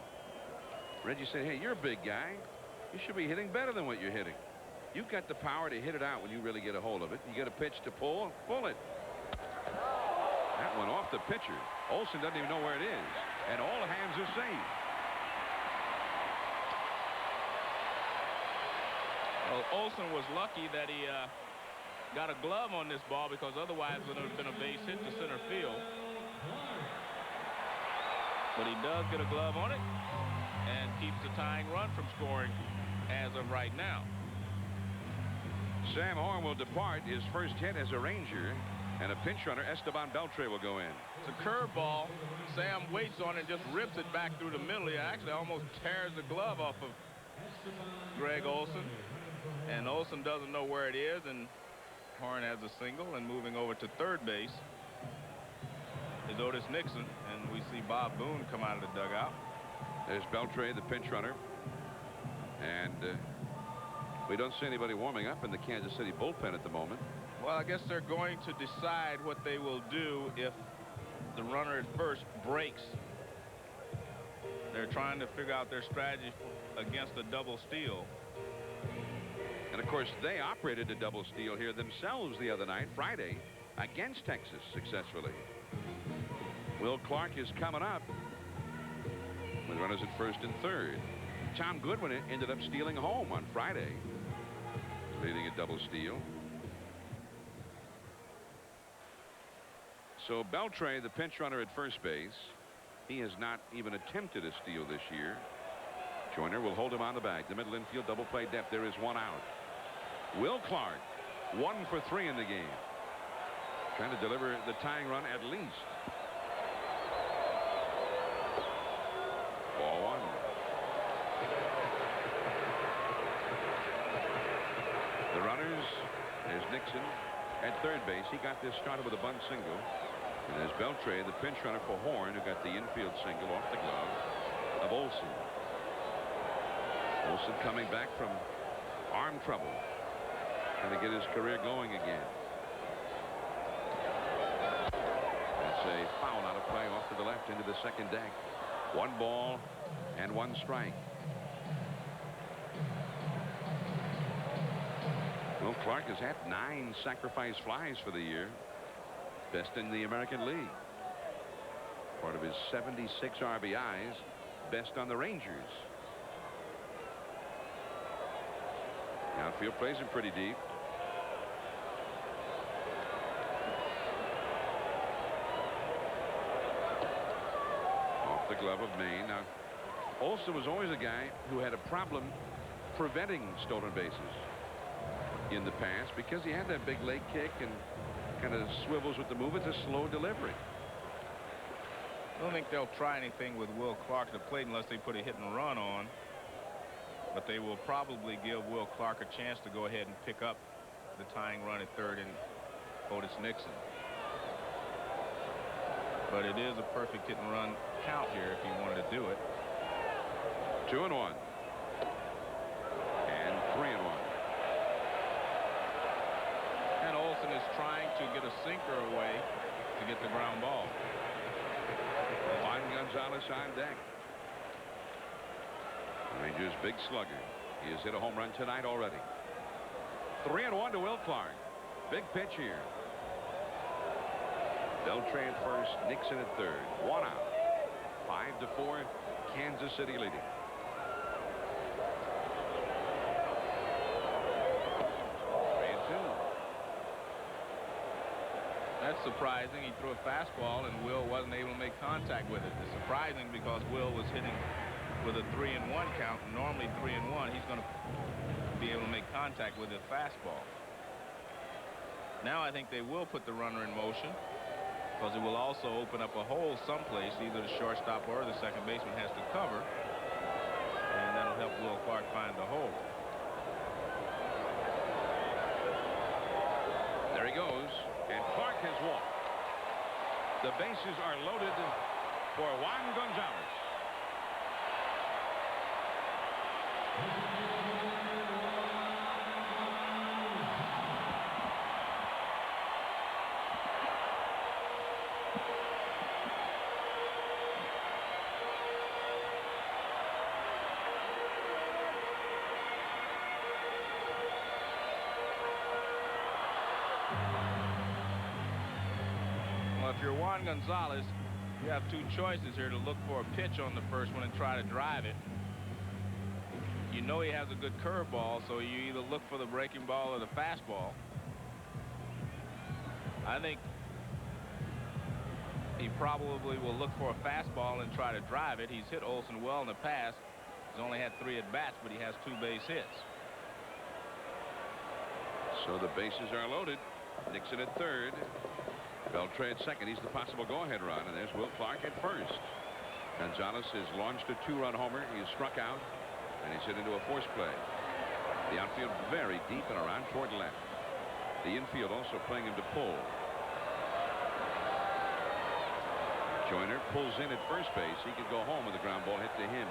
Reggie said, hey, you're a big guy. You should be hitting better than what you're hitting. You've got the power to hit it out when you really get a hold of it. You get a pitch to pull it. That went off the pitcher. Olson doesn't even know where it is, and all hands are safe. Well, Olson was lucky that he got a glove on this ball, because otherwise it would have been a base hit to center field. But he does get a glove on it and keeps the tying run from scoring as of right now. Sam Horn will depart. His first hit as a Ranger, and a pinch runner, Esteban Beltre, will go in. It's a curveball. Sam waits on it and just rips it back through the middle. He actually almost tears the glove off of Greg Olson. And Olson doesn't know where it is, and Horn has a single. And moving over to third base is Otis Nixon, and we see Bob Boone come out of the dugout. There's Beltre, the pinch runner. And we don't see anybody warming up in the Kansas City bullpen at the moment. Well, I guess they're going to decide what they will do if the runner at first breaks. They're trying to figure out their strategy against a double steal. And of course, they operated a double steal here themselves the other night, Friday, against Texas successfully. Will Clark is coming up with runners at first and third. Tom Goodwin ended up stealing home on Friday, leading a double steal. So Beltre, the pinch runner at first base, he has not even attempted a steal this year. Joyner will hold him on the bag. The middle infield double play depth. There is one out. Will Clark, 1 for 3 in the game, trying to deliver the tying run at least. Ball 1. The runners, there's Nixon at third base. He got this started with a bunt single. And there's Beltre, the pinch runner for Horn, who got the infield single off the glove of Olson. Olson coming back from arm trouble, trying to get his career going again. That's a foul out of play off to the left into the second deck. 1 ball and 1 strike. Will Clark has had 9 sacrifice flies for the year. Best in the American League. Part of his 76 RBIs. Best on the Rangers. The outfield plays him pretty deep. Off the glove of Maine. Now, Olson was always a guy who had a problem preventing stolen bases in the past because he had that big leg kick and kind of swivels with the move. It's a slow delivery. I don't think they'll try anything with Will Clark at the plate unless they put a hit and run on. But they will probably give Will Clark a chance to go ahead and pick up the tying run at third and Otis Nixon. But it is a perfect hit and run count here if he wanted to do it. 2-1. And 3-1. And Olson is trying to get a sinker away to get the ground ball. Juan Gonzalez on deck. Rangers big slugger. He has hit a home run tonight already. 3-1 to Will Clark. Big pitch here. Beltre at first, Nixon at third. 1 out. 5-4. Kansas City leading. That's surprising. He threw a fastball and Will wasn't able to make contact with it. It's surprising because Will was hitting with a 3-1 count. Normally 3-1, he's going to be able to make contact with a fastball. Now I think they will put the runner in motion because it will also open up a hole someplace. Either the shortstop or the second baseman has to cover, and that'll help Will Clark find the hole. There he goes. And Clark has walked. The bases are loaded for Juan Gonzalez. If you're Juan Gonzalez, you have 2 choices here to look for a pitch on the first one and try to drive it. You know he has a good curveball, so you either look for the breaking ball or the fastball. I think he probably will look for a fastball and try to drive it. He's hit Olson well in the past. He's only had 3 at-bats, but he has 2 base hits. So the bases are loaded. Nixon at third. Beltre at second. He's the possible go-ahead run, and there's Will Clark at first. Gonzalez has launched a 2-run homer. He is struck out, and he's hit into a force play. The outfield very deep and around toward left. The infield also playing him to pull. Joyner pulls in at first base. He could go home with a ground ball hit to him.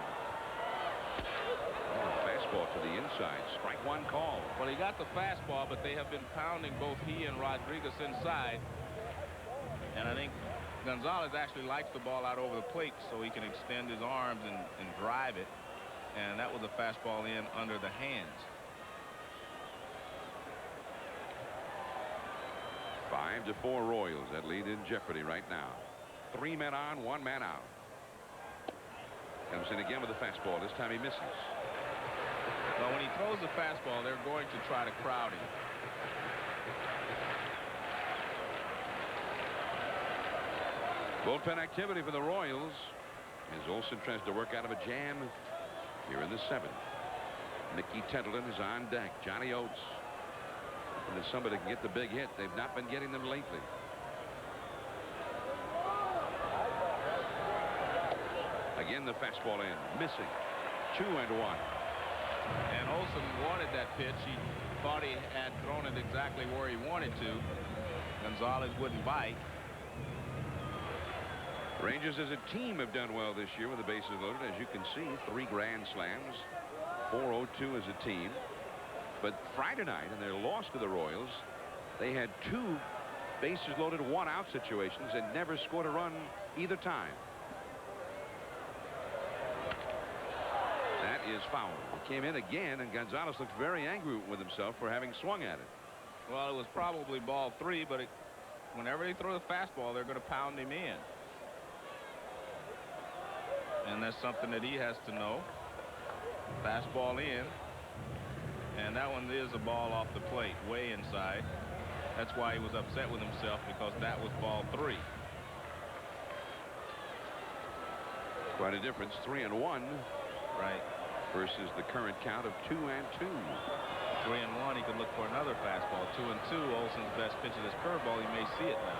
Fastball to the inside. Strike one call. Well, he got the fastball, but they have been pounding both he and Rodriguez inside. And I think Gonzalez actually likes the ball out over the plate so he can extend his arms and drive it. And that was a fastball in under the hands. 5-4 Royals. That lead in jeopardy right now. 3 men on, 1 man out. Comes in again with a fastball. This time he misses. Well, when he throws the fastball, they're going to try to crowd him. Bullpen activity for the Royals as Olson tries to work out of a jam here in the 7th. Mickey Templeton is on deck. Johnny Oates. And if somebody can get the big hit, they've not been getting them lately. Again, the fastball in. Missing. 2-1. And Olson wanted that pitch. He thought he had thrown it exactly where he wanted to. Gonzalez wouldn't bite. Rangers as a team have done well this year with the bases loaded. As you can see, 3 grand slams. 4-0-2 as a team. But Friday night in their loss to the Royals, they had 2 bases loaded 1-out situations and never scored a run either time. That is foul. He came in again, and Gonzalez looked very angry with himself for having swung at it. Well, it was probably ball 3, but whenever they throw the fastball, they're going to pound him in. And that's something that he has to know. Fastball in. And that one is a ball off the plate, way inside. That's why he was upset with himself, because that was ball 3. Quite a difference. 3-1. Right. Versus the current count of 2-2. 3-1. He could look for another fastball. 2-2. Olson's best pitch of this curveball. He may see it now.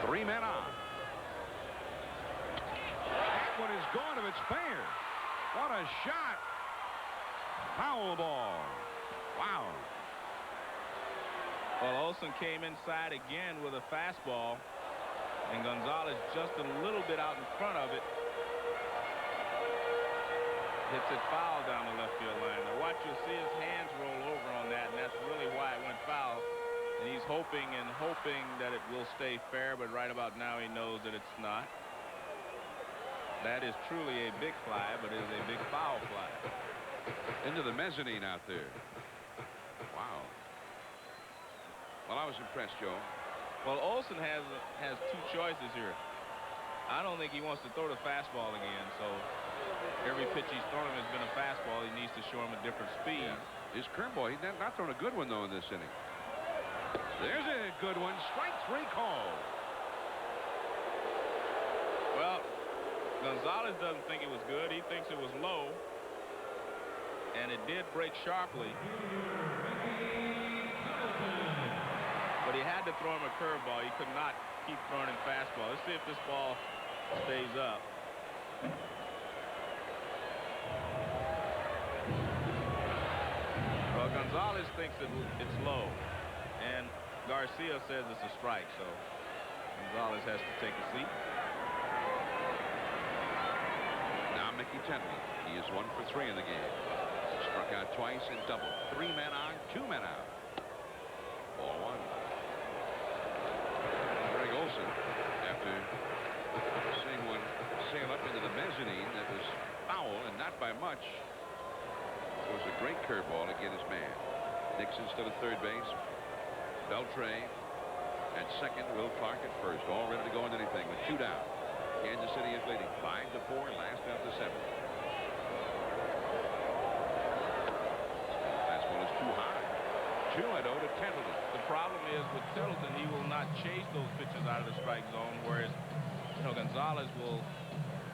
Three men on. That one is gone if it's fair. What a shot. Foul ball. Wow. Well, Olson came inside again with a fastball, and Gonzalez just a little bit out in front of it. Hits it foul down the left field line. Now watch, you'll see his hands roll over on that, and that's really why it went foul. And he's hoping and hoping that it will stay fair, but right about now he knows that it's not. That is truly a big fly, but it is a big foul fly. Into the mezzanine out there. Wow. Well, I was impressed, Joe. Well, Olson has 2 choices here. I don't think he wants to throw the fastball again, so every pitch he's thrown him has been a fastball. He needs to show him a different speed. Yeah. His curveball, he's not throwing a good one, though, in this inning. There's a good one. Strike 3 call. Well, Gonzalez doesn't think it was good. He thinks it was low. And it did break sharply. But he had to throw him a curveball. He could not keep throwing him fastball. Let's see if this ball stays up. Well, Gonzalez thinks it's low. And Garcia says it's a strike, so Gonzalez has to take a seat. Now Mickey Templeton. He is 1 for 3 in the game. Struck out twice and doubled. 3 men on, 2 men out. Ball 1. Greg Olson, after seeing one sail up into the mezzanine that was foul and not by much, was a great curveball to get his man. Dixon still at third base. Beltre at second. Will Clark at first. All ready to go into anything with 2 down. Kansas City is leading 5-4, last of the 7th. Fastball is too high. 2-0 to Templeton. The problem is with Templeton, he will not chase those pitches out of the strike zone, whereas Gonzalez will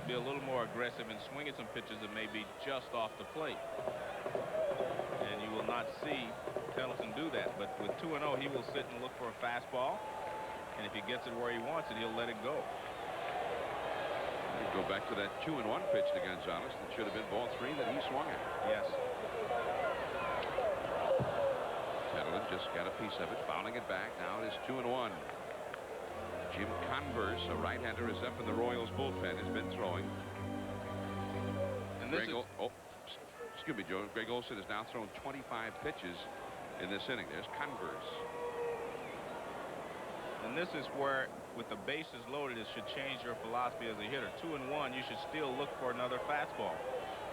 be a little more aggressive and swing at some pitches that may be just off the plate. And you will not see Templeton do that. But with 2-0, he will sit and look for a fastball. And if he gets it where he wants it, he'll let it go. Go back to that 2-1 pitch to Gonzalez. That should have been ball 3 that he swung at. Yes. Tettleton just got a piece of it, fouling it back. Now it is 2-1. Jim Converse, a right-hander, is up in the Royals bullpen. Has been throwing. And this excuse me, Joe. Greg Olson has now thrown 25 pitches in this inning. There's Converse. And this is where, with the bases loaded, it should change your philosophy as a hitter. 2-1, you should still look for another fastball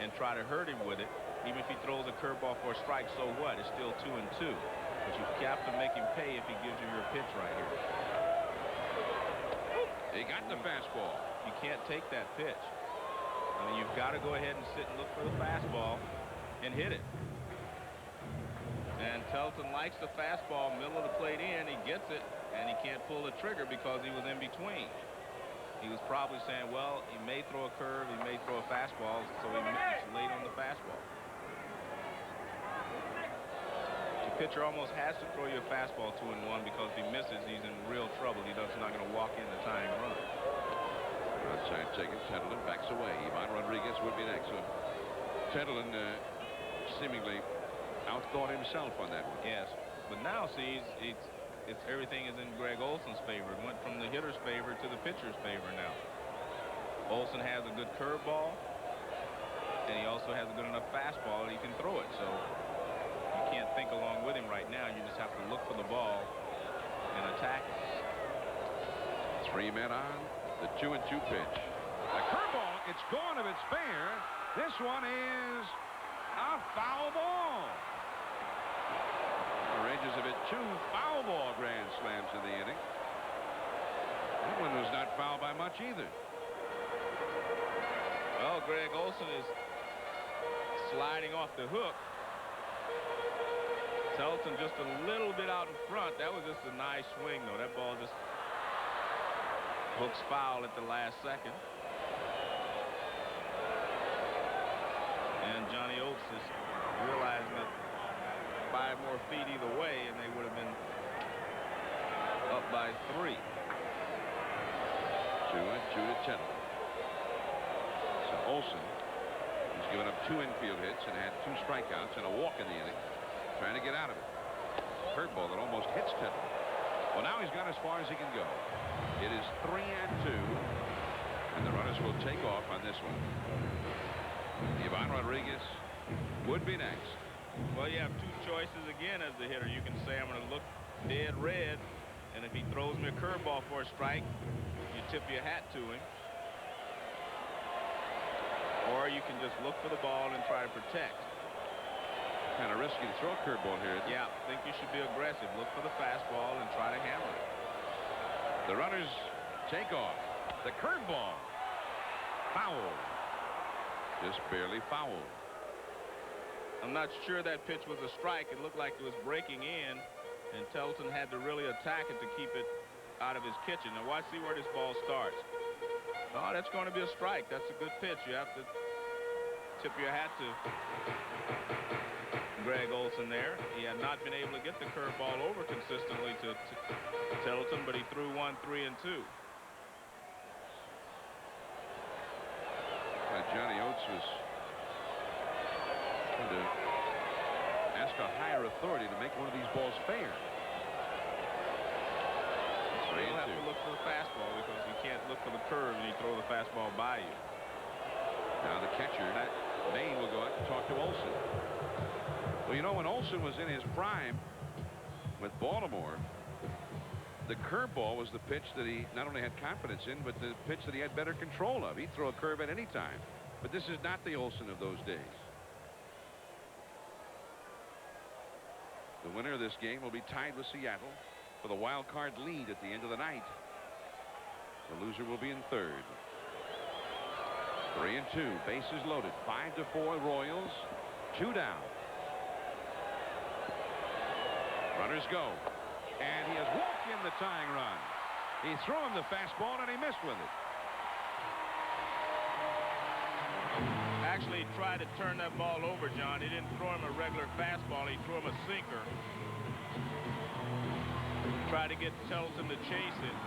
and try to hurt him with it. Even if he throws a curveball for a strike, so what? It's still 2-2. But you have to make him pay if he gives you your pitch right here. He got the fastball. You can't take that pitch. I mean, you've got to go ahead and sit and look for the fastball and hit it. And Tettleton likes the fastball, middle of the plate in. He gets it, and he can't pull the trigger because he was in between. He was probably saying, well, he may throw a curve, he may throw a fastball, so he's late on the fastball. The pitcher almost has to throw you a fastball 2-1 because if he misses, he's in real trouble. He's not going to walk in the tying run. Outside second, Tettleton backs away. Ivan Rodriguez would be next. So Tettleton seemingly outthought himself on that one. Yes, but now see, it's everything is in Greg Olson's favor. It went from the hitter's favor to the pitcher's favor now. Olson has a good curveball, and he also has a good enough fastball that he can throw it. So you can't think along with him right now. You just have to look for the ball and attack it. 3 men on. The 2-2 pitch. The curveball, it's gone if it's fair. This one is a foul ball. The Rangers have hit 2 foul ball grand slams in the inning. That one was not fouled by much either. Well, Greg Olson is sliding off the hook. Tettleton just a little bit out in front. That was just a nice swing, though. That ball just hooks foul at the last second. And Johnny Oates is realizing that 5 more feet either way, and they would have been up by 3. 2-2 to Tettleton. So Olson, he's given up 2 infield hits and had 2 strikeouts and a walk in the inning, trying to get out of it. Curveball that almost hits Tettleton. Well, now he's gone as far as he can go. It is 3-2, and the runners will take off on this one. Ivan Rodriguez would be next. Well, you have 2 choices again as the hitter. You can say, I'm going to look dead red, and if he throws me a curveball for a strike, you tip your hat to him. Or you can just look for the ball and try to protect. Kind of risky to throw a curveball here. Yeah, I think you should be aggressive. Look for the fastball and try to hammer it. The runners take off. The curveball. Foul. Just barely foul. I'm not sure that pitch was a strike. It looked like it was breaking in, and Tettleton had to really attack it to keep it out of his kitchen. Now watch, see where this ball starts. Oh, that's going to be a strike. That's a good pitch. You have to tip your hat to Greg Olson there. He had not been able to get the curveball over consistently to Tettleton, but he threw 1, 3, and 2. Johnny Oates was trying to ask a higher authority to make one of these balls fair. So you'll have to look for the fastball because you can't look for the curve and he throw the fastball by you. Now the catcher, Maine, will go out and talk to Olson. Well, you know, when Olson was in his prime with Baltimore, the curveball was the pitch that he not only had confidence in, but the pitch that he had better control of. He'd throw a curve at any time. But this is not the Olson of those days. The winner of this game will be tied with Seattle for the wild card lead at the end of the night. The loser will be in third. 3-2, bases loaded. 5-4 Royals. 2 down. Runners go. And he has walked in the tying run. He threw him the fastball and he missed with it. Actually, he tried to turn that ball over, John. He didn't throw him a regular fastball. He threw him a sinker. Tried to get Tettleton to chase it.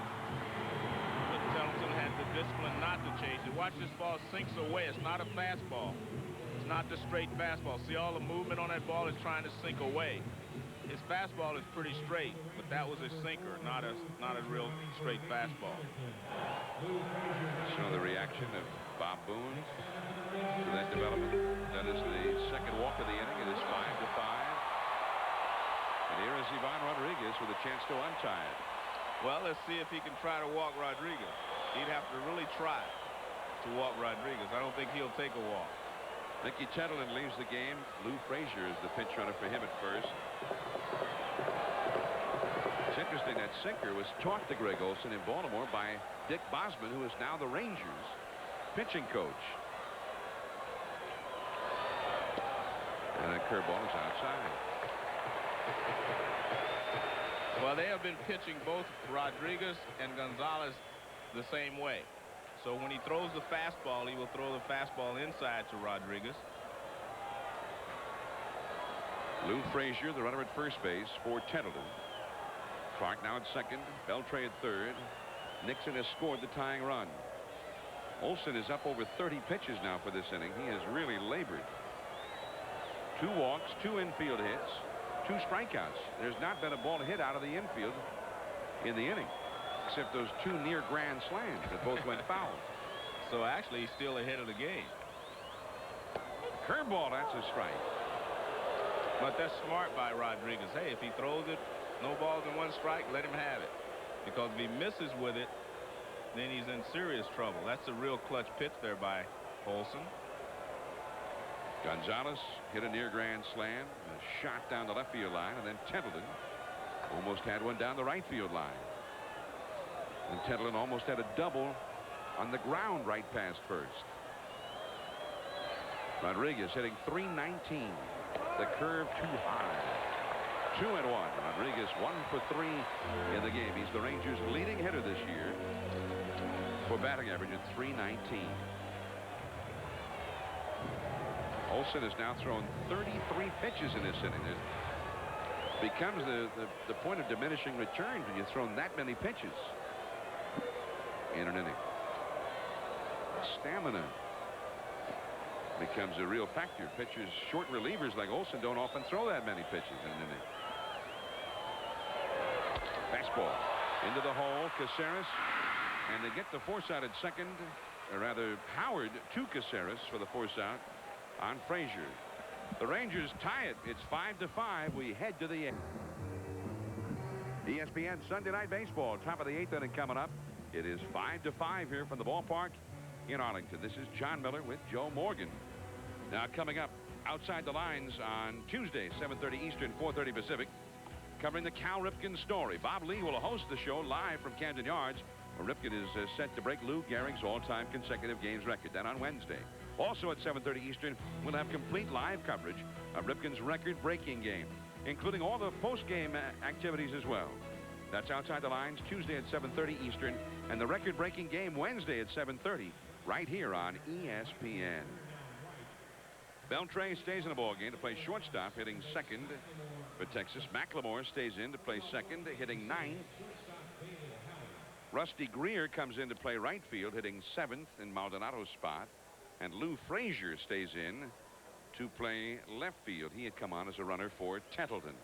But Templeton had the discipline not to chase it. Watch this ball sinks away. It's not a fastball. It's not the straight fastball. See all the movement on that ball is trying to sink away. His fastball is pretty straight, but that was a sinker, not a real straight fastball. So the reaction of Bob Boone to that development. That is the second walk of the inning. It is 5-5. And here is Ivan Rodriguez with a chance to untie it. Well, let's see if he can try to walk Rodriguez. He'd have to really try to walk Rodriguez. I don't think he'll take a walk. Mickey Tettleton leaves the game. Lou Frazier is the pinch runner for him at first. It's interesting that sinker was taught to Greg Olson in Baltimore by Dick Bosman, who is now the Rangers pitching coach. And that curveball is outside. Well, they have been pitching both Rodriguez and Gonzalez the same way. So when he throws the fastball, he will throw the fastball inside to Rodriguez. Lou Frazier, the runner at first base for Tettleton. Clark now at second. Beltre at third. Nixon has scored the tying run. Olson is up over 30 pitches now for this inning. He has really labored. 2 walks, 2 infield hits, 2 strikeouts. There's not been a ball hit out of the infield in the inning, except those 2 near grand slams that both went foul. So actually he's still ahead of the game. Curveball, that's a strike. But that's smart by Rodriguez. Hey, if he throws it, no balls and 1 strike, let him have it. Because if he misses with it, then he's in serious trouble. That's a real clutch pitch there by Olson. Gonzalez hit a near grand slam, a shot down the left field line, and then Tettleton almost had one down the right field line. And Tettleton almost had a double on the ground right past first. Rodriguez hitting .319. The curve too high. 2-1. Rodriguez 1 for 3 in the game. He's the Rangers' leading hitter this year for batting average at .319. Olson has now thrown 33 pitches in this inning. It becomes the point of diminishing returns when you've thrown that many pitches in an inning. Stamina becomes a real factor. Pitchers, short relievers like Olson don't often throw that many pitches in an inning. Fastball into the hole. Caceres, and they get the force out at second, or rather Howard to Caceres for the force out on Frazier. The Rangers tie it. It's 5-5. We head to the end. ESPN Sunday Night Baseball. Top of the 8th inning coming up. It is 5-5 here from the ballpark in Arlington. This is John Miller with Joe Morgan. Now coming up outside the lines on Tuesday, 7:30 Eastern, 4:30 Pacific, covering the Cal Ripken story. Bob Lee will host the show live from Camden Yards, where Ripken is set to break Lou Gehrig's all-time consecutive games record. Then on Wednesday, also at 7:30 Eastern, we'll have complete live coverage of Ripken's record-breaking game, including all the post-game activities as well. That's outside the lines Tuesday at 7:30 Eastern, and the record-breaking game Wednesday at 7:30 right here on ESPN. Beltre stays in the ball game to play shortstop, hitting second for Texas. McLemore stays in to play second, hitting 9th. Rusty Greer comes in to play right field, hitting 7th in Maldonado's spot. And Lou Frazier stays in to play left field. He had come on as a runner for Tettleton.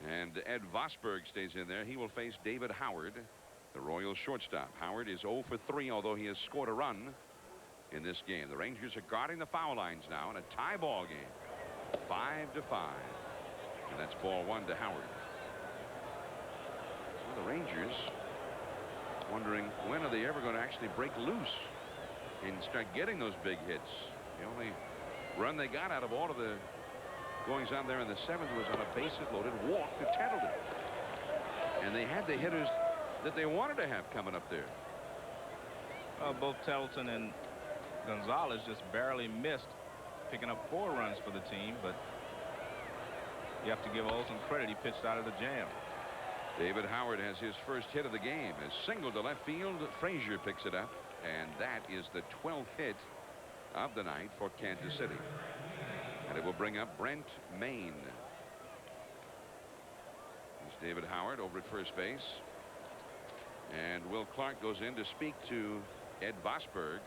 And Ed Vosberg stays in there. He will face David Howard, the Royals shortstop. Howard is 0 for 3, although he has scored a run in this game. The Rangers are guarding the foul lines now in a tie ball game. 5-5. And that's ball 1 to Howard. So the Rangers wondering when are they ever going to actually break loose and start getting those big hits. The only run they got out of all of the goings on there in the 7th was on a bases loaded walk to Tettleton. And they had the hitters that they wanted to have coming up there. Both Tettleton and Gonzalez just barely missed, picking up 4 runs for the team, but you have to give Olson credit. He pitched out of the jam. David Howard has his first hit of the game. A single to left field. Frazier picks it up, and that is the 12th hit of the night for Kansas City. And it will bring up Brent Maine. It's David Howard over at first base. And Will Clark goes in to speak to Ed Vosberg.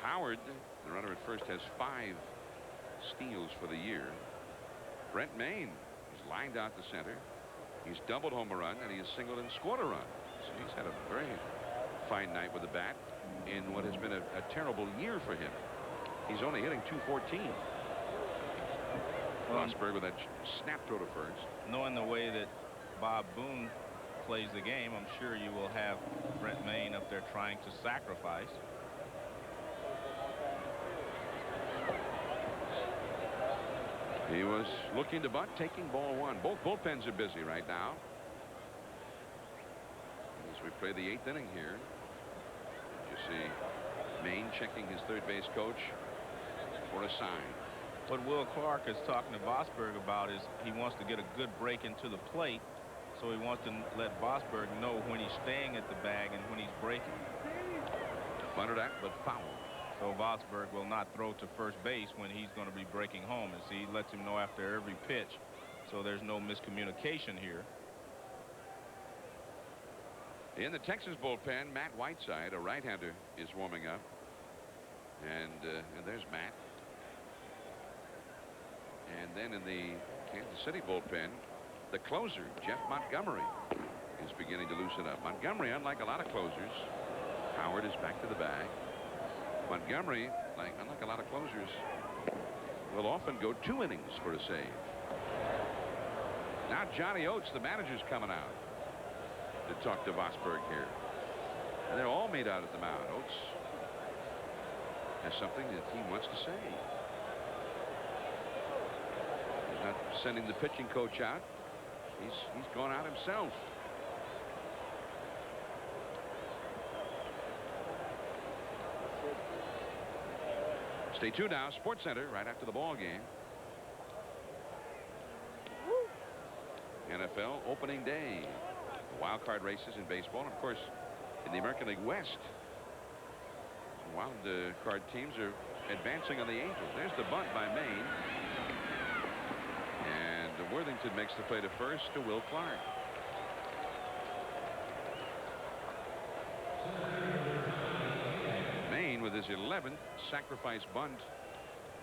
Howard, the runner at first, has 5 steals for the year. Brent Maine is lined out to center. He's doubled home a run, and he has singled and scored a run. So he's had a very fine night with the bat in what has been a terrible year for him. He's only hitting .214. Vosberg with that snap throw to first. Knowing the way that Bob Boone plays the game, I'm sure you will have Brent Maine up there trying to sacrifice. He was looking to bunt, taking ball 1. Both bullpens are busy right now. As we play the 8th inning here, you see Maine checking his third base coach for a sign. What Will Clark is talking to Vosberg about is he wants to get a good break into the plate, so he wants to let Vosberg know when he's staying at the bag and when he's breaking. Bunted at, but foul. So Vosberg will not throw to first base when he's going to be breaking home. And see, he lets him know after every pitch, so there's no miscommunication here. In the Texas bullpen, Matt Whiteside, a right-hander, is warming up. And there's Matt. And then in the Kansas City bullpen, the closer, Jeff Montgomery, is beginning to loosen up. Montgomery, unlike a lot of closers, Howard is back to the bag. Montgomery, unlike a lot of closers, will often go 2 innings for a save. Now Johnny Oates, the manager's coming out to talk to Vosberg here. And they're all made out at the mound. Oates has something that he wants to say. He's not sending the pitching coach out. He's gone out himself. Stay tuned now. Sports Center right after the ball game. NFL opening day. Wild card races in baseball. And of course, in the American League West, wild card teams are advancing on the Angels. There's the bunt by Maine. And Worthington makes the play to first to Will Clark. Maine with his 11th sacrifice bunt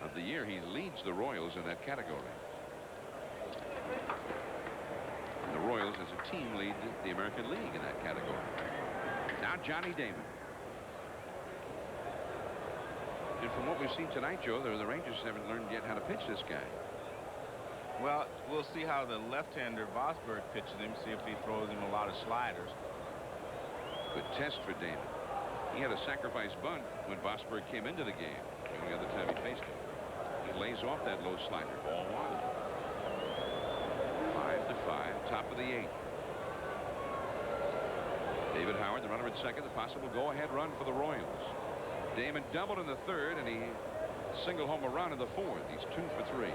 of the year. He leads the Royals in that category. And the Royals as a team lead the American League in that category. Now Johnny Damon. And from what we've seen tonight, Joe, the Rangers haven't learned yet how to pitch this guy. Well, we'll see how the left-hander Vosberg pitches him, see if he throws him a lot of sliders. Good test for Damon. He had a sacrifice bunt when Vosberg came into the game. The only other time he faced him. He lays off that low slider. Ball 1. 5-5. Top of the 8th. David Howard, the runner at second. The possible go-ahead run for the Royals. Damon doubled in the 3rd, and he singled home a run in the 4th. He's 2 for 3.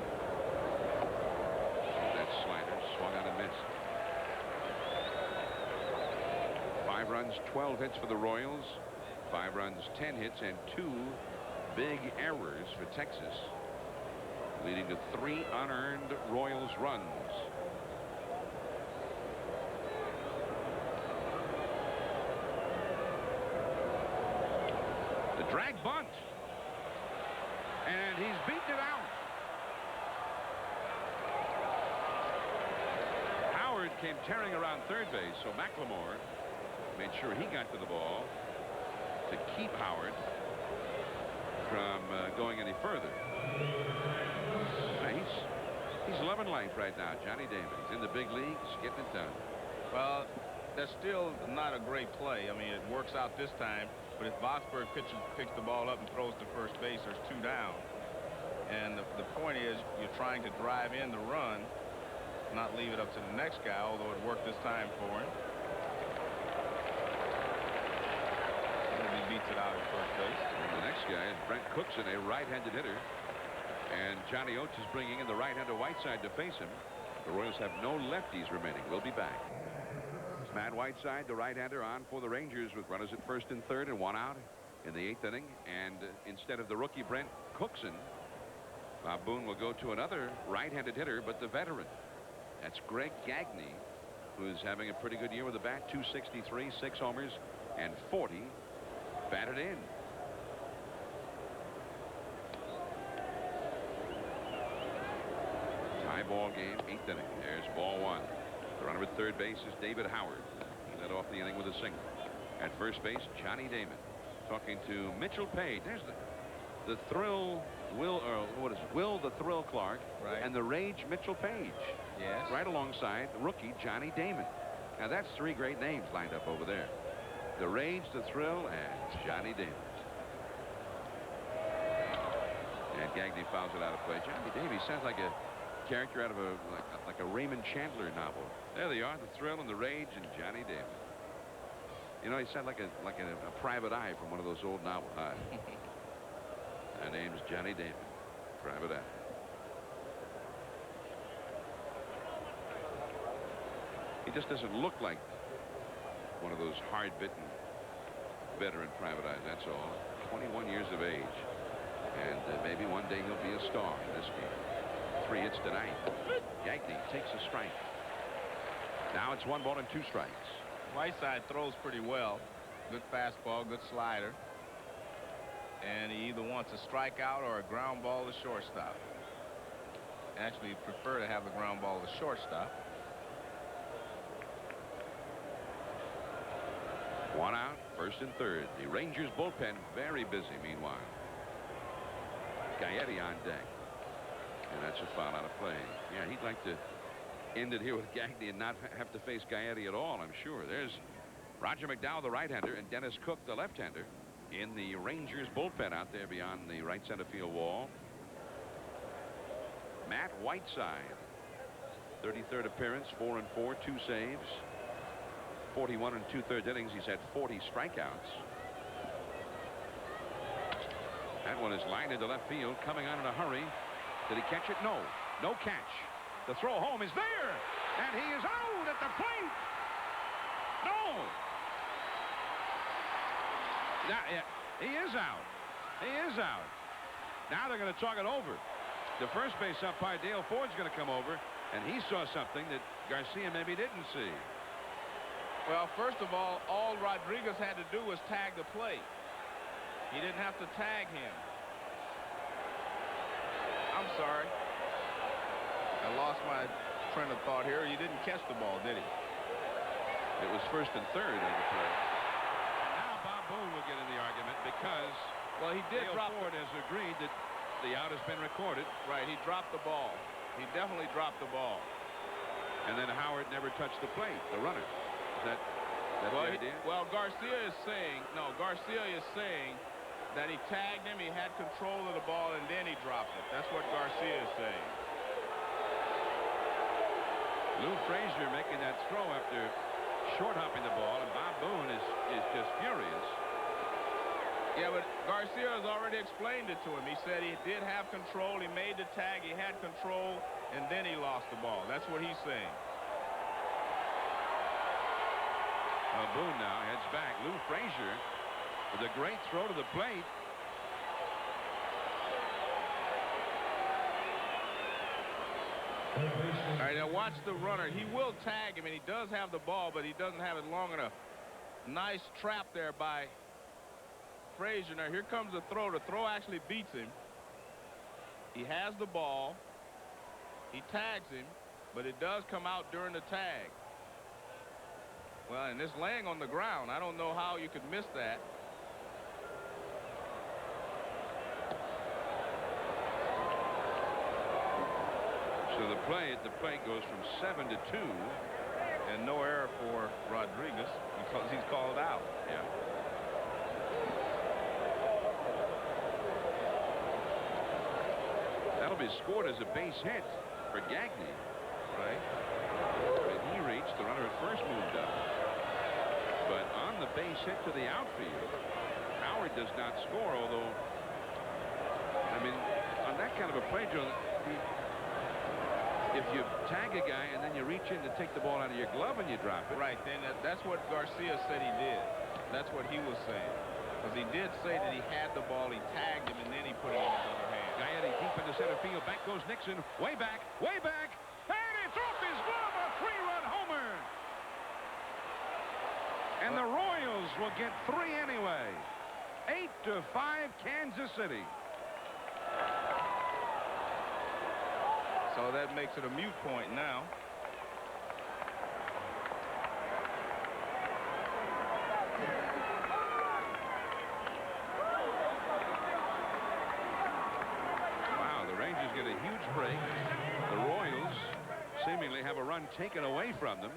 That slider swung on and missed. 5 runs, 12 hits for the Royals. 5 runs, 10 hits, and 2 big errors for Texas, leading to 3 unearned Royals runs. The drag bunt, and he's beaten it out. Howard came tearing around third base, so McLemore made sure he got to the ball to keep Howard from going any further. He's loving life right now, Johnny Damon. He's in the big leagues, getting it done. Well, that's still not a great play. I mean, it works out this time, but if Vosberg picks the ball up and throws to first base, there's 2 down. And the point is, you're trying to drive in the run, not leave it up to the next guy, although it worked this time for him. He beats it out at first base. And the next guy is Brent Cookson, a right-handed hitter. And Johnny Oates is bringing in the right-hander Whiteside to face him. The Royals have no lefties remaining. We'll be back. It's Matt Whiteside, the right-hander, on for the Rangers with runners at first and third and 1 out in the 8th inning. And instead of the rookie Brent Cookson, Bob Boone will go to another right-handed hitter, but the veteran, That's Greg Gagne, who's having a pretty good year with the bat. 263, 6 homers, and 40 batted in. Tie ball game, 8th inning. There's ball 1. The runner at third base is David Howard. He led off the inning with a single. At first base, Johnny Damon talking to Mitchell Page. There's the Thrill Will, or what is it? Will the Thrill Clark, right, and the Rage Mitchell Page. Yes. Right alongside the rookie Johnny Damon. Now that's 3 great names lined up over there. The Rage, the Thrill, and Johnny Damon. And Gagne fouls it out of play. Johnny Damon sounds like a character out of like a Raymond Chandler novel. There they are, the Thrill and the Rage and Johnny Damon. You know, he sounds like a private eye from one of those old novels. Her name's Johnny Damon, private eye. He just doesn't look like one of those hard-bitten veteran private eyes, that's all. 21 years of age. And maybe one day he'll be a star in this game. 3 hits tonight. Gagne takes a strike. Now it's 1 ball and 2 strikes. Whiteside throws pretty well. Good fastball, good slider. And he either wants a strikeout or a ground ball to shortstop. Actually, prefer to have the ground ball to shortstop. 1 out, 1st and 3rd. The Rangers bullpen very busy meanwhile. Gaetti on deck. And that's a foul out of play. Yeah, he'd like to end it here with Gagne and not have to face Gaetti at all, I'm sure. There's Roger McDowell, the right-hander, and Dennis Cook, the left-hander, in the Rangers bullpen out there beyond the right center field wall. Matt Whiteside, 33rd appearance, 4 and 4, 2 saves, 41 and 2/3 innings. He's had 40 strikeouts. That one is lined into left field, coming on in a hurry. Did he catch it? No. No catch. The throw home is there, and he is out at the plate. No. Yeah, he is out. He is out. Now they're going to talk it over. The first base umpire, Dale Ford's going to come over, and he saw something that Garcia maybe didn't see. Well, first of all Rodriguez had to do was tag the plate. He didn't have to tag him. I'm sorry. I lost my train of thought here. He didn't catch the ball, did he? It was 1st and 3rd on the play. Now Bob Boone will get in the argument because, well, he did Dale drop. Ford has agreed that the out has been recorded. Right, he dropped the ball. He definitely dropped the ball. And then Howard never touched the plate, the runner. Is that well, the idea? Well, Garcia is saying that he tagged him, he had control of the ball, and then he dropped it. That's what Garcia is saying. Lou Frazier making that throw after short hopping the ball, and Bob Boone is just furious. Yeah, but Garcia has already explained it to him. He said he did have control, he made the tag, he had control, and then he lost the ball. That's what he's saying. Well, Boone now heads back. Lou Frazier with a great throw to the plate. All right, now watch the runner. He will tag him, and he does have the ball, but he doesn't have it long enough. Nice trap there by Frazier. Now here comes the throw. The throw actually beats him. He has the ball. He tags him, but it does come out during the tag. Well, and it's laying on the ground. I don't know how you could miss that. So the play at the plate goes from 7 to 2. And no error for Rodriguez because he's called out. Yeah. That'll be scored as a base hit for Gagne. Right. When he reached, the runner at first moved up. But on the base hit to the outfield, Howard does not score, although, I mean, on that kind of a play, Joe, if you tag a guy and then you reach in to take the ball out of your glove and you drop it. Right, then that's what Garcia said he did. That's what he was saying. Because he did say that he had the ball, he tagged him, and then he put it in his other hand. Gaetti deep into center field. Back goes Nixon. Way back, and it's off his glove. will get 3 anyway. 8-5 Kansas City. So that makes it a moot point now. Wow, the Rangers get a huge break. The Royals seemingly have a run taken away from them.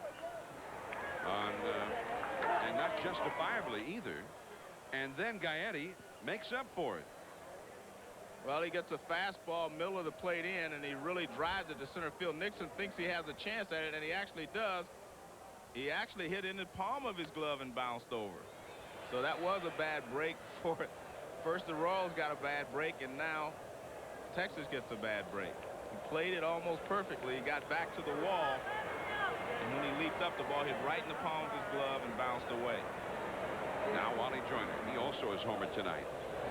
And not justifiably either. And then Gaetti makes up for it. Well, he gets a fastball middle of the plate in, and he really drives it to center field. Nixon thinks he has a chance at it, and he actually does. He actually hit in the palm of his glove and bounced over. So that was a bad break for it. First the Royals got a bad break, and now Texas gets a bad break. He played it almost perfectly. He got back to the wall, and when he leaped up, the ball hit right in the palm of his glove and bounced away. Now Wally Joyner, he also has homered tonight.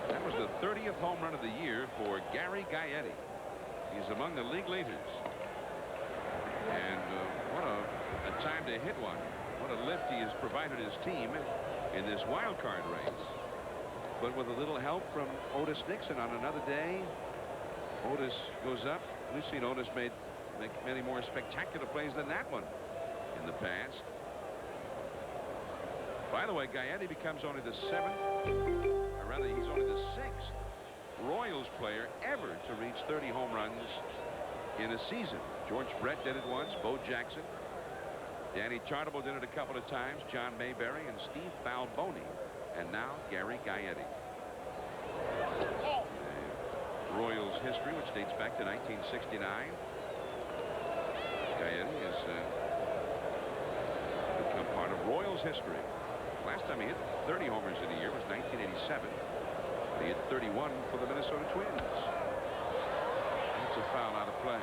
That was the 30th home run of the year for Gary Gaetti. He's among the league leaders. And what a time to hit one. What a lift he has provided his team in this wild card race. But with a little help from Otis Nixon on another day, Otis goes up. We've seen Otis make many more spectacular plays than that one in the past. By the way, Gaetti becomes only the 7th, or rather he's only the 6th Royals player ever to reach 30 home runs in a season. George Brett did it once, Bo Jackson, Danny Chartable did it a couple of times, John Mayberry and Steve Balboni, and now Gary Gaetti. Royals history, which dates back to 1969. Gaetti has become part of Royals history. Last time he hit 30 homers in a year was 1987. He hit 31 for the Minnesota Twins. That's a foul out of play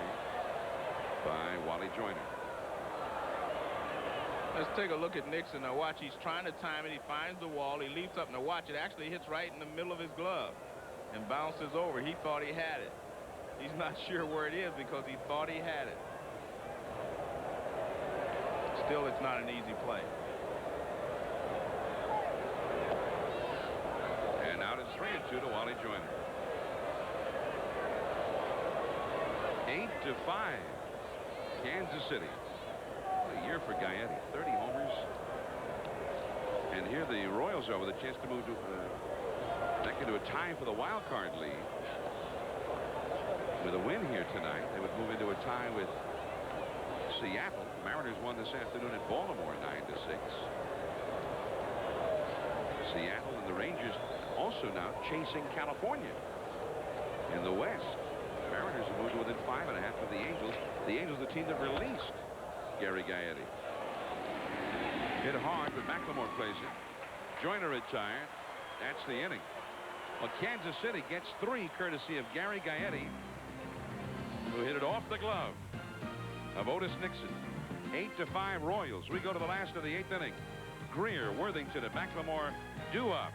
by Wally Joyner. Let's take a look at Nixon. Now watch, he's trying to time it. He finds the wall. He leaps up. Now watch, it actually hits right in the middle of his glove and bounces over. He thought he had it. He's not sure where it is because he thought he had it. Still, it's not an easy play. And out it's 3-2 to Wally Joyner. 8-5 Kansas City. What a year for Gaetti. 30 homers. And here the Royals are with a chance to move to back into a tie for the wild card lead. With a win here tonight, they would move into a tie with Seattle. The Mariners won this afternoon at Baltimore 9-6. Seattle and the Rangers also now chasing California in the West. The Mariners have moved within 5.5 of the Angels. The Angels, the team that released Gary Gaetti. Hit hard, but McLemore plays it. Joyner retired. That's the inning. Well, Kansas City gets 3 courtesy of Gary Gaetti, who hit it off the glove of Otis Nixon. 8-5 Royals. We go to the last of the 8th inning. Greer, Worthington, and McLemore due up.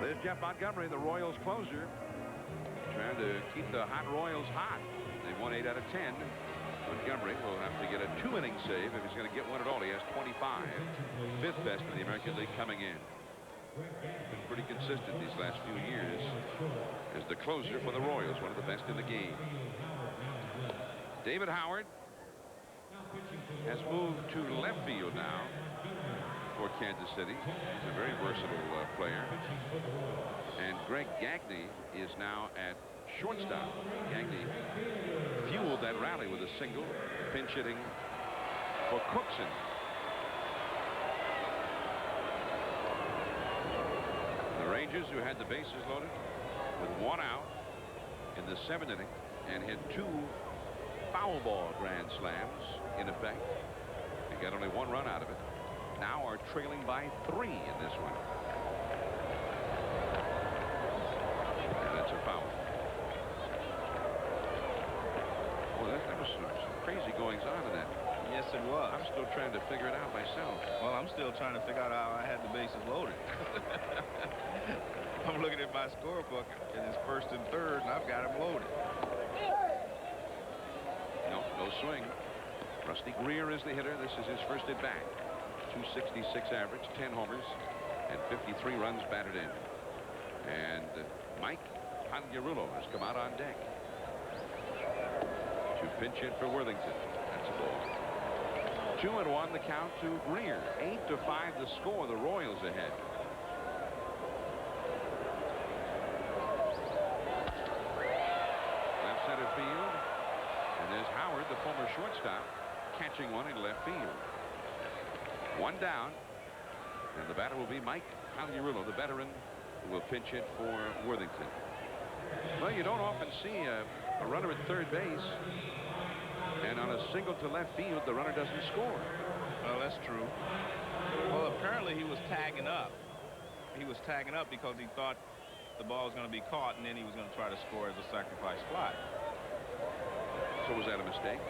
There's Jeff Montgomery, the Royals closer, trying to keep the hot Royals hot. They've won 8 out of 10. Montgomery will have to get a 2-inning save if he's going to get one at all. He has 25. 5th best in the American League coming in. Been pretty consistent these last few years as the closer for the Royals, one of the best in the game. David Howard has moved to left field now for Kansas City. He's a very versatile player. And Greg Gagne is now at shortstop. Gagne fueled that rally with a single, pinch hitting for Cookson. The Rangers, who had the bases loaded with 1 out in the 7th inning and hit 2 foul ball grand slams in effect. They got only 1 run out of it. Now are trailing by 3 in this one. And that's a foul. Well, that was some crazy goings on in that. Yes, it was. I'm still trying to figure it out myself. Well, I'm still trying to figure out how I had the bases loaded. I'm looking at my scorebook, and it's 1st and 3rd, and I've got them loaded. No swing. Rusty Greer is the hitter. This is his first at bat. .266 average, 10 homers, and 53 runs batted in. And Mike Pagliarulo has come out on deck to pinch hit for Worthington. That's a ball. 2-1 the count to Greer. 8-5 the score. The Royals ahead. Left center field. And there's Howard, the former shortstop, catching one in left field. One down. And the batter will be Mike Pagliarulo, the veteran, who will pinch hit for Worthington. Well, you don't often see a runner at third base, and on a single to left field, the runner doesn't score. Well, that's true. Well, apparently he was tagging up. He was tagging up because he thought the ball was going to be caught, and then he was going to try to score as a sacrifice fly. So was that a mistake?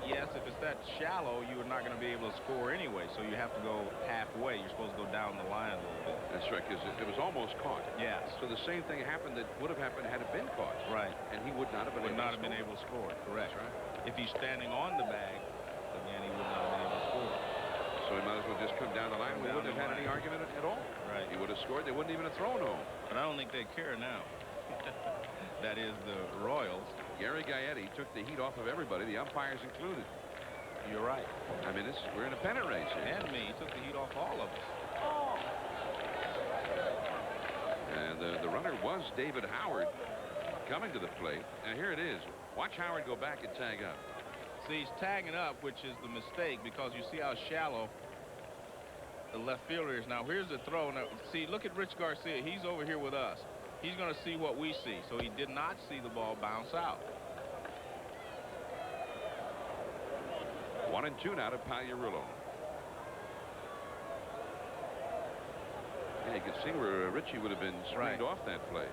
Yes, if it's that shallow, you are not going to be able to score anyway, so you have to go halfway. You're supposed to go down the line a little bit. That's right, because it was almost caught. Yes. So the same thing happened that would have happened had it been caught. Right. And he would not have been able to score. Correct. That's right. If he's standing on the bag, again, he would not have been able to score. So he might as well just come down the line. We wouldn't have had any argument at all. Right. He would have scored. They wouldn't even have thrown home. But I don't think they care now. That is the Royals. Gary Gaetti took the heat off of everybody, the umpires included. You're right. I mean, we're in a pennant race here. And me. He took the heat off all of us. And the runner was David Howard coming to the plate. And here it is. Watch Howard go back and tag up. See, he's tagging up, which is the mistake, because you see how shallow the left fielder is. Now, here's the throw. Now, see, look at Rich Garcia. He's over here with us. He's going to see what we see. So he did not see the ball bounce out. 1-2 now to Pagliarulo. Yeah, you can see where Richie would have been screened off that play.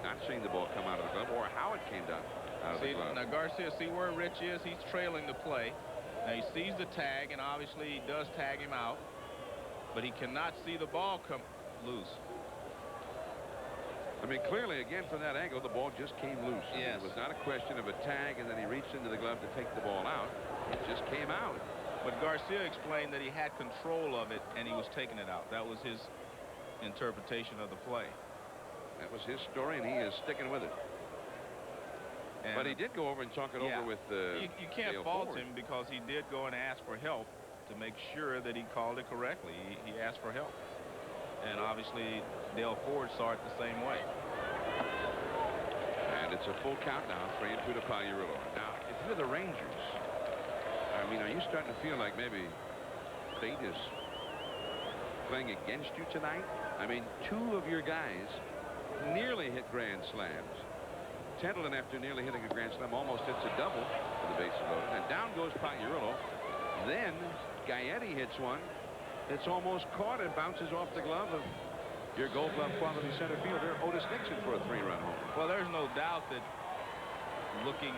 Not seeing the ball come out of the glove, or how it came down out of the glove. Now, Garcia, see where Rich is? He's trailing the play. Now, he sees the tag, and obviously he does tag him out. But he cannot see the ball come loose. I mean, clearly, again, from that angle, the ball just came loose. Yes. It was not a question of a tag, and then he reached into the glove to take the ball out. It just came out. But Garcia explained that he had control of it, and he was taking it out. That was his interpretation of the play. That was his story, and he is sticking with it. And but he did go over and talk it over with you can't fault him, because he did go and ask for help to make sure that he called it correctly. He asked for help. And obviously, Dale Ford saw it the same way. And it's a full count now, 3-2 to Pagliarulo. Now, if you're the Rangers, I mean, are you starting to feel like maybe fate is playing against you tonight? I mean, two of your guys nearly hit grand slams. Tendleton, after nearly hitting a grand slam, almost hits a double with the bases loaded. And down goes Pagliarulo. Then Gaetti hits one. It's almost caught and bounces off the glove of your Gold Glove quality center fielder, Otis Nixon, for a 3-run home. Well, there's no doubt that looking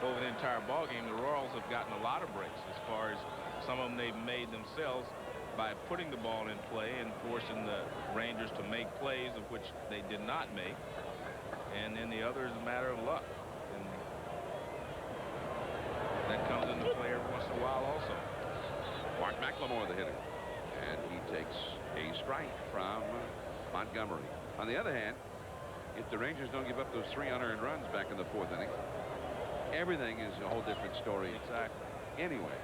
over the entire ballgame, the Royals have gotten a lot of breaks, as far as some of them they've made themselves by putting the ball in play and forcing the Rangers to make plays of which they did not make. And then the other is a matter of luck. And that comes into play every once in a while also. Mark McLemore, the hitter. And he takes a strike from Montgomery. On the other hand, if the Rangers don't give up those 3 unearned runs back in the 4th inning, everything is a whole different story. Exactly. Anyway,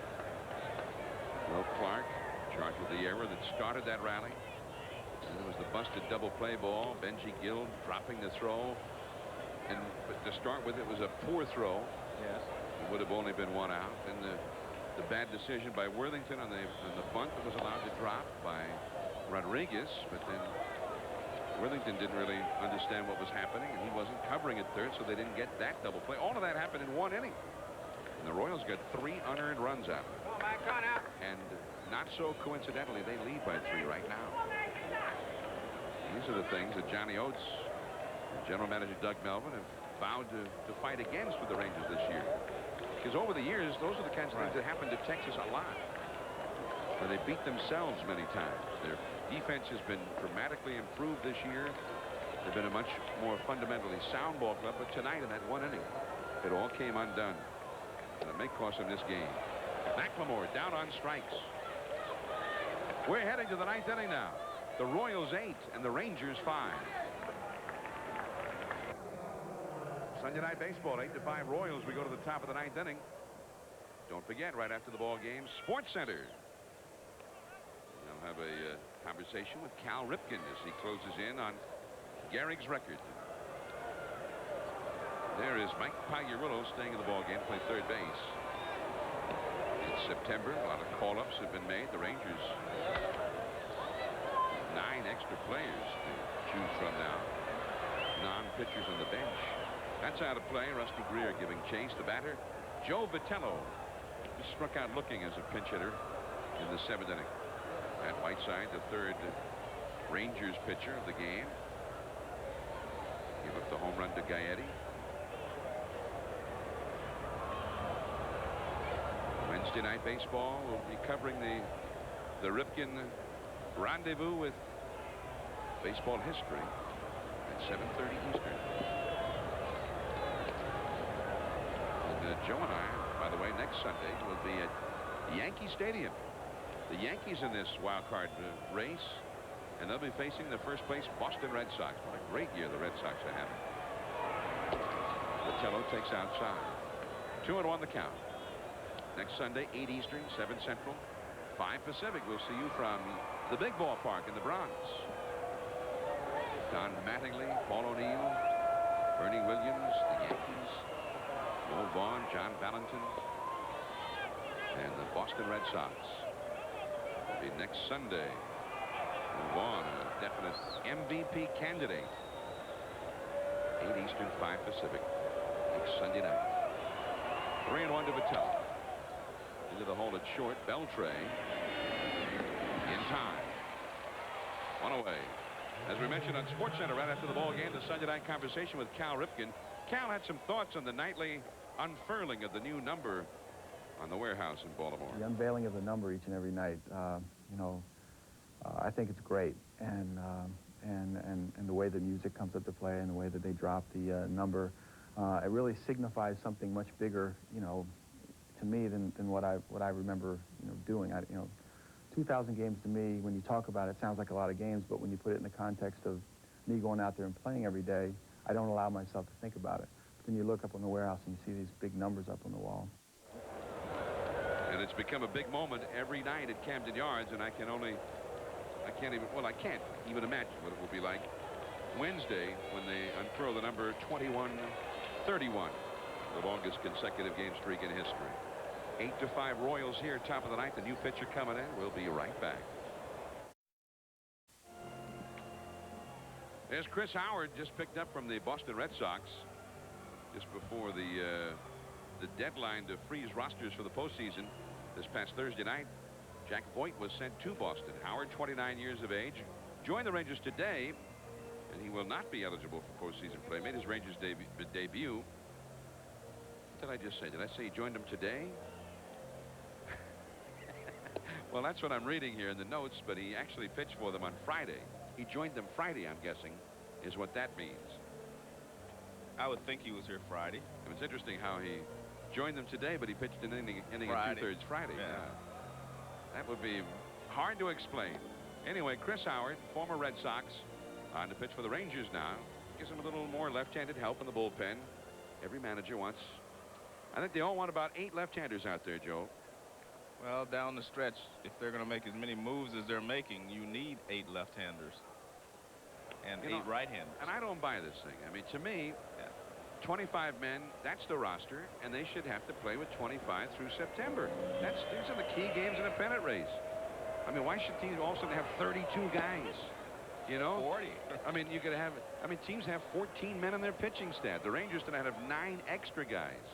Will Clark charged with the error that started that rally. And it was the busted double play ball. Benji Gill dropping the throw. But to start with, it was a poor throw. Yes. It would have only been 1 out. And the bad decision by Worthington on the bunt that was allowed to drop by Rodriguez, but then Worthington didn't really understand what was happening, and he wasn't covering at third, so they didn't get that double play. All of that happened in 1 inning, and the Royals got 3 unearned runs out. And not so coincidentally, they lead by 3 right now. These are the things that Johnny Oates and General Manager Doug Melvin have vowed to fight against with the Rangers this year. Because over the years, those are the kinds of things that happen to Texas a lot, where they beat themselves many times. Their defense has been dramatically improved this year. They've been a much more fundamentally sound ball club, but tonight in that 1 inning, it all came undone. And it may cost them this game. McLemore down on strikes. We're heading to the 9th inning now. The Royals 8 and the Rangers 5. Sunday Night Baseball, 8-5 Royals. We go to the top of the 9th inning. Don't forget, right after the ball game, Sports Center. We'll have a conversation with Cal Ripken as he closes in on Gehrig's record. There is Mike Pagliarulo staying in the ball game to play third base. It's September. A lot of call-ups have been made. The Rangers, 9 extra players to choose from now. Non-pitchers on the bench. That's out of play. Rusty Greer giving chase. The batter, Joe Vitello, just struck out looking as a pinch hitter in the 7th inning. At Whiteside, the third Rangers pitcher of the game, give up the home run to Gaetti. Wednesday Night Baseball will be covering the Ripken Rendezvous with baseball history at 7:30 Eastern. And Joe and I, by the way, next Sunday will be at Yankee Stadium. The Yankees in this wild card race, and they'll be facing the first place Boston Red Sox. What a great year the Red Sox are having. Vitello takes outside. 2-1 the count. Next Sunday, 8 Eastern, 7 Central, 5 Pacific. We'll see you from the big ballpark in the Bronx. Don Mattingly, Paul O'Neill, Bernie Williams, the Yankees, Joe Vaughn, John Valentin, and the Boston Red Sox. It'll be next Sunday. Vaughn, a definite MVP candidate. 8 Eastern, 5 Pacific. Next Sunday night. 3-1 to Vitello. Into the hole at short. Beltray in time. 1 away. As we mentioned on SportsCenter right after the ball game, the Sunday night conversation with Cal Ripken. Cal had some thoughts on the nightly unfurling of the new number on the warehouse in Baltimore. The unveiling of the number each and every night, you know, I think it's great, and the way the music comes up to play and the way that they drop the number, it really signifies something much bigger, you know, to me than what I remember, you know, doing. 2,000 games to me, when you talk about it, sounds like a lot of games, but when you put it in the context of me going out there and playing every day, I don't allow myself to think about it. But then you look up on the warehouse and you see these big numbers up on the wall. And it's become a big moment every night at Camden Yards, and I can't even imagine what it will be like Wednesday when they unfurl the number 21-31, the longest consecutive game streak in history. 8-5 Royals here, top of the ninth. The new pitcher coming in. We'll be right back. There's Chris Howard, just picked up from the Boston Red Sox just before the deadline to freeze rosters for the postseason this past Thursday night. Jack Voigt was sent to Boston. Howard, 29 years of age, joined the Rangers today, and he will not be eligible for postseason play. Made his Rangers debut. What did I just say? Did I say he joined them today? Well, that's what I'm reading here in the notes, but he actually pitched for them on Friday. He joined them Friday, I'm guessing, is what that means. I would think he was here Friday. And it's interesting how he joined them today, but he pitched an inning and two-thirds Friday. Yeah. That would be hard to explain. Anyway, Chris Howard, former Red Sox, on to pitch for the Rangers now. Gives him a little more left-handed help in the bullpen. Every manager wants, I think they all want about 8 left-handers out there, Joe. Well, down the stretch, if they're going to make as many moves as they're making, you need 8 left-handers and 8 right-handers. And I don't buy this thing. I mean, to me, 25 men, that's the roster, and they should have to play with 25 through September. These are the key games in a pennant race. I mean, why should teams all of a sudden have 32 guys? You know? 40. I mean, you could have, teams have 14 men in their pitching staff. The Rangers tonight have 9 extra guys.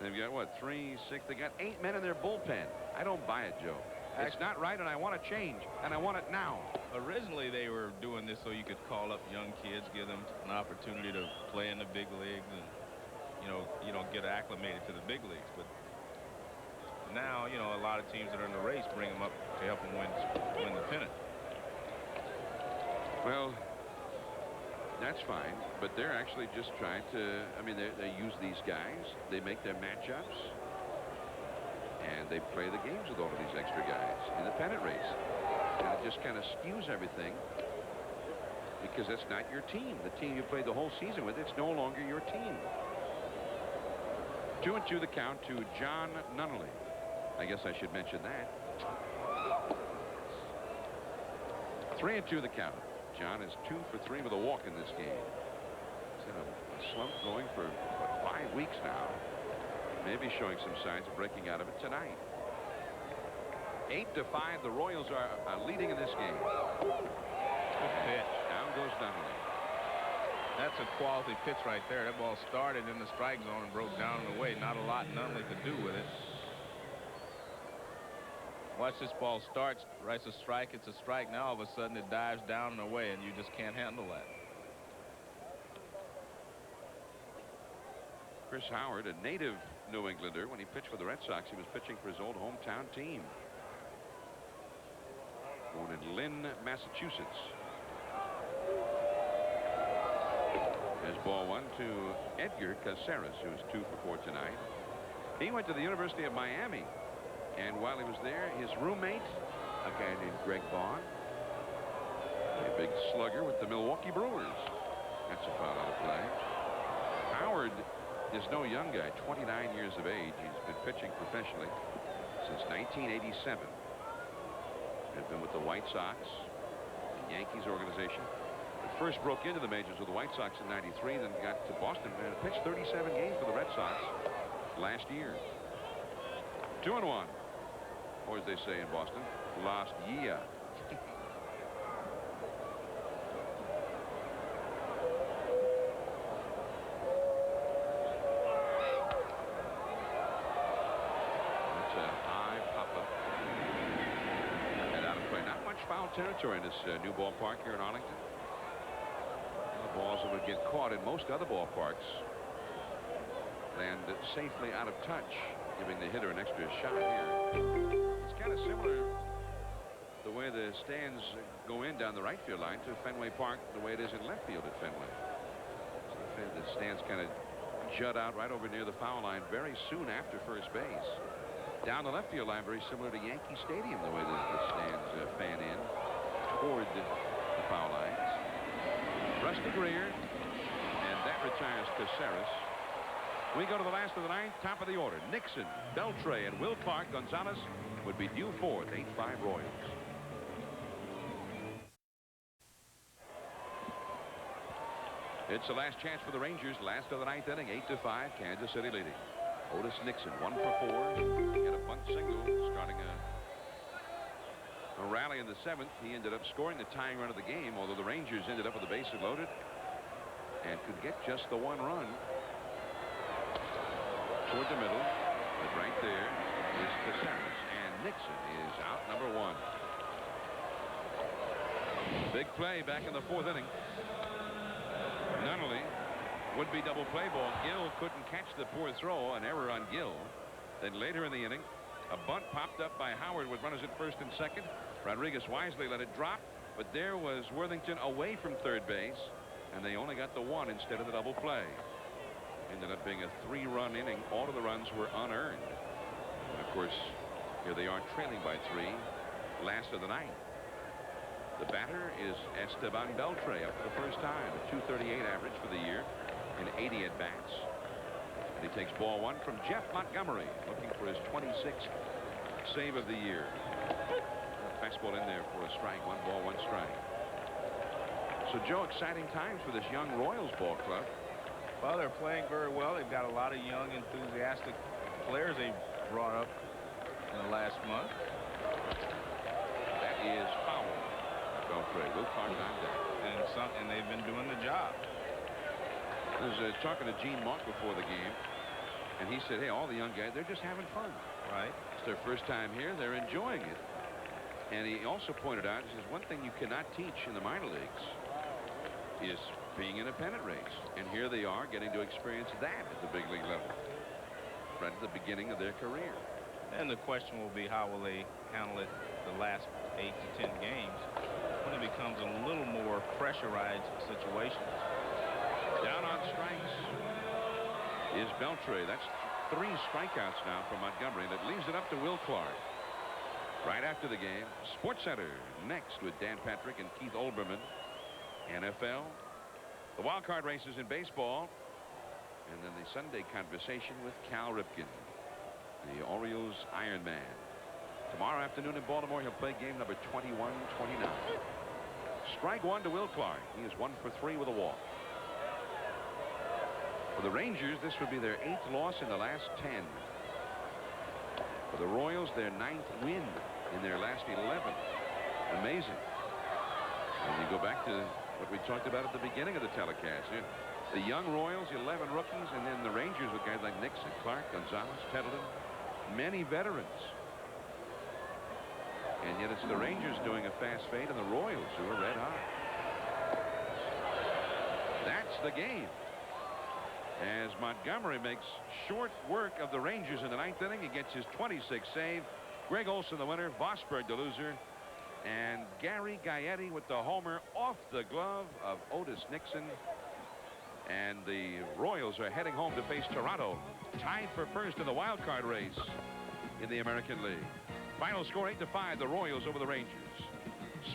They've got, what, 3, 6, they got 8 men in their bullpen. I don't buy it, Joe. It's not right, and I want to change, and I want it now. Originally, they were doing this so you could call up young kids, give them an opportunity to play in the big leagues, and, you know, get acclimated to the big leagues. But now, you know, a lot of teams that are in the race bring them up to help them win the pennant. Well, that's fine, but they're actually just trying to, I mean, they use these guys. They make their matchups. And they play the games with all of these extra guys in the pennant race. And it just kind of skews everything because that's not your team. The team you played the whole season with, it's no longer your team. 2-2 the count to John Nunnally. I guess I should mention that. 3-2 the count. John is 2 for 3 with a walk in this game. He's had a slump going for, what, 5 weeks now. Maybe showing some signs of breaking out of it tonight. 8-5. The Royals are leading in this game. Good pitch. Down goes Nunnally. That's a quality pitch right there. That ball started in the strike zone and broke down and away. Not a lot Nunnally could do with it. Watch this ball starts, writes a strike, it's a strike. Now all of a sudden it dives down and away, and you just can't handle that. Chris Howard, a native New Englander, when he pitched for the Red Sox, he was pitching for his old hometown team. Born in Lynn, Massachusetts. There's ball 1 to Edgar Caceres, who's 2 for 4 tonight. He went to the University of Miami. And while he was there, his roommate, a guy named Greg Vaughn, a big slugger with the Milwaukee Brewers. That's a foul out of play. Howard is no young guy, 29 years of age. He's been pitching professionally since 1987. Has been with the White Sox, the Yankees organization. But first broke into the majors with the White Sox in '93, then got to Boston and pitched 37 games for the Red Sox last year. 2-1. Or as they say in Boston, last year. That's a high pop-up. And out of play. Not much foul territory in this new ballpark here in Arlington. The balls that would get caught in most other ballparks land safely out of touch, giving the hitter an extra shot here. It's kind of similar the way the stands go in down the right field line to Fenway Park the way it is in left field at Fenway. So the stands kind of jut out right over near the foul line very soon after first base. Down the left field line, very similar to Yankee Stadium, the way the stands fan in toward the foul lines. Rusty Greer, and that retires Caceres. We go to the last of the ninth, top of the order. Nixon, Beltre, and Will Clark. Gonzalez would be due fourth. 8-5 Royals. It's the last chance for the Rangers. Last of the ninth inning. 8-5. Kansas City leading. Otis Nixon, 1 for 4. He had a bunt single, starting a rally in the seventh. He ended up scoring the tying run of the game, although the Rangers ended up with the bases loaded and could get just the 1 run. Toward the middle, but right there is Caceres, and Nixon is out number 1. Big play back in the 4th inning. Nunnally would-be double play ball. Gill couldn't catch the poor throw, an error on Gill. Then later in the inning, a bunt popped up by Howard with runners at first and second. Rodriguez wisely let it drop, but there was Worthington away from third base, and they only got the 1 instead of the double play. Ended up being a 3-run inning. All of the runs were unearned. And of course, here they are trailing by 3. Last of the ninth. The batter is Esteban Beltre, up for the first time. A .238 average for the year in 80 at-bats. And he takes ball 1 from Jeff Montgomery, looking for his 26th save of the year. Fastball in there for a strike. 1 ball, 1 strike. So, Joe, exciting times for this young Royals ball club. Well, they're playing very well. They've got a lot of young, enthusiastic players they brought up in the last month. That is foul. Beltre will climb down. And they've been doing the job. I was talking to Gene Mark before the game, and he said, hey, all the young guys, they're just having fun. Right. It's their first time here. They're enjoying it. And he also pointed out, he says, one thing you cannot teach in the minor leagues is being in a pennant race. And here they are getting to experience that at the big league level right at the beginning of their career. And the question will be, how will they handle it the last 8 to 10 games when it becomes a little more pressurized situation. Down on strikes is Beltre. That's 3 strikeouts now for Montgomery, and it leaves it up to Will Clark. Right after the game, Sports Center next with Dan Patrick and Keith Olbermann. NFL, the wild card races in baseball, and then the Sunday conversation with Cal Ripken, the Orioles Iron Man. Tomorrow afternoon in Baltimore, he'll play game number 21-29. Strike 1 to Will Clark. He is 1 for 3 with a walk. For the Rangers, this would be their 8th loss in the last 10. For the Royals, their 9th win in their last 11. Amazing. And you go back to what we talked about at the beginning of the telecast. The young Royals, 11 rookies, and then the Rangers with guys like Nixon, Clark, Gonzalez, Pettibon, many veterans. And yet it's the Rangers doing a fast fade and the Royals who are red hot. That's the game. As Montgomery makes short work of the Rangers in the 9th inning, he gets his 26th save. Greg Olson the winner, Vosberg the loser, and Gary Gaetti with the homer off the glove of Otis Nixon. And the Royals are heading home to face Toronto, tied for first in the wild card race in the American League. Final score 8-5, the Royals over the Rangers.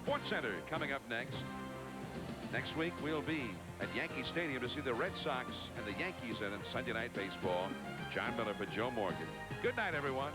Sports Center coming up next. Next week we'll be at Yankee Stadium to see the Red Sox and the Yankees in Sunday Night Baseball. John Miller for Joe Morgan. Good night, everyone.